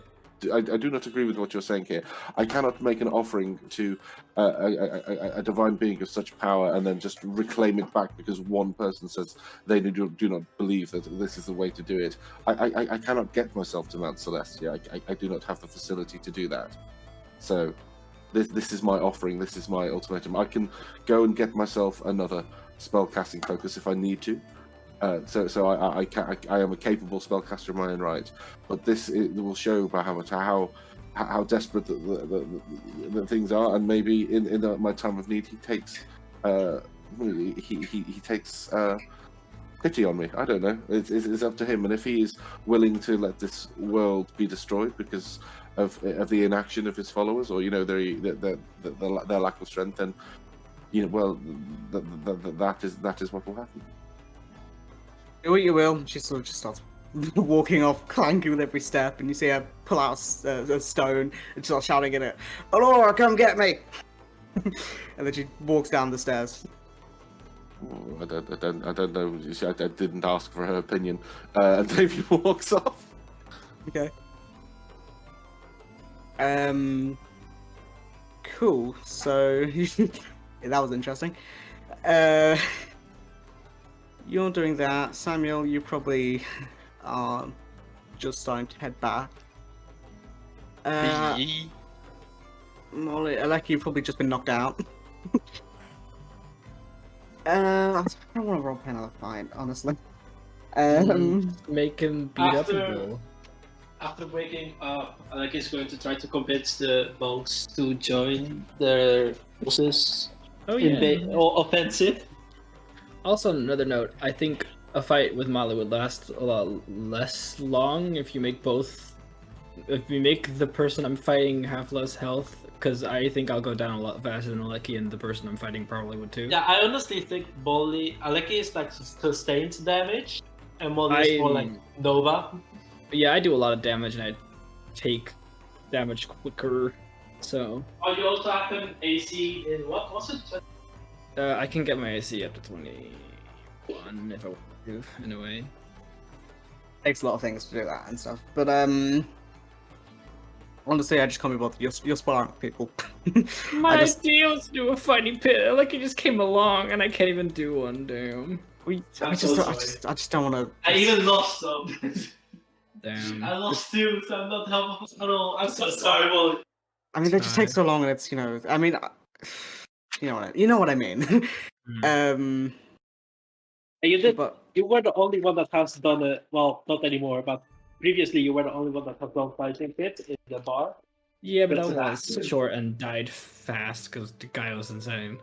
do not agree with what you're saying here. I cannot make an offering to a divine being of such power and then just reclaim it back because one person says they do not believe that this is the way to do it. I cannot get myself to Mount Celestia. I do not have the facility to do that. So. This is my offering. This is my ultimatum. I can go and get myself another spellcasting focus if I need to. So I am a capable spellcaster in my own right. But it will show Bahamut how desperate the things are, and maybe in my time of need he takes pity on me. I don't know. It's up to him, and if he is willing to let this world be destroyed because of the inaction of his followers, or their lack of strength, then that is what will happen. Do what you will. She sort of just starts walking off, clanking with every step, and you see her pull out a stone and start shouting at it, "Alora, come get me!" And then she walks down the stairs. I don't know. I didn't ask for her opinion. And Davey walks off. Okay. Cool. So that was interesting. You're doing that, Samuel. You probably are just starting to head back. Molly, Aleki, you've probably just been knocked out. I don't want to roleplay another fight, honestly. Make him beat up a bull. After waking up, Alec is going to try to convince the monks to join their forces Oh yeah. or offensive. Also, another note. I think a fight with Molly would last a lot less long if you make the person I'm fighting have less health. Because I think I'll go down a lot faster than Aleki, and the person I'm fighting probably would too. Yeah, I honestly think Aleki is like sustained damage, and Molly is more like Nova. Yeah, I do a lot of damage, and I take damage quicker. So. Oh, you also have an AC in what was it? I can get my AC up to 21 if I want to, in a way. Takes a lot of things to do that and stuff, but honestly, I just can't be bothered. You're sparring with people. My idea was to do a fighting pit. Like, it just came along, and I can't even do one. Damn. I just don't want to. I even lost some. Damn. I lost two, so I'm not helpful at all. I'm so sorry, Molly. I mean, they just take so long, and it's I mean, you know what I mean. And you did. But You were the only one that has done it. Well, not anymore, but previously you were the only one that has done fighting pit in the bar. Yeah, but But that was short and died fast because the guy was insane.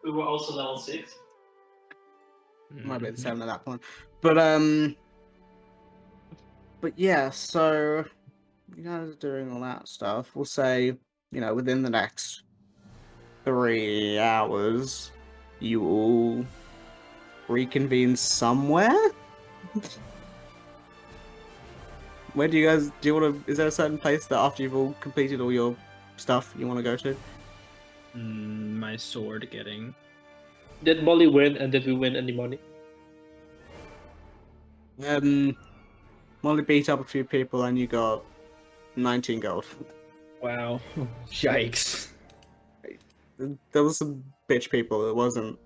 We were also level 6. might be the 7 at that point. But yeah, so you guys are doing all that stuff. We'll say, within the next 3 hours, you all reconvene somewhere? Where do you want to, is there a certain place that after you've all completed all your stuff you want to go to? My sword getting. Did Molly win, and did we win any money? Molly beat up a few people, and you got 19 gold. Wow. Yikes. There was some bitch people. It wasn't.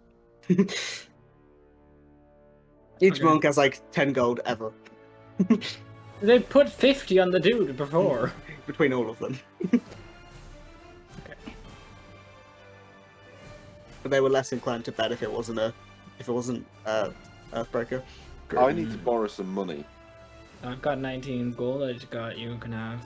Each Okay. monk has like 10 gold ever They put 50 on the dude before. between all of them. But they were less inclined to bet if it wasn't Earthbreaker. I need to borrow some money. I've got 19 gold. I just got you can have.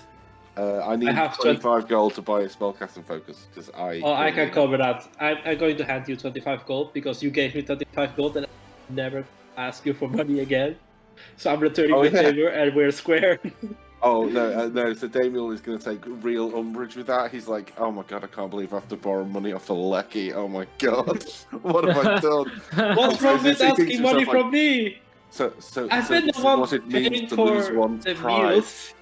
I need have 25 gold to buy a spellcasting focus because I. Oh, I can cover that. I'm going to hand you 25 gold because you gave me 25 gold and I never ask you for money again. So I'm returning the favor and we're square. Oh no, no! So Damiel is going to take real umbrage with that. He's like, "Oh my god, I can't believe I have to borrow money off the Lecky. Oh my god, what have I done?" What's wrong with He thinks asking to money himself, from me? So I've so been this the is one what it paying means to lose for one's the pride. meals.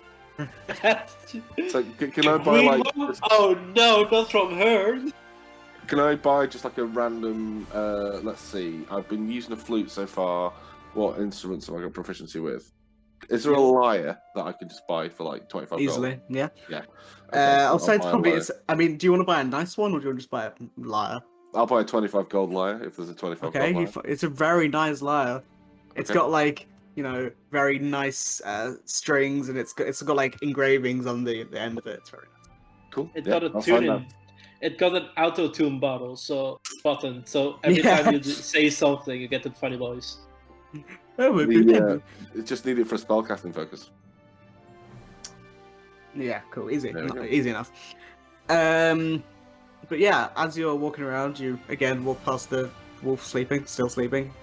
So can I buy like? Oh no, not from her. Can I buy just like a random? Let's see. I've been using a flute so far. What instruments have I got proficiency with? Is there a lyre that I can just buy for like 25 gold? Easily, yeah. Yeah. Okay, I'll say it's buy a probably. lyre. It's. I mean, do you want to buy a nice one or do you want to just buy a lyre? I'll buy a 25 gold lyre if there's a 25 Okay, gold lyre. it's a very nice lyre. It's Okay. got like very nice strings and it's got like engravings on the end of it. It's very nice. Cool. It Yeah, got a I'll find tuning. that. It got an auto tune button, so every time you say something, you get the funny voice. It just need it for a spellcasting focus. Yeah, cool, easy, There we go. easy enough. But yeah, as you're walking around, you again walk past the wolf still sleeping.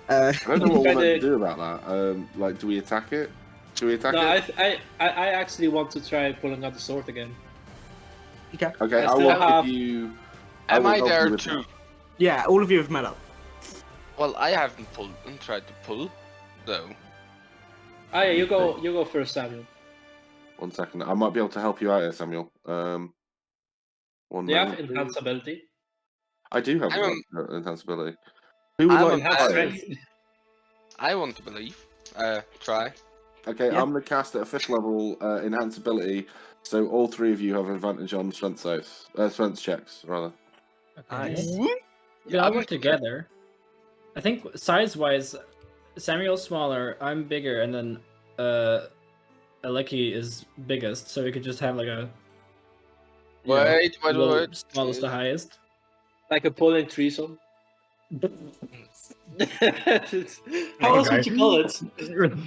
I don't know what we're Kinda- meant to do about that. Like, do we attack it? Should we attack No, it? I actually want to try pulling out the sword again. Okay. Okay, I I still will have- give you. Am will I help you there with too? that. Yeah, all of you have met up. Well, I haven't tried to pull, though. Ah, yeah, you go first, Samuel. 1 second. I might be able to help you out here, Samuel. One Do you have moment, please. enhanced ability? I do have I'm- enhanced ability. Who would I'm like on to Enhanced try it? strength. I want to believe. Try. Okay, Yeah. I'm going to cast at a 5th level enhanced ability, so all 3 of you have advantage on strength saves, strength checks, rather. Nice. We all work together. I think size-wise, Samuel's smaller, I'm bigger, and then Aleki is biggest, so we could just have like a Wait. smallest to highest. Like a pulling threesome. How else would you call it?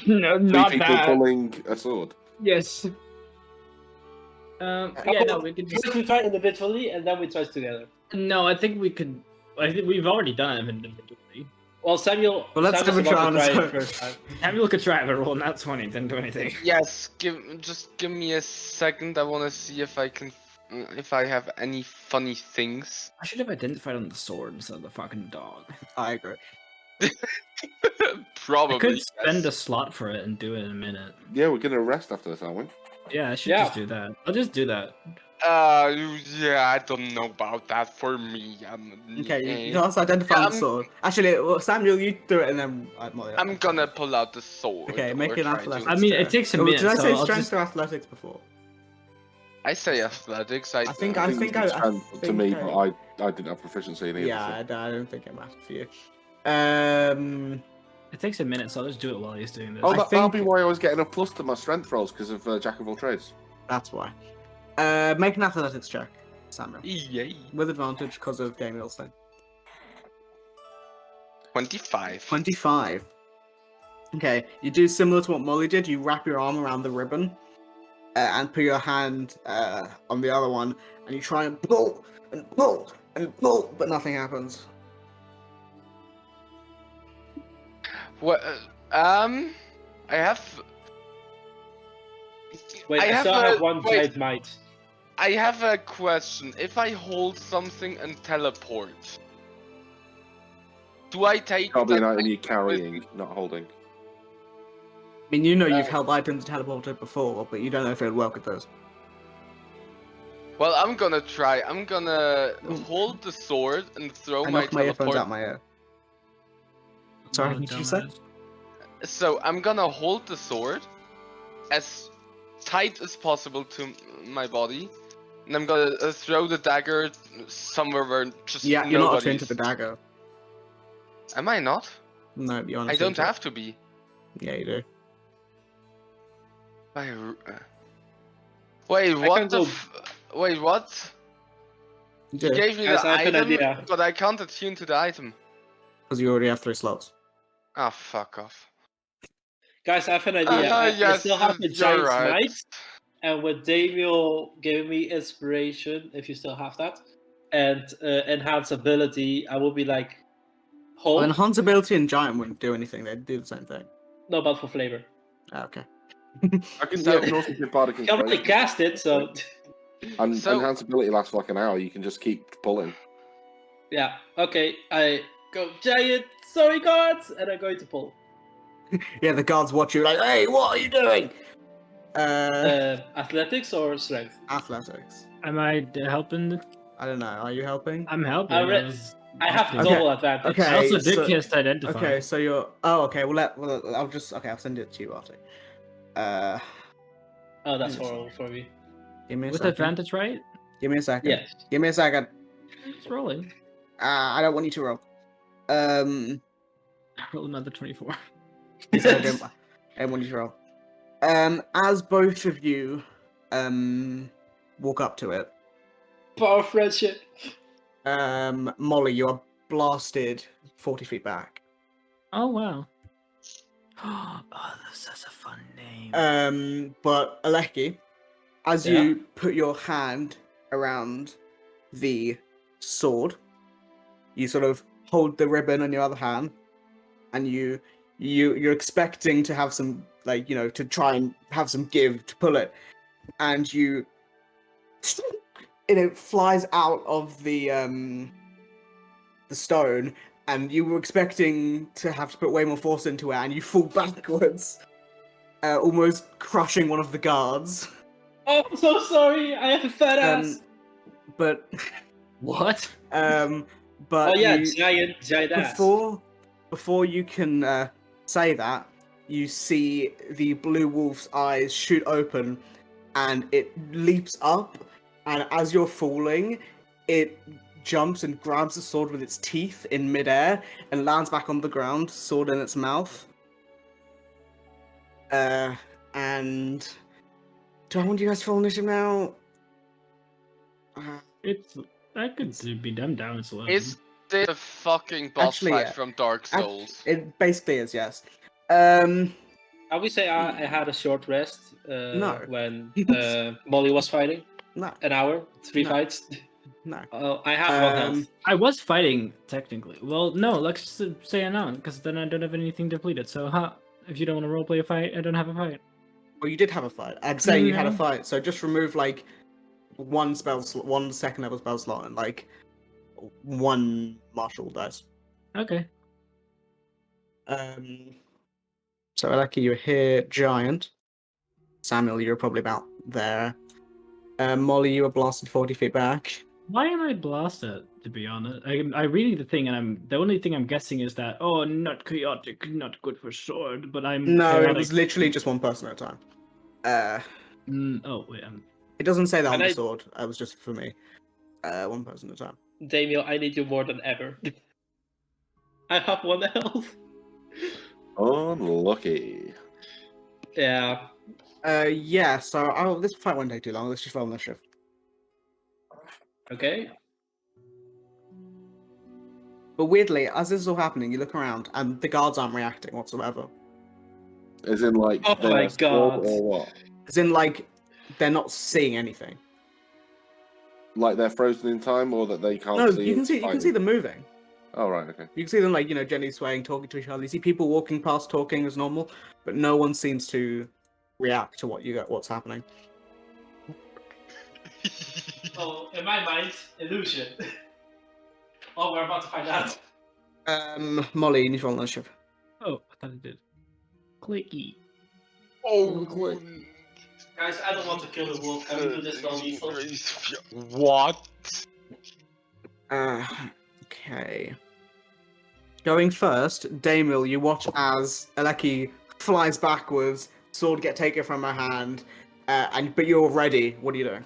No, 3 not people that. pulling a sword. Yes. Yeah, no, we could just. First we try individually, and then we try together. No, I think we could. I think we've already done it individually. Well, Samuel. Well, let's Samuel's have a about to try on try his it first time. Samuel could try, but roll not 20, didn't do anything. Yes. Just give me a second. I want to see if I can, if I have any funny things. I should have identified on the sword instead of the fucking dog. I agree. Probably. I could spend yes. a slot for it and do it in a minute. Yeah, we're going to rest after this, aren't we? Yeah, I should Yeah. just do that. I'll just do that. Yeah, I don't know about that for me. Okay, you can also identify the sword. Actually, well, Samuel, you do it and then Molly. I'm gonna pull out the sword. Okay, make or an try to- athletics. I mean, it check. takes a Oh, minute. Did I so say I'll strength just... or athletics before? I say athletics. I think I you think said I strength to think me, I- but I didn't have proficiency in either. Yeah, so. I don't think it mattered for you. It takes a minute, so I'll just do it while he's doing this. Oh, I that'll be think- why I was getting a plus to my strength rolls because of Jack of all trades. That's why. Make an athletics check, Samuel, Yay. with advantage because of Damiel's thing. 25. 25. Okay, you do similar to what Molly did. You wrap your arm around the ribbon and put your hand on the other one, and you try and pull and pull and pull, but nothing happens. What? I have. Wait, I I still have have a- one wait. giant might. I have a question. If I hold something and teleport, do I take Can't be an that item you're carrying, not holding. I mean, you know you've held items teleported before, but you don't know if it would work with those. Well, I'm gonna try. I'm gonna hold the sword and throw I my knocked my earphones teleport. out my ear. Sorry, Oh, what did you say? dumbass. So I'm gonna hold the sword as tight as possible to my body, and I'm gonna throw the dagger somewhere where just Yeah, you're not attuned to nobody's. the dagger. Am I not? No, you're not I attuned don't to it. have to be. Yeah, you do. Wait, I what can the? go. Wait, what? You You do, gave me Guys, the I have an item, idea. but I can't attune to the item. because you already have 3 slots. Ah, fuck off. Guys, I have an idea. I Yes, still have the you're giant right. smite, and with Damiel giving me inspiration, if you still have that, and enhance ability, I will be like, Well, hold. enhance ability and giant wouldn't do anything. They'd do the same thing. No, but for flavor. Ah, okay. I can, So- yeah, I can also give Bardic You can already Inspiration. cast it, so And So- enhanced ability lasts for like an hour. You can just keep pulling. yeah. Okay, I go giant. Sorry, guards, and I'm going to pull. Yeah, the guards watch you like, hey, what are you doing? Athletics or strength? Athletics. Am I helping? I don't know. Are you helping? I'm helping. I re- I was I have opting. Okay, double advantage. okay. I also did so- cast Identify. Okay, so you're. Oh, okay. Well, I'll just. Okay, I'll send it to you after. Oh, that's Yes. horrible for me. Give me a With second. advantage, right? Give me a second. Yes. Give me a second. It's rolling. I don't want you to roll. Roll another 24. I don't want you to roll. As both of you, walk up to it, Power of friendship. Molly, you are blasted 40 feet back. Oh wow. Oh, that's a fun name. But Aleki, as Yeah? you put your hand around the sword, you sort of hold the ribbon on your other hand, and you're expecting to have some, like, you know, to try and have some give to pull it, and you, it flies out of the stone, and you were expecting to have to put way more force into it, and you fall backwards, almost crushing one of the guards. Oh, I'm so sorry. I have a fat ass. But What? but Oh yeah, you, giant ass. before you can say that, you see the blue wolf's eyes shoot open, and it leaps up, and as you're falling, it jumps and grabs the sword with its teeth in midair and lands back on the ground, sword in its mouth. And do I want you guys to roll initiative now? It's that could be them down. It's 11. Is this a fucking boss Actually, fight yeah. from Dark Souls? It basically is, yes. I would say I had a short rest No. when Molly was fighting. No, An hour, 3 No. fights. no. I have one health. I was fighting technically. Well, no, let's say I'm not, because then I don't have anything depleted. So, if you don't want to roleplay a fight, I don't have a fight. Well, you did have a fight. I'm saying you had a No. fight, so just remove like one second level spell slot and like one martial dice. Okay. So Aleki, you're here, giant. Samuel, you're probably about there. Molly, you were blasted 40 feet back. Why am I blasted? To be honest, I'm reading the thing, and the only thing I'm guessing is that not chaotic, not good for sword. But I'm No, it chaotic. was literally just one person at a time. Oh wait, It doesn't say that on And the I- sword. It was just for me. One person at a time. Damiel, I need you more than ever. I have one health. Unlucky. Yeah. Yeah. So this fight won't take too long. Let's just roll initiative. Okay. But weirdly, as this is all happening, you look around and the guards aren't reacting whatsoever. As in, like, Oh they're my sword God. or what? As in, like, they're not seeing anything. Like they're frozen in time, or that they can't No, see. you can see fighting? them moving. Oh right, okay. You can see them, like, you know, gently swaying, talking to each other. You see people walking past, talking as normal, but no one seems to react to what's happening. Oh, in my mind, illusion. Oh, we're about to find out. Molly, you need to roll initiative. Oh, I thought it did. Clicky. Oh, Guys, I don't want to kill the wolf. Can we do this non-lethal? What? Okay. Going first, Damil, you watch as Aleki flies backwards, sword get taken from her hand, but you're ready. What are you doing?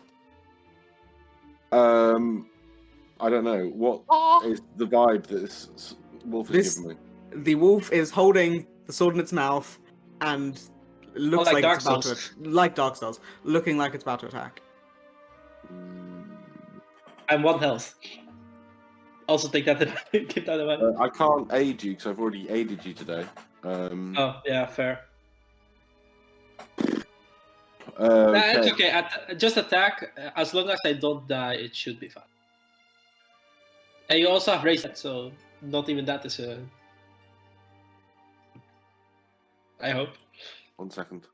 I don't know. What is the vibe that this wolf is giving me? The wolf is holding the sword in its mouth and looks like like it's Dark about Souls. to like Dark Souls, looking like it's about to attack. I'm 1 health. Also take that keep that in mind. I can't aid you because I've already aided you today. Oh, yeah, fair. Okay. It's okay. Just attack. As long as I don't die, it should be fine. And you also have raised, so not even that is a. I hope. 1 second.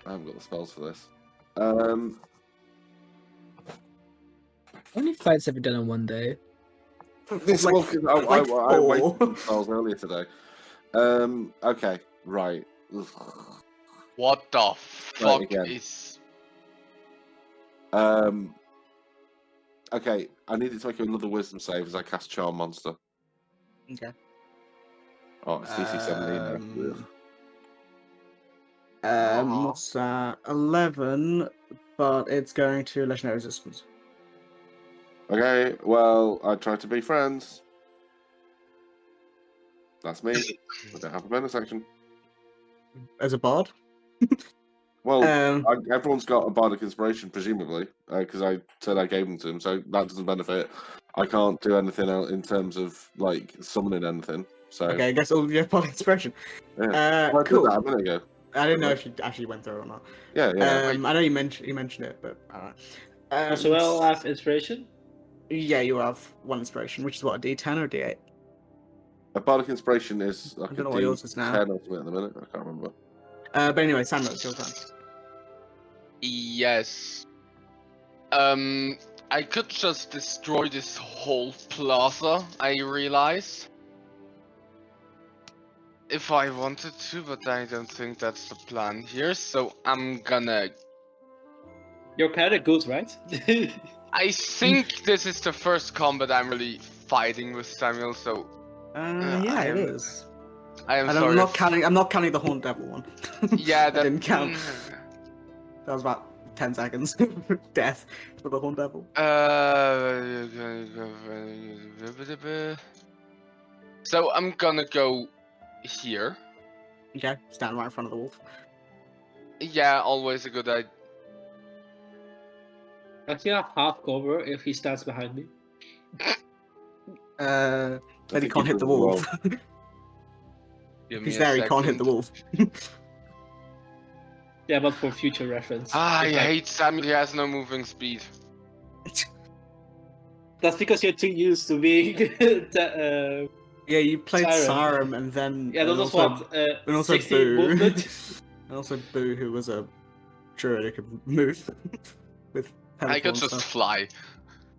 I haven't got the spells for this. How many fights have you done in one day? This Like- wolf is. I like waited four. for spells earlier today. Okay. Right. Ugh. What the fuck again. is? Okay. I needed to make another wisdom save as I cast Charm Monster. Okay. Oh, it's DC 17 now. What's that? 11, but it's going to legendary resistance. Okay, well, I tried to be friends. That's me. I don't have a bonus action. As a bard? Well, Um, everyone's got a bardic inspiration, presumably, because I said I gave them to him, so that doesn't benefit. I can't do anything else in terms of like summoning anything. So okay, I guess all your bardic expression. yeah. Well, I Cool. did that a minute ago. I didn't know if you actually went through it or not. Yeah, yeah. I know you mentioned it, but I don't know. So I'll have inspiration. Yeah, you have 1 inspiration, which is what, a D10 or a D8? A bardic inspiration is like I a don't know what yours is now. D10 or something at the minute. I can't remember. But anyway, Sandra, it's your turn. Yes. I could just destroy this whole plaza, I realize. If I wanted to, but I don't think that's the plan here, so I'm gonna... You're kind of good, right? I think this is the first combat I'm really fighting with Samuel, so... Yeah, it is. I am And sorry. I'm not counting the Horned Devil one. Yeah, I that didn't count. That was about 10 seconds. Death for the Horned Devil. So I'm gonna go here. Okay, stand right in front of the wolf. Yeah, always a good idea. I can have half cover if he stands behind me. But he think can't he hit the does as wolf. Give If me he's a there, he can't hit the second. wolf. Yeah, but for future reference. I If I- hate Samuel, he has no moving speed. That's because you're too used to being. Yeah, you played Siren. Siren and then. Yeah, that and was also, what. and also 60 Boo. movement. And also Boo, who was a druid who could move with I teleport could and just stuff. fly.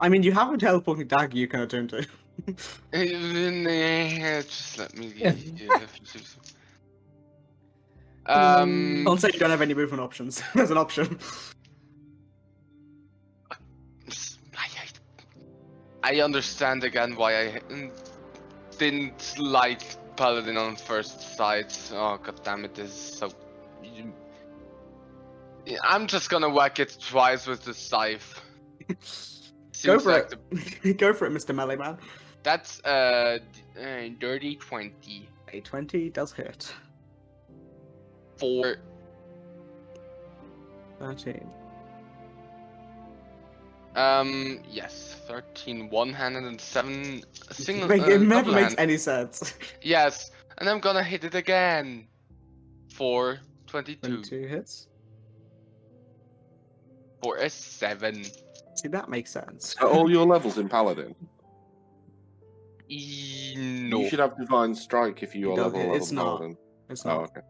I mean, you have a teleporting dagger you can turn to. Just let me. Don't say you don't have any movement options. There's an option. I understand again why I didn't like Paladin on first sight. Oh god damn it, this is so... I'm just gonna whack it twice with the scythe. Go Seems for like it. Go for it, Mr. Melee Man. That's dirty 20 A 20 does hit. for 13. yes, 13 one-handed and 7 single. It never double makes hand. any sense. Yes, and I'm gonna hit it again for 22 22 hits. for a 7. See, that makes sense. Are all your levels in Paladin? No. You should have Divine Strike if you It are does- level 11 it's not. Paladin. It's Oh, not. okay.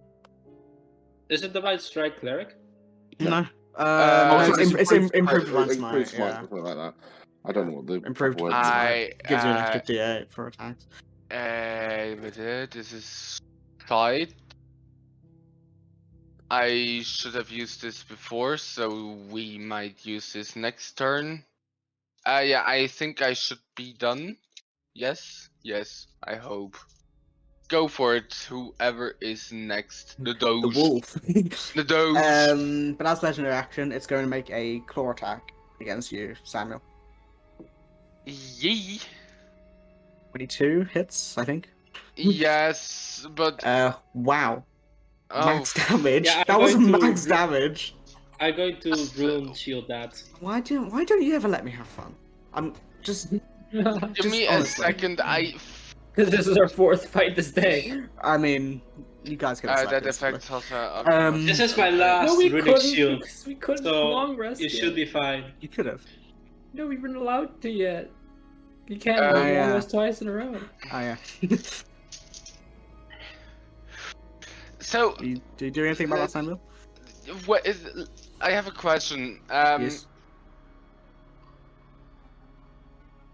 Is it Divine Strike Cleric? No. Oh, No, so it's improved Divine Smite. Improved Smite, Yeah. something like that. I don't know what the Improved proper word Divine is. Smite. Gives you an extra D8 for attacks. This is side I should have used this before, so we might use this next turn. Yeah, I think I should be done. Yes, I hope. Go for it, whoever is next. The The Doge. wolf. The Doge. But as legendary action, it's going to make a claw attack against you, Samuel. Yee. 22 hits, I think. Yes, but Wow. oh, Max damage. Yeah, I'm that was going to max damage. I'm going to rune shield that. Why don't you ever let me have fun? I'm just give just me honestly. a second. Because this is our 4th fight this day. I mean, you guys can That affects also. This is my okay. last No, we runic couldn't. shield, Because we couldn't so long rest you yet. should be fine. You could have. No, we weren't allowed to yet. You can't Oh, long yeah. rest twice in a row. Oh yeah. So, Do you do anything about that, Samuel? what is? I have a question. Yes.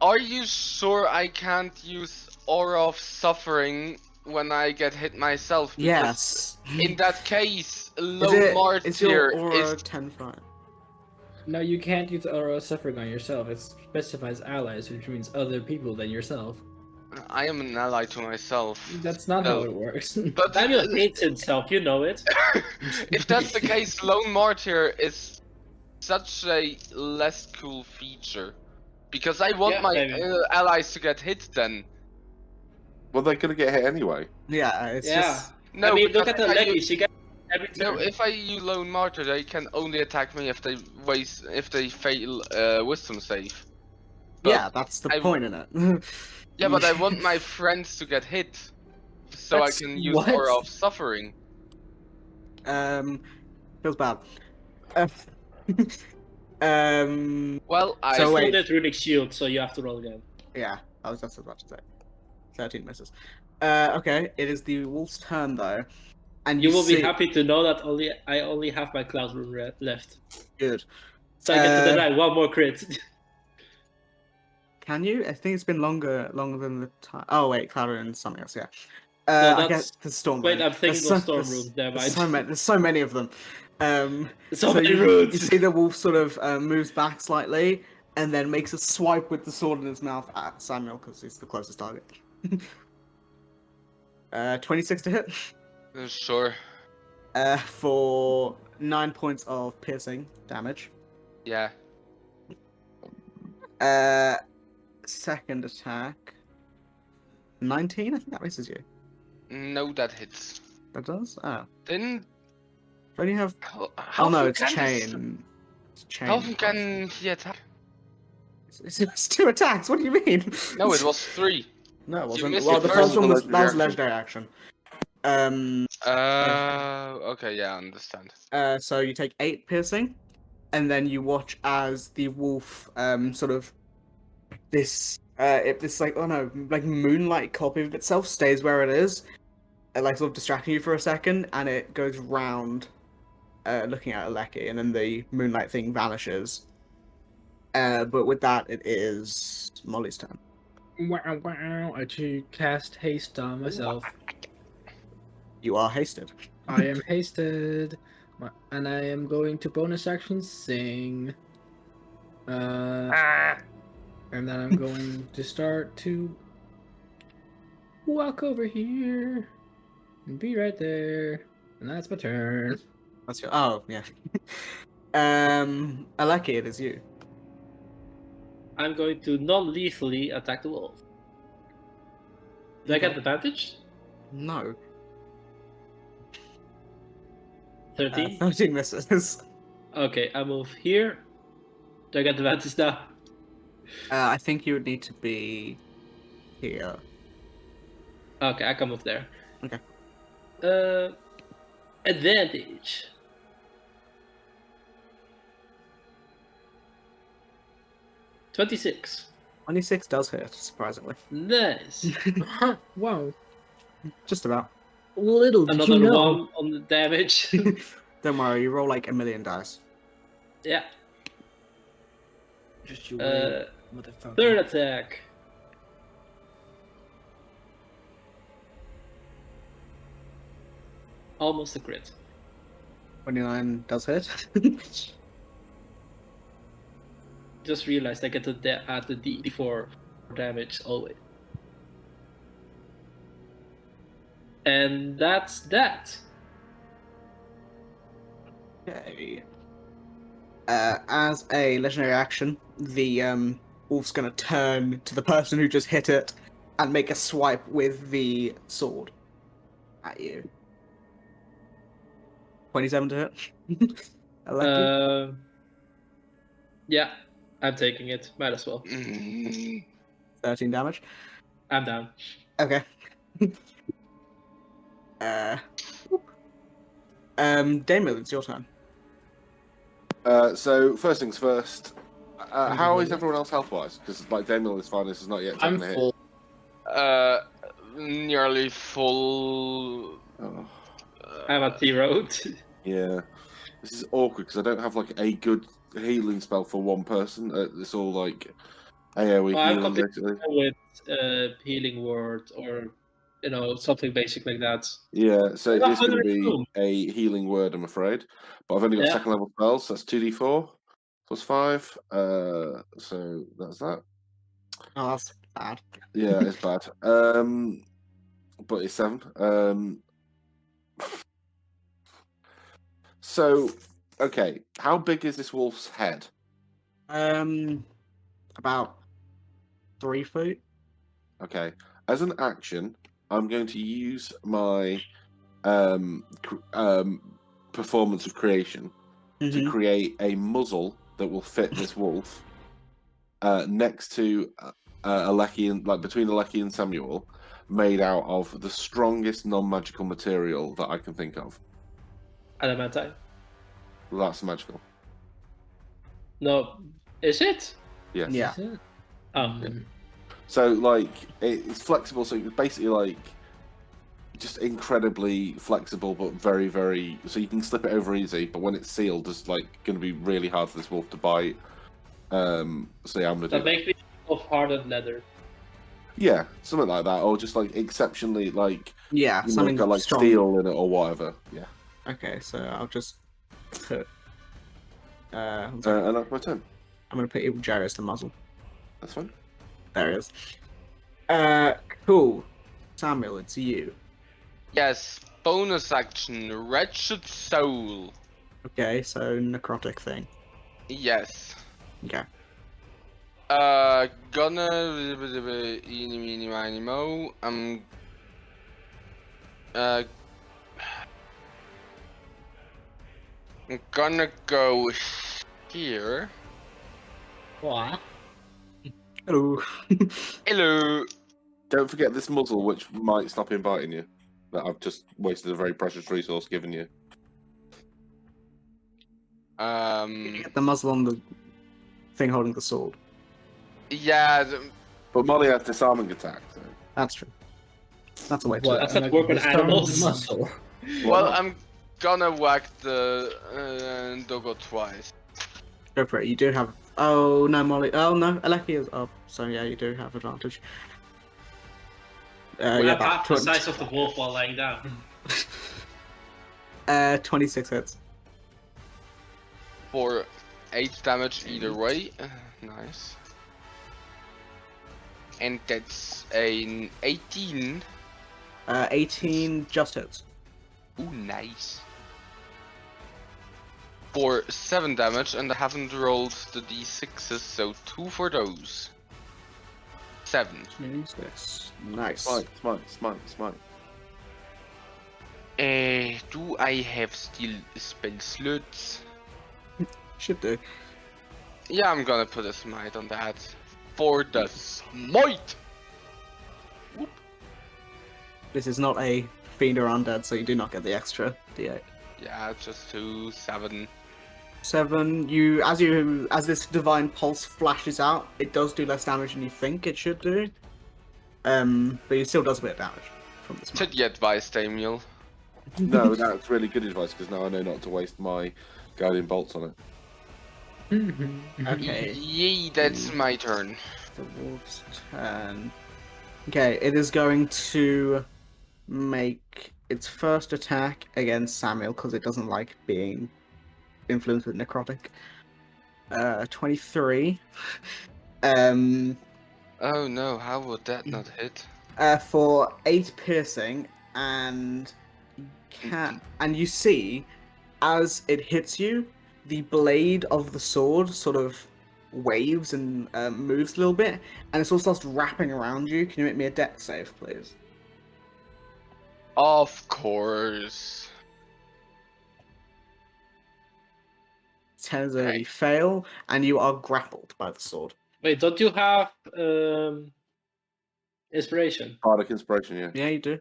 Are you sure I can't use Aura of Suffering when I get hit myself? Because Yes. In that case, Is Lone Martyr your aura is 10 front? No, you can't use Aura of Suffering on yourself. It specifies allies, which means other people than yourself. I am an ally to myself. That's not No. how it works. But Samuel hates himself, you know it. if that's the case, Lone Martyr is such a less cool feature. Because I want Yeah, my maybe. allies to get hit then. Well, they're gonna get hit anyway. Yeah, it's Yeah. just No, I mean, look because at the if I leggy. use- She gets every No, turn. if I use Lone Martyr, they can only attack me if they fail Wisdom save. But yeah, that's the I- point in it. Yeah, but I want my friends to get hit, so That's- I can use what? Aura of Suffering. Feels bad. Well, I So So wait. did runic shield, so you have to roll again. Yeah, I was just about to say. 13 misses. Okay, it is the wolf's turn though, and You will see... be happy to know that I only have my cloud rune left, Good. so I get to Uh, deny one more crit. Can you? I think it's been longer than the time. Oh wait, Cloud and something else. Yeah. No, I that's- guess the storm. Wait, Rune. I'm thinking There's of storm there's- runes. Never There's mind. there's so many of them. So many you, runes. You see the wolf sort of moves back slightly and then makes a swipe with the sword in his mouth at Samuel because he's the closest target. 26 to hit. sure. For 9 points of piercing damage. Yeah. Second attack. 19. I think that misses you. No, that hits. That does. Oh. Then Don't you have? how Oh no, often it's can this- chain. It's chain. How often can he attack? It's 2 attacks. What do you mean? No, it was 3. No, it You wasn't. missed Well, your the first first one was legendary that was action. legendary action. Okay, yeah, I understand. So you take 8 piercing, and then you watch as the wolf, sort of this like, oh no, like moonlight copy of itself stays where it is, like sort of distracting you for a second, and it goes round, looking at Aleki, and then the moonlight thing vanishes. But with that, it is Molly's turn. Wow, wow. I to cast haste on myself. You are hasted. I am hasted. And I am going to bonus action sing. And then I'm going to start to walk over here and be right there. And that's my turn. That's your. Oh yeah. Aleki, it is you. I'm going to non-lethally attack the wolf. Do I get advantage? No. 13? 13 misses. Okay, I move here. Do I get advantage now? I think you would need to be here. Okay, I can move there. Okay. Advantage. $26. 26 does hit, surprisingly. Nice. Wow. Just about. Little did Another you know. 1 on the damage. Don't worry, you roll like a million dice. Yeah. Just you wait, Uh, motherfucker. Third attack. Almost a crit. 29 does hit. Just realized I get to add the D4 damage always. And that's that. Okay. As a legendary action, the wolf's gonna turn to the person who just hit it and make a swipe with the sword at you. 27 to hit. Lucky. Yeah, I'm taking it. Might as well. 13 damage. I'm down. Okay. Damon, it's your turn. So first things first. How is everyone else health-wise? Because like Daniel is fine. This is not yet taken I'm a hit. full. Nearly full. Oh, I'm at zero. yeah, this is awkward because I don't have like a good healing spell for one person. It's all like AOE Well, I've healing got basically. with healing word or something basic like that. Yeah, so What about it's going to Withering be Bloom? a healing word, I'm afraid. But I've only got Yeah. second level spells, so that's 2d4 plus 5. So that's that. Oh, that's bad. Yeah, it's bad. But it's 7. So, okay, how big is this wolf's head? About 3 feet. Okay, as an action, I'm going to use my performance of creation to create a muzzle that will fit this wolf next to Aleki and like between Aleki and Samuel, made out of the strongest non-magical material that I can think of. Adamantine. That's magical. No, is it? Yes. Yeah. Is it? Yeah. So like it's flexible, so it's basically like just incredibly flexible, but very, very. So you can slip it over easy, but when it's sealed, it's like going to be really hard for this wolf to bite. So yeah, I'm gonna do That makes me of hardened leather. Yeah, something like that, or just like exceptionally like Yeah, you know, something got like strong. steel in it or whatever. Yeah. Okay, so I'll just put. And that's my turn. I'm gonna put Evil Jerry as the muzzle. That's fine. There it is. Cool. Samuel, it's you. Yes, bonus action, Wretched Soul. Okay, so necrotic thing. Yes. Okay. Gonna eeny meeny miny mo. I'm gonna go here. What? Hello. Hello. Don't forget this muzzle, which might stop him biting you. That I've just wasted a very precious resource given you. Get the muzzle on the thing holding the sword. Yeah. But Molly has disarming attack. So. That's true. That's a way to What? do it. That's not work on Disarm animals. the muscle. Well, I'm gonna whack the doggo twice. Go for it. You do have. Oh no, Molly. Oh no, Aleki is up. So yeah, you do have advantage. We Yeah, have about half the size of the wolf while lying down. 26 hits. For 8 damage either way. Nice. And that's an 18. 18 just hits. Ooh, nice. For 7 damage, and I haven't rolled the d6s, so 2 for those. 7. Jesus. Nice. Smite. Do I have still spell slots? Should do. Yeah, I'm gonna put a smite on that. For the smite! Whoop. This is not a fiend or undead, so you do not get the extra d8. Yeah, just 2, 7. 7. As this divine pulse flashes out, it does do less damage than you think it should do. But it still does a bit of damage from this. Should you advise, Damiel? No, that's really good advice because now I know not to waste my guiding bolts on it. Okay. Yee, that's my turn. The wolf's turn. Okay, it is going to make its first attack against Samuel because it doesn't like being influenced with necrotic. 23. Oh no, how would that not hit? For 8 piercing, and you see, as it hits you, the blade of the sword sort of waves and moves a little bit, and it sort of starts wrapping around you. Can you make me a dex save, please? Of course. 10 is a fail, and you are grappled by the sword. Wait, don't you have inspiration? Bardic inspiration, yeah. Yeah, you do.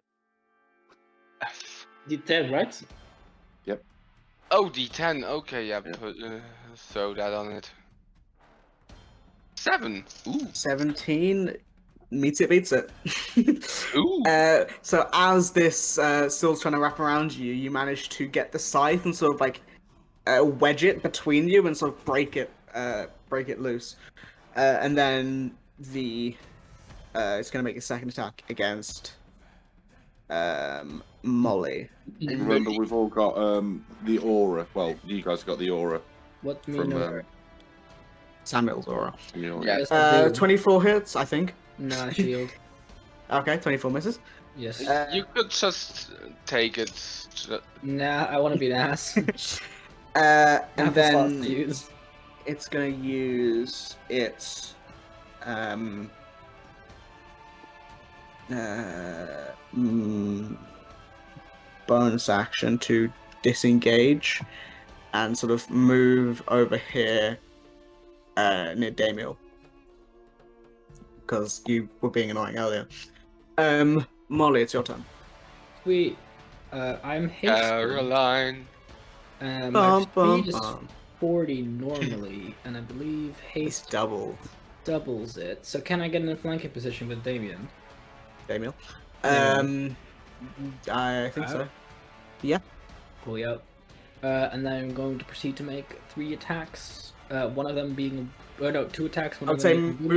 D10, right? Oh, D10. Okay, yeah. Yeah. Put, throw that on it. 7. Ooh. 17 meets it, beats it. Ooh. So as this sword's trying to wrap around you, you manage to get the scythe and sort of like wedge it between you and sort of break it loose. And then it's gonna make a second attack against Molly. Remember, we've all got the aura. Well, you guys got the aura What do you from mean? Samuel's aura. the aura. Yeah. Yes, I do. 24 hits, I think. Nah, shield. Okay, 24 misses. Yes. You could just take it. Nah, I want to be an ass. And Have the slots to then use. it's gonna use its bonus action to disengage and sort of move over here near Damiel, because you were being annoying earlier. Molly, it's your turn. Sweet. I'm hasted. Caroline. My Bum, bum, speed is bum. 40 normally, and I believe It's haste doubled, doubles it. So can I get in a flanking position with Damien? Damiel. Damiel. I think so. Cool, yep. And then I'm going to proceed to make 3 attacks. One of them being, oh no, 2 attacks. One I of would say them being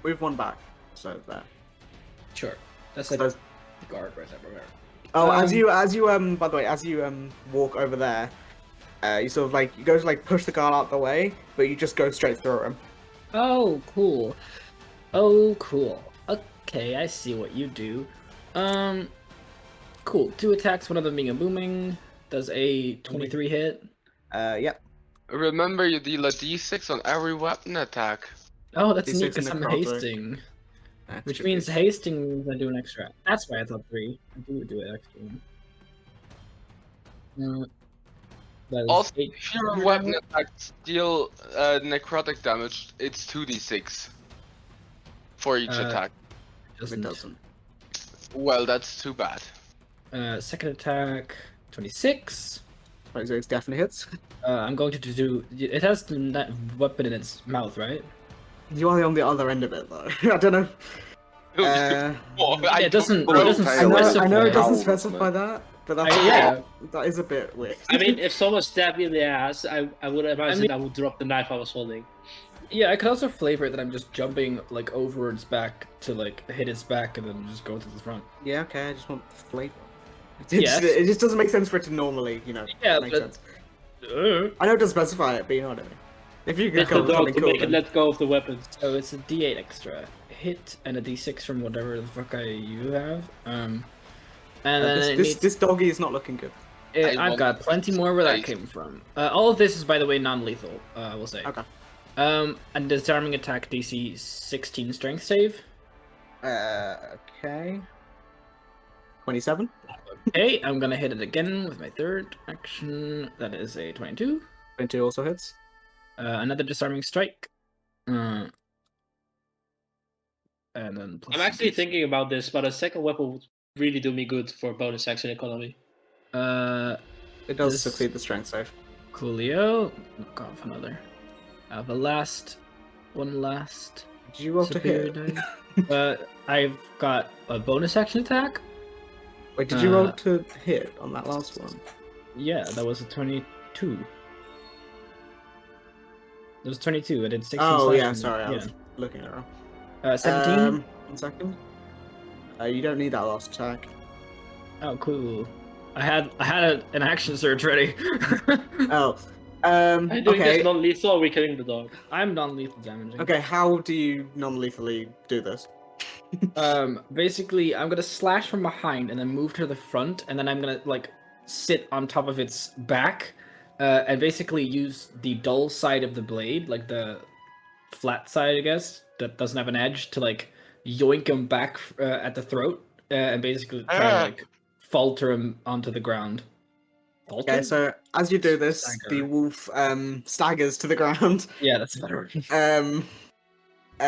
move one back. So there. Sure. That's like Those- guard right there. Oh, Um, as you by the way, as you walk over there, you sort of like you go to like push the guard out the way, but you just go straight through him. Oh, cool. Oh, cool. Okay, I see what you do. Cool. 2 attacks, one of them being a booming. Does a 23 hit? Yep. Remember, you deal a d6 on every weapon attack. Oh, that's D6 neat because and I'm necrotic. hasting. That's Which good means piece. hasting means I do an extra. That's why I thought 3. I do an extra one. That is Also, 8 if your weapon attacks deal necrotic damage, it's 2d6 for each attack. It doesn't. doesn't. Well, that's too bad. Second attack, 26. 26 definitely hits. I'm going to do. It has that weapon in its mouth, right? You are on the other end of it though. I don't know. Well, Yeah, it doesn't. It Well, doesn't I I know. specify. I know it doesn't Owl, specify doesn't that, but that's Yeah. that is a bit weird. I mean, if someone stabbed me in the ass, I would imagine I would drop the knife I was holding. Yeah, I could also flavor it that I'm just jumping like over its back to like hit its back and then just go to the front. Yeah, okay. I just want flavor. Yes. It just doesn't make sense for it to normally, Yeah, make but- sense. I know it doesn't specify it, but you know what I mean. If you could Let the come up with dog something to cool, make it then- let go of the weapons. So it's a D8 extra hit and a D6 from whatever the fuck you have. And then it needs- this doggy is not looking good. I I've got want plenty more where that dice. came from. All of this is, by the way, non-lethal. We'll say. Okay. And disarming attack DC 16 strength save. Okay. 27. Okay, I'm gonna hit it again with my third action. That is a 22. 22 also hits. Another disarming strike. And then plus I'm actually DC. thinking about this, but a second weapon would really do me good for bonus action economy. It does This- succeed the strength save. Coolio. Knock off another. One last. Did you roll to superior hit? die. I've got a bonus action attack. Wait, did you roll to hit on that last one? Yeah, that was a 22. It was 22. I did 16. Oh yeah, slashing. sorry, I Yeah. was looking at it wrong. 17. 1 second. You don't need that last attack. Oh, cool. I had an action surge ready. Oh. Are you doing Okay. this non-lethal or are we killing the dog? I'm non-lethal damaging. Okay, how do you non-lethally do this? Basically, I'm gonna slash from behind and then move to the front, and then I'm gonna like sit on top of its back, and basically use the dull side of the blade, like the flat side, I guess, that doesn't have an edge, to like yoink him back at the throat, and basically try to like falter him onto the ground. Falter? Okay, so as you do this, Stagger. the wolf staggers to the ground, Yeah, that's a better word.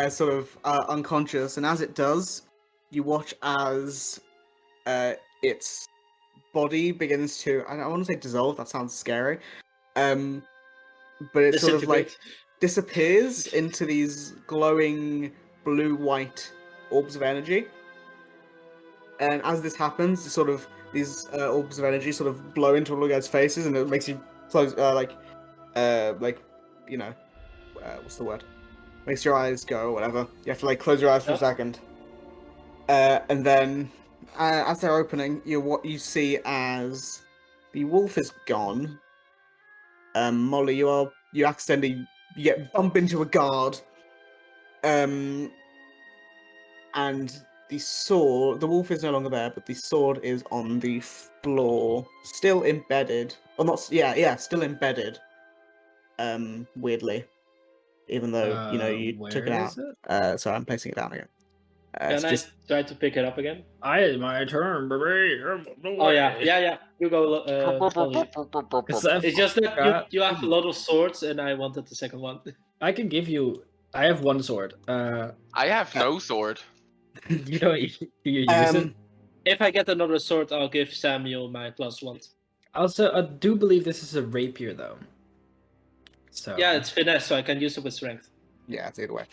sort of unconscious, and as it does, you watch as its body begins to, I don't want to say dissolve, that sounds scary, but it sort of like disappears into these glowing blue-white orbs of energy. And as this happens, these orbs of energy sort of blow into all of you guys' faces, and it makes you close, you know, what's the word? Makes your eyes go, or whatever. You have to like close your eyes for a second, and then as they're opening, what you see as the wolf is gone. Molly, you accidentally bump into a guard, and the wolf is no longer there, but the sword is on the floor, still embedded, or not? Yeah, still embedded. Weirdly, even though you took it out. Sorry, I'm placing it down again. Can I try to pick it up again? My turn, baby. Oh yeah. You go. It's just that you have a lot of swords, and I wanted the second one. I can give you. I have one sword. I have no sword. You don't. Do you use it? If I get another sword, I'll give Samuel my +1. Also, I do believe this is a rapier, though. So yeah, it's finesse, so I can use it with strength. Yeah, it's either way.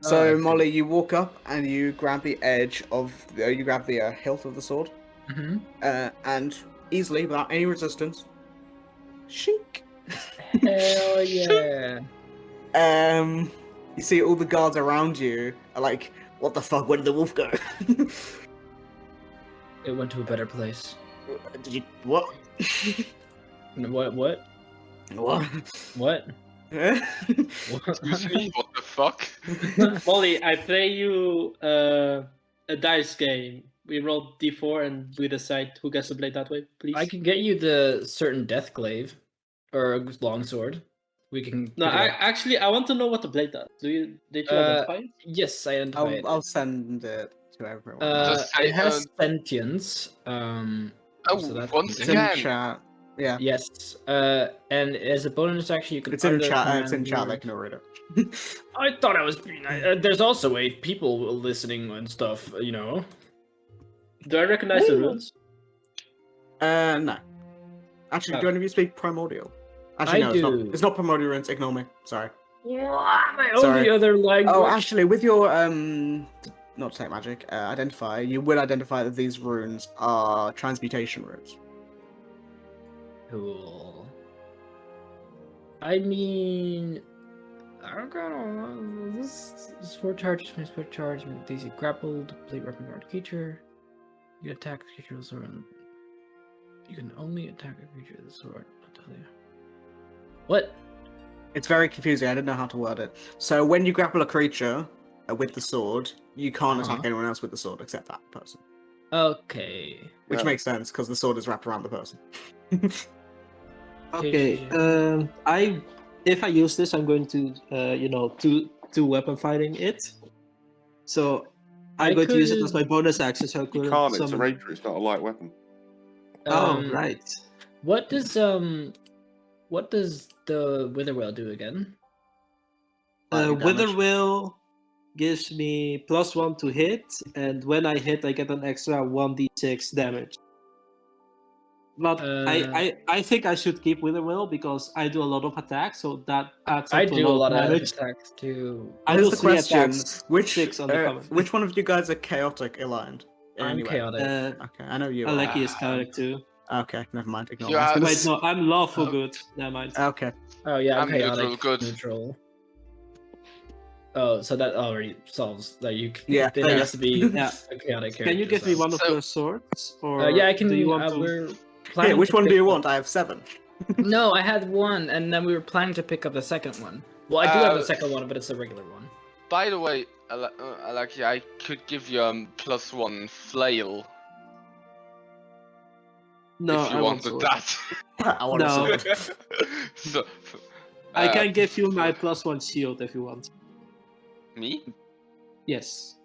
So Molly, you walk up and you grab the edge of, you grab the hilt of the sword, and easily, without any resistance, shink. Hell yeah! You see all the guards around you are like, "What the fuck? Where did the wolf go?" It went to a better place. Did you what? What? What? What? Excuse me, what the fuck? Molly, I play you a dice game. We roll d4 and we decide who gets to play that way, please. I can get you the certain death glaive or a longsword. We can. No, I want to know what the blade does. Did you identify it? Yes, I identify it. I'll send it to everyone. It has sentience. So once it's in again. chat. Yeah. Yes. And as a bonus action, you can. It's in chat. It's in chat. They can read it. I thought I was being. There's also people listening and stuff. You know. Do I recognize the runes? No. Actually, do any of you speak primordial? Actually, no, it's not primordial runes. Ignore me. Sorry. My only other language. Oh, actually, with your not to take magic identifier, you will identify that these runes are transmutation runes. Cool. I mean, I'm gonna this is 4 charges, 4 charge, DC grappled, complete weapon guard creature. You attack the creature with a sword. You can only attack a creature with a sword. I'll tell you. What? It's very confusing. I didn't know how to word it. So when you grapple a creature with the sword, you can't attack anyone else with the sword except that person. Okay. Which makes sense because the sword is wrapped around the person. Okay. If I use this, I'm going to two weapon fighting it. So I'm going to use it as my bonus action. So I could You can't. It's a rapier. It's not a light weapon. Right. What does the Witherwell do again? Witherwell gives me +1 to hit, and when I hit, I get an extra 1d6 damage. But I think I should keep Witherwell because I do a lot of attacks, so that adds up I to do a lot of damage. attacks too. I do Here's the 3 question: attacks. which 6 on the common. which one of you guys are chaotic aligned? I'm chaotic. Okay, I know you. Aleki is chaotic too. Okay, never mind. Ignore. Yeah, me. Wait, no, I'm lawful good. Never mind. Okay. Oh yeah, I'm chaotic. neutral, good. Neutral. Oh, so that already solves that you. Yeah, There has to be Yeah. a chaotic character. Can you give me so- one of So- your swords? Or Yeah, I can. Do you want to... We're Here, planning which to one do pick you up- want? I have 7. No, I had one, and then we were planning to pick up the second one. Well, I do have Uh, the second one, but it's a regular one. By the way, Alaki, I could give you a +1 flail No, if you I want wanted sword. that. I want a No. sword. So, I uh, can give you my +1 shield if you want. Me? Yes.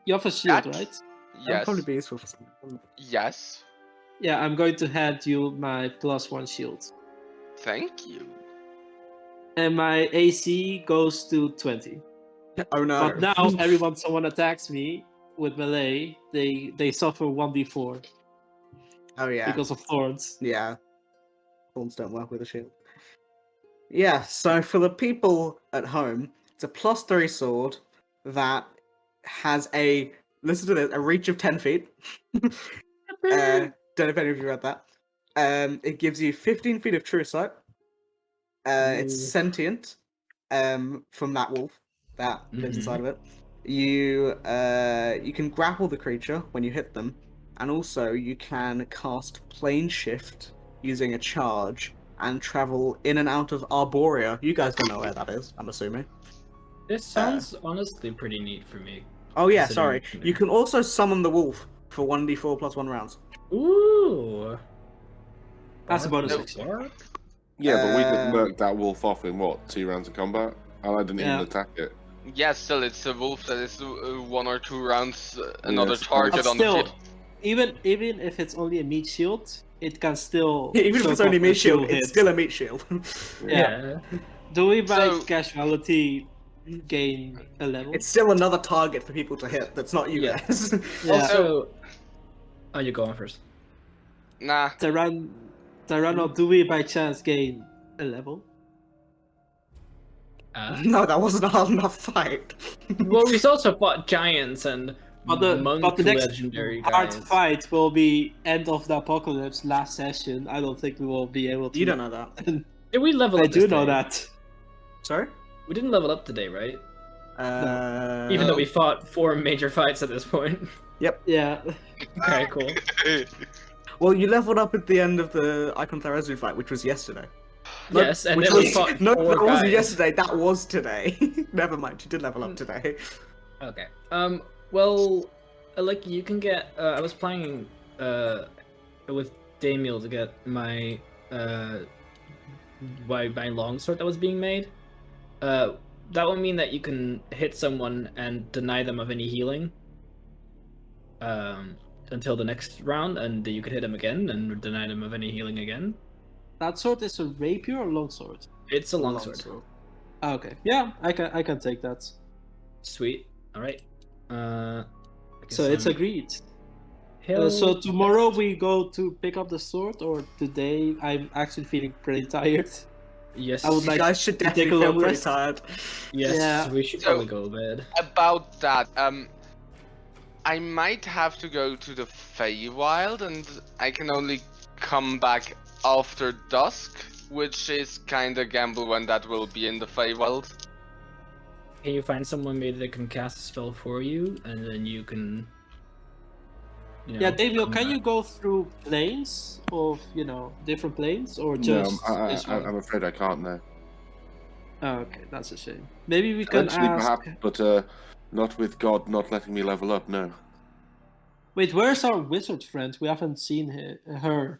You have a shield, That- right? That'd Yes. probably be useful for something. Yes. Yeah, I'm going to hand you my +1 shield. Thank you. And my AC goes to 20. Oh no. But now, someone attacks me with melee, they suffer 1d4 Oh yeah. because of thorns. Yeah. Thorns don't work with a shield. Yeah, so for the people at home, it's a +3 sword that has a, listen to this, a reach of 10 feet. Don't know if any of you read that. It gives you 15 feet of true sight. It's Ooh. sentient from that wolf that lives Mhm. inside of it. You can grapple the creature when you hit them, and also you can cast plane shift using a charge and travel in and out of Arborea. You guys don't know where that is, I'm assuming. This sounds honestly pretty neat for me. Oh yeah, Considering- sorry. You can also summon the wolf for 1d4 plus 1 rounds. Ooh. That's a bonus Bard- action. Bard? Yeah, but we Uh, could work that wolf off in what, 2 rounds of combat? And I didn't Yeah. even attack it. Yeah, still, it's a wolf that is 1 or 2 rounds another Yes, target But on the still, field. even if it's only a meat shield, it can still. Even if soak it's only up meat a shield, few it's hits. still a meat shield. Yeah. Do we by So- casualty gain a level? It's still another target for people to hit that's not you Yeah. guys. Yeah. Also, oh, you go on first. Nah, Tyrannel, do we by chance gain a level? No, that wasn't a hard enough fight. Well, we also fought giants and But the monk next legendary hard guys. fight will be end of the apocalypse last session. I don't think we will be able to. You don't know that. Did we level I up? do this know day? that. Sorry? We didn't level up today, right? No. Even though we fought 4 major fights at this point. Yeah. Okay, cool. Well, you leveled up at the end of the Icon Therazu fight, which was yesterday. No, Yes, and which then we was, fought no, 4 that wasn't guys. yesterday. That was today. Never mind. You did level up today. Okay. Well, like you can get. I was playing with Damiel to get my my longsword that was being made. That would mean that you can hit someone and deny them of any healing. Until the next round, and you could hit them again and deny them of any healing again. That sword is a rapier or longsword? It's a longsword. Ah, okay. Yeah, I can take that. Sweet. All right. I guess So it's I'm- agreed. Hell- So tomorrow we go to pick up the sword, or today I'm actually feeling pretty tired. Yes. I would You like guys should to take definitely a feel long pretty rest. tired. Yes. Yeah. We should So- probably go to bed. about that, I might have to go to the Feywild, and I can only come back after dusk, which is kinda gamble when that will be in the Feywild. Can you find someone maybe that can cast a spell for you, and then you can. Yeah, Damiel, come can back? you go through planes of different planes, or No, just this I'm one? afraid I can't now. Oh, okay, that's a shame. Maybe we can Eventually, ask. perhaps, but not with God not letting me level up, no. Wait, where's our wizard friend? We haven't seen her.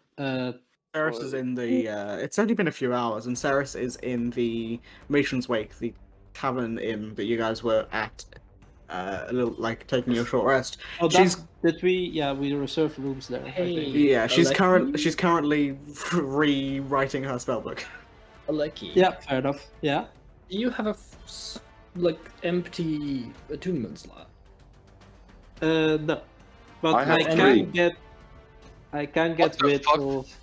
Ceres is in the. It's only been a few hours, and Ceres is in the Matron's Wake, the tavern inn that you guys were at. A little like taking your short rest. Oh, She's- did we? Yeah, we reserved rooms there. I Hey. think. Yeah, she's Aleki? she's currently rewriting her spellbook. Aleki. Yeah, fair enough. Yeah. Do you have a empty attunement slot? No, but I have I can three. get. I can What get the rid fuck? of.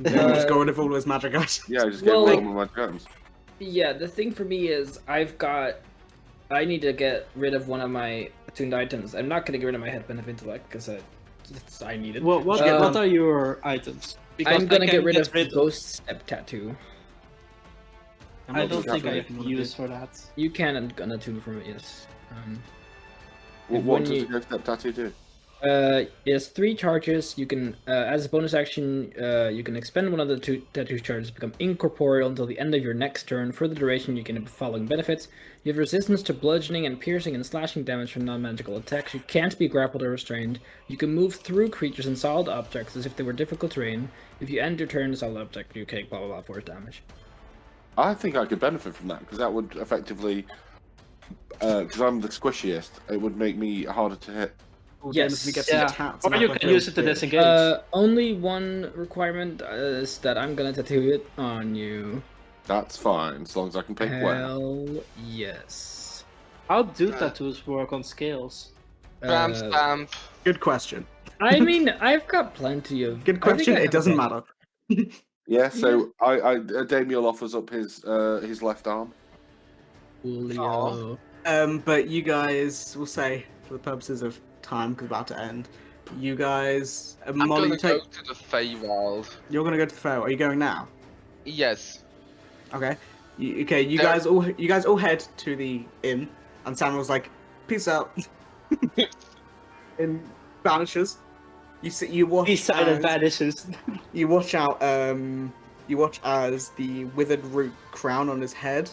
Just go rid of all his magic items. Yeah, I just Well, gave like- all my guns. Yeah, the thing for me is I need to get rid of one of my attuned items. I'm not gonna get rid of my headband of intellect because I need it. What Um, are your items? Because I'm gonna I get can rid of rid Ghost Step Tattoo. I'm I not don't sure think I if have you wanna use do- for that. You can attune from it, yes. What when does you- the ghost step tattoo do? It's 3 charges. You can, as a bonus action, you can expend one of the 2 tattoo charges to become incorporeal until the end of your next turn. For the duration, you can have the following benefits. You have resistance to bludgeoning and piercing and slashing damage from non-magical attacks. You can't be grappled or restrained. You can move through creatures and solid objects as if they were difficult terrain. If you end your turn, a solid object, you take blah blah blah force damage. I think I could benefit from that because that would effectively, because I'm the squishiest, it would make me harder to hit. Oh, Yes. Dennis, we get some Yeah. tats. Or and act you like can little use it to kids. disengage. Only one requirement is that I'm gonna tattoo it on you. That's fine, as long as I can pick well. Hell yes. How do tattoos work on scales? Tramp Uh, stamp. Good question. I mean, I've got plenty of. Good I think question. I It have doesn't about- matter. Yeah, so Damiel offers up his left arm. Julio. But you guys, will say, for the purposes of time, because about to end, you guys, I'm Molly, gonna you take. go to the Feywild. You're gonna go to the fair. Are you going now? Yes. Okay. Okay. You There- guys all head to the inn, and Samuel's like, "Peace out." And vanishes. You watch. East side as- of vanishes. You watch out. You watch as the withered root crown on his head,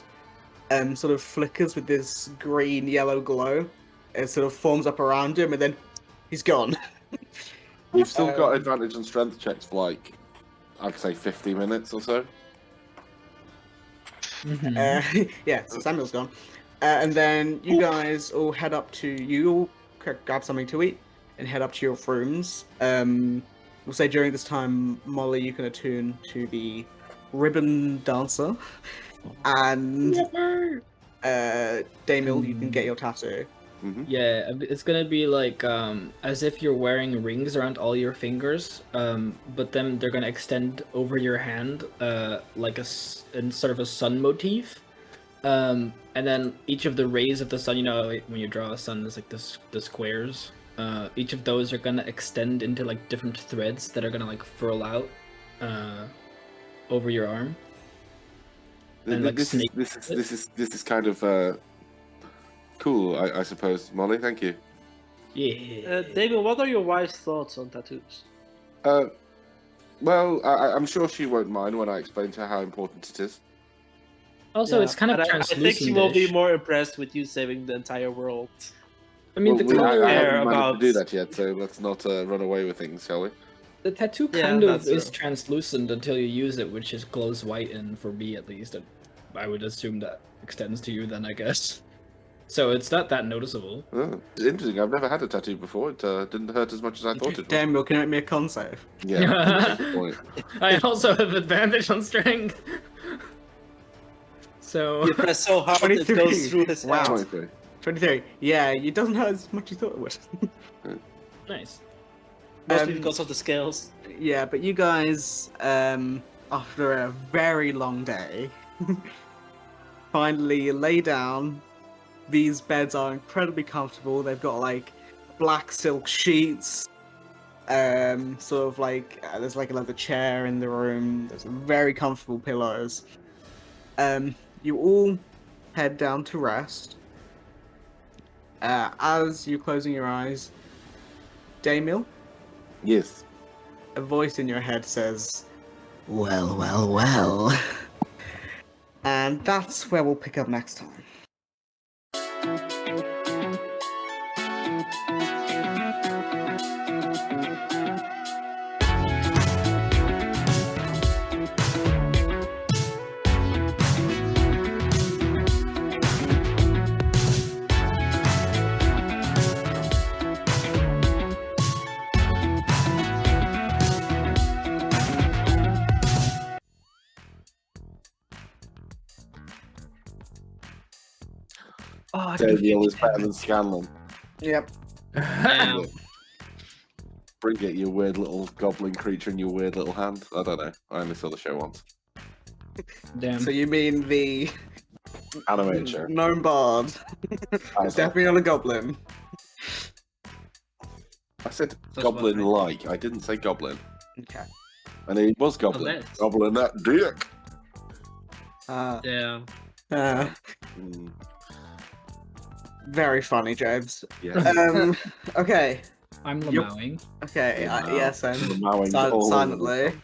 sort of flickers with this green yellow glow. It sort of forms up around him, and then he's gone. You've still got Um, advantage on strength checks for like, I'd say 50 minutes or so. Mhm. Yeah, so Samuel's gone. And then you guys all head up to you all grab something to eat and head up to your rooms. We'll say during this time, Molly, you can attune to the ribbon dancer, and Damiel, you can get your tattoo. Mm-hmm. Yeah, it's gonna be like as if you're wearing rings around all your fingers, but then they're gonna extend over your hand, like in sort of a sun motif. And then each of the rays of the sun, you know, when you draw a sun, there's like the squares. Each of those are gonna extend into like different threads that are gonna like furl out over your arm. And, like, This is kind of cool, I suppose. Molly, thank you. Yeah. David, what are your wise thoughts on tattoos? Well, I'm sure she won't mind when I explain to her how important it is. Also, Yeah, it's kind of and I translucent. think she will be more impressed with you saving the entire world. I mean, Well, the color, I care haven't managed about- to do that yet, so let's not run away with things, shall we? the tattoo Yeah, kind of that's is true. translucent until you use it, which is glows white, and for me at least, I would assume that extends to you then, I guess. So it's not that noticeable. Oh, it's interesting. I've never had a tattoo before. It didn't hurt as much as I thought it would. Damiel, can you make me a con save? Yeah, that's a good point. I also have advantage on strength. So You press so hard it 23. goes through his Wow. head. 23. 23. Yeah, it doesn't hurt as much as you thought it would. nice. Mostly Um, because of the scales. Yeah, but you guys, after a very long day, finally lay down. These beds are incredibly comfortable. They've got like black silk sheets. Sort of like there's like a leather chair in the room. There's very comfortable pillows. You all head down to rest. As you're closing your eyes, Damiel, Yes. a voice in your head says, "Well, well, well." And that's where we'll pick up next time. Oh, Daniel is better than Scanlan. Yep. Damn. Bring it, you weird little goblin creature in your weird little hand. I don't know. I only saw the show once. Damn. So you mean the Animated show. gnome bard? It's definitely not a goblin. I said That's goblin-like. I didn't say goblin. Okay. And it was goblin. Unless- Goblin that dick. Yeah. Mm, Very funny, Jobs. yes. Okay. I'm You're- lamowing. Okay, Lamau. yes, and Lamauing all over the silently. shop.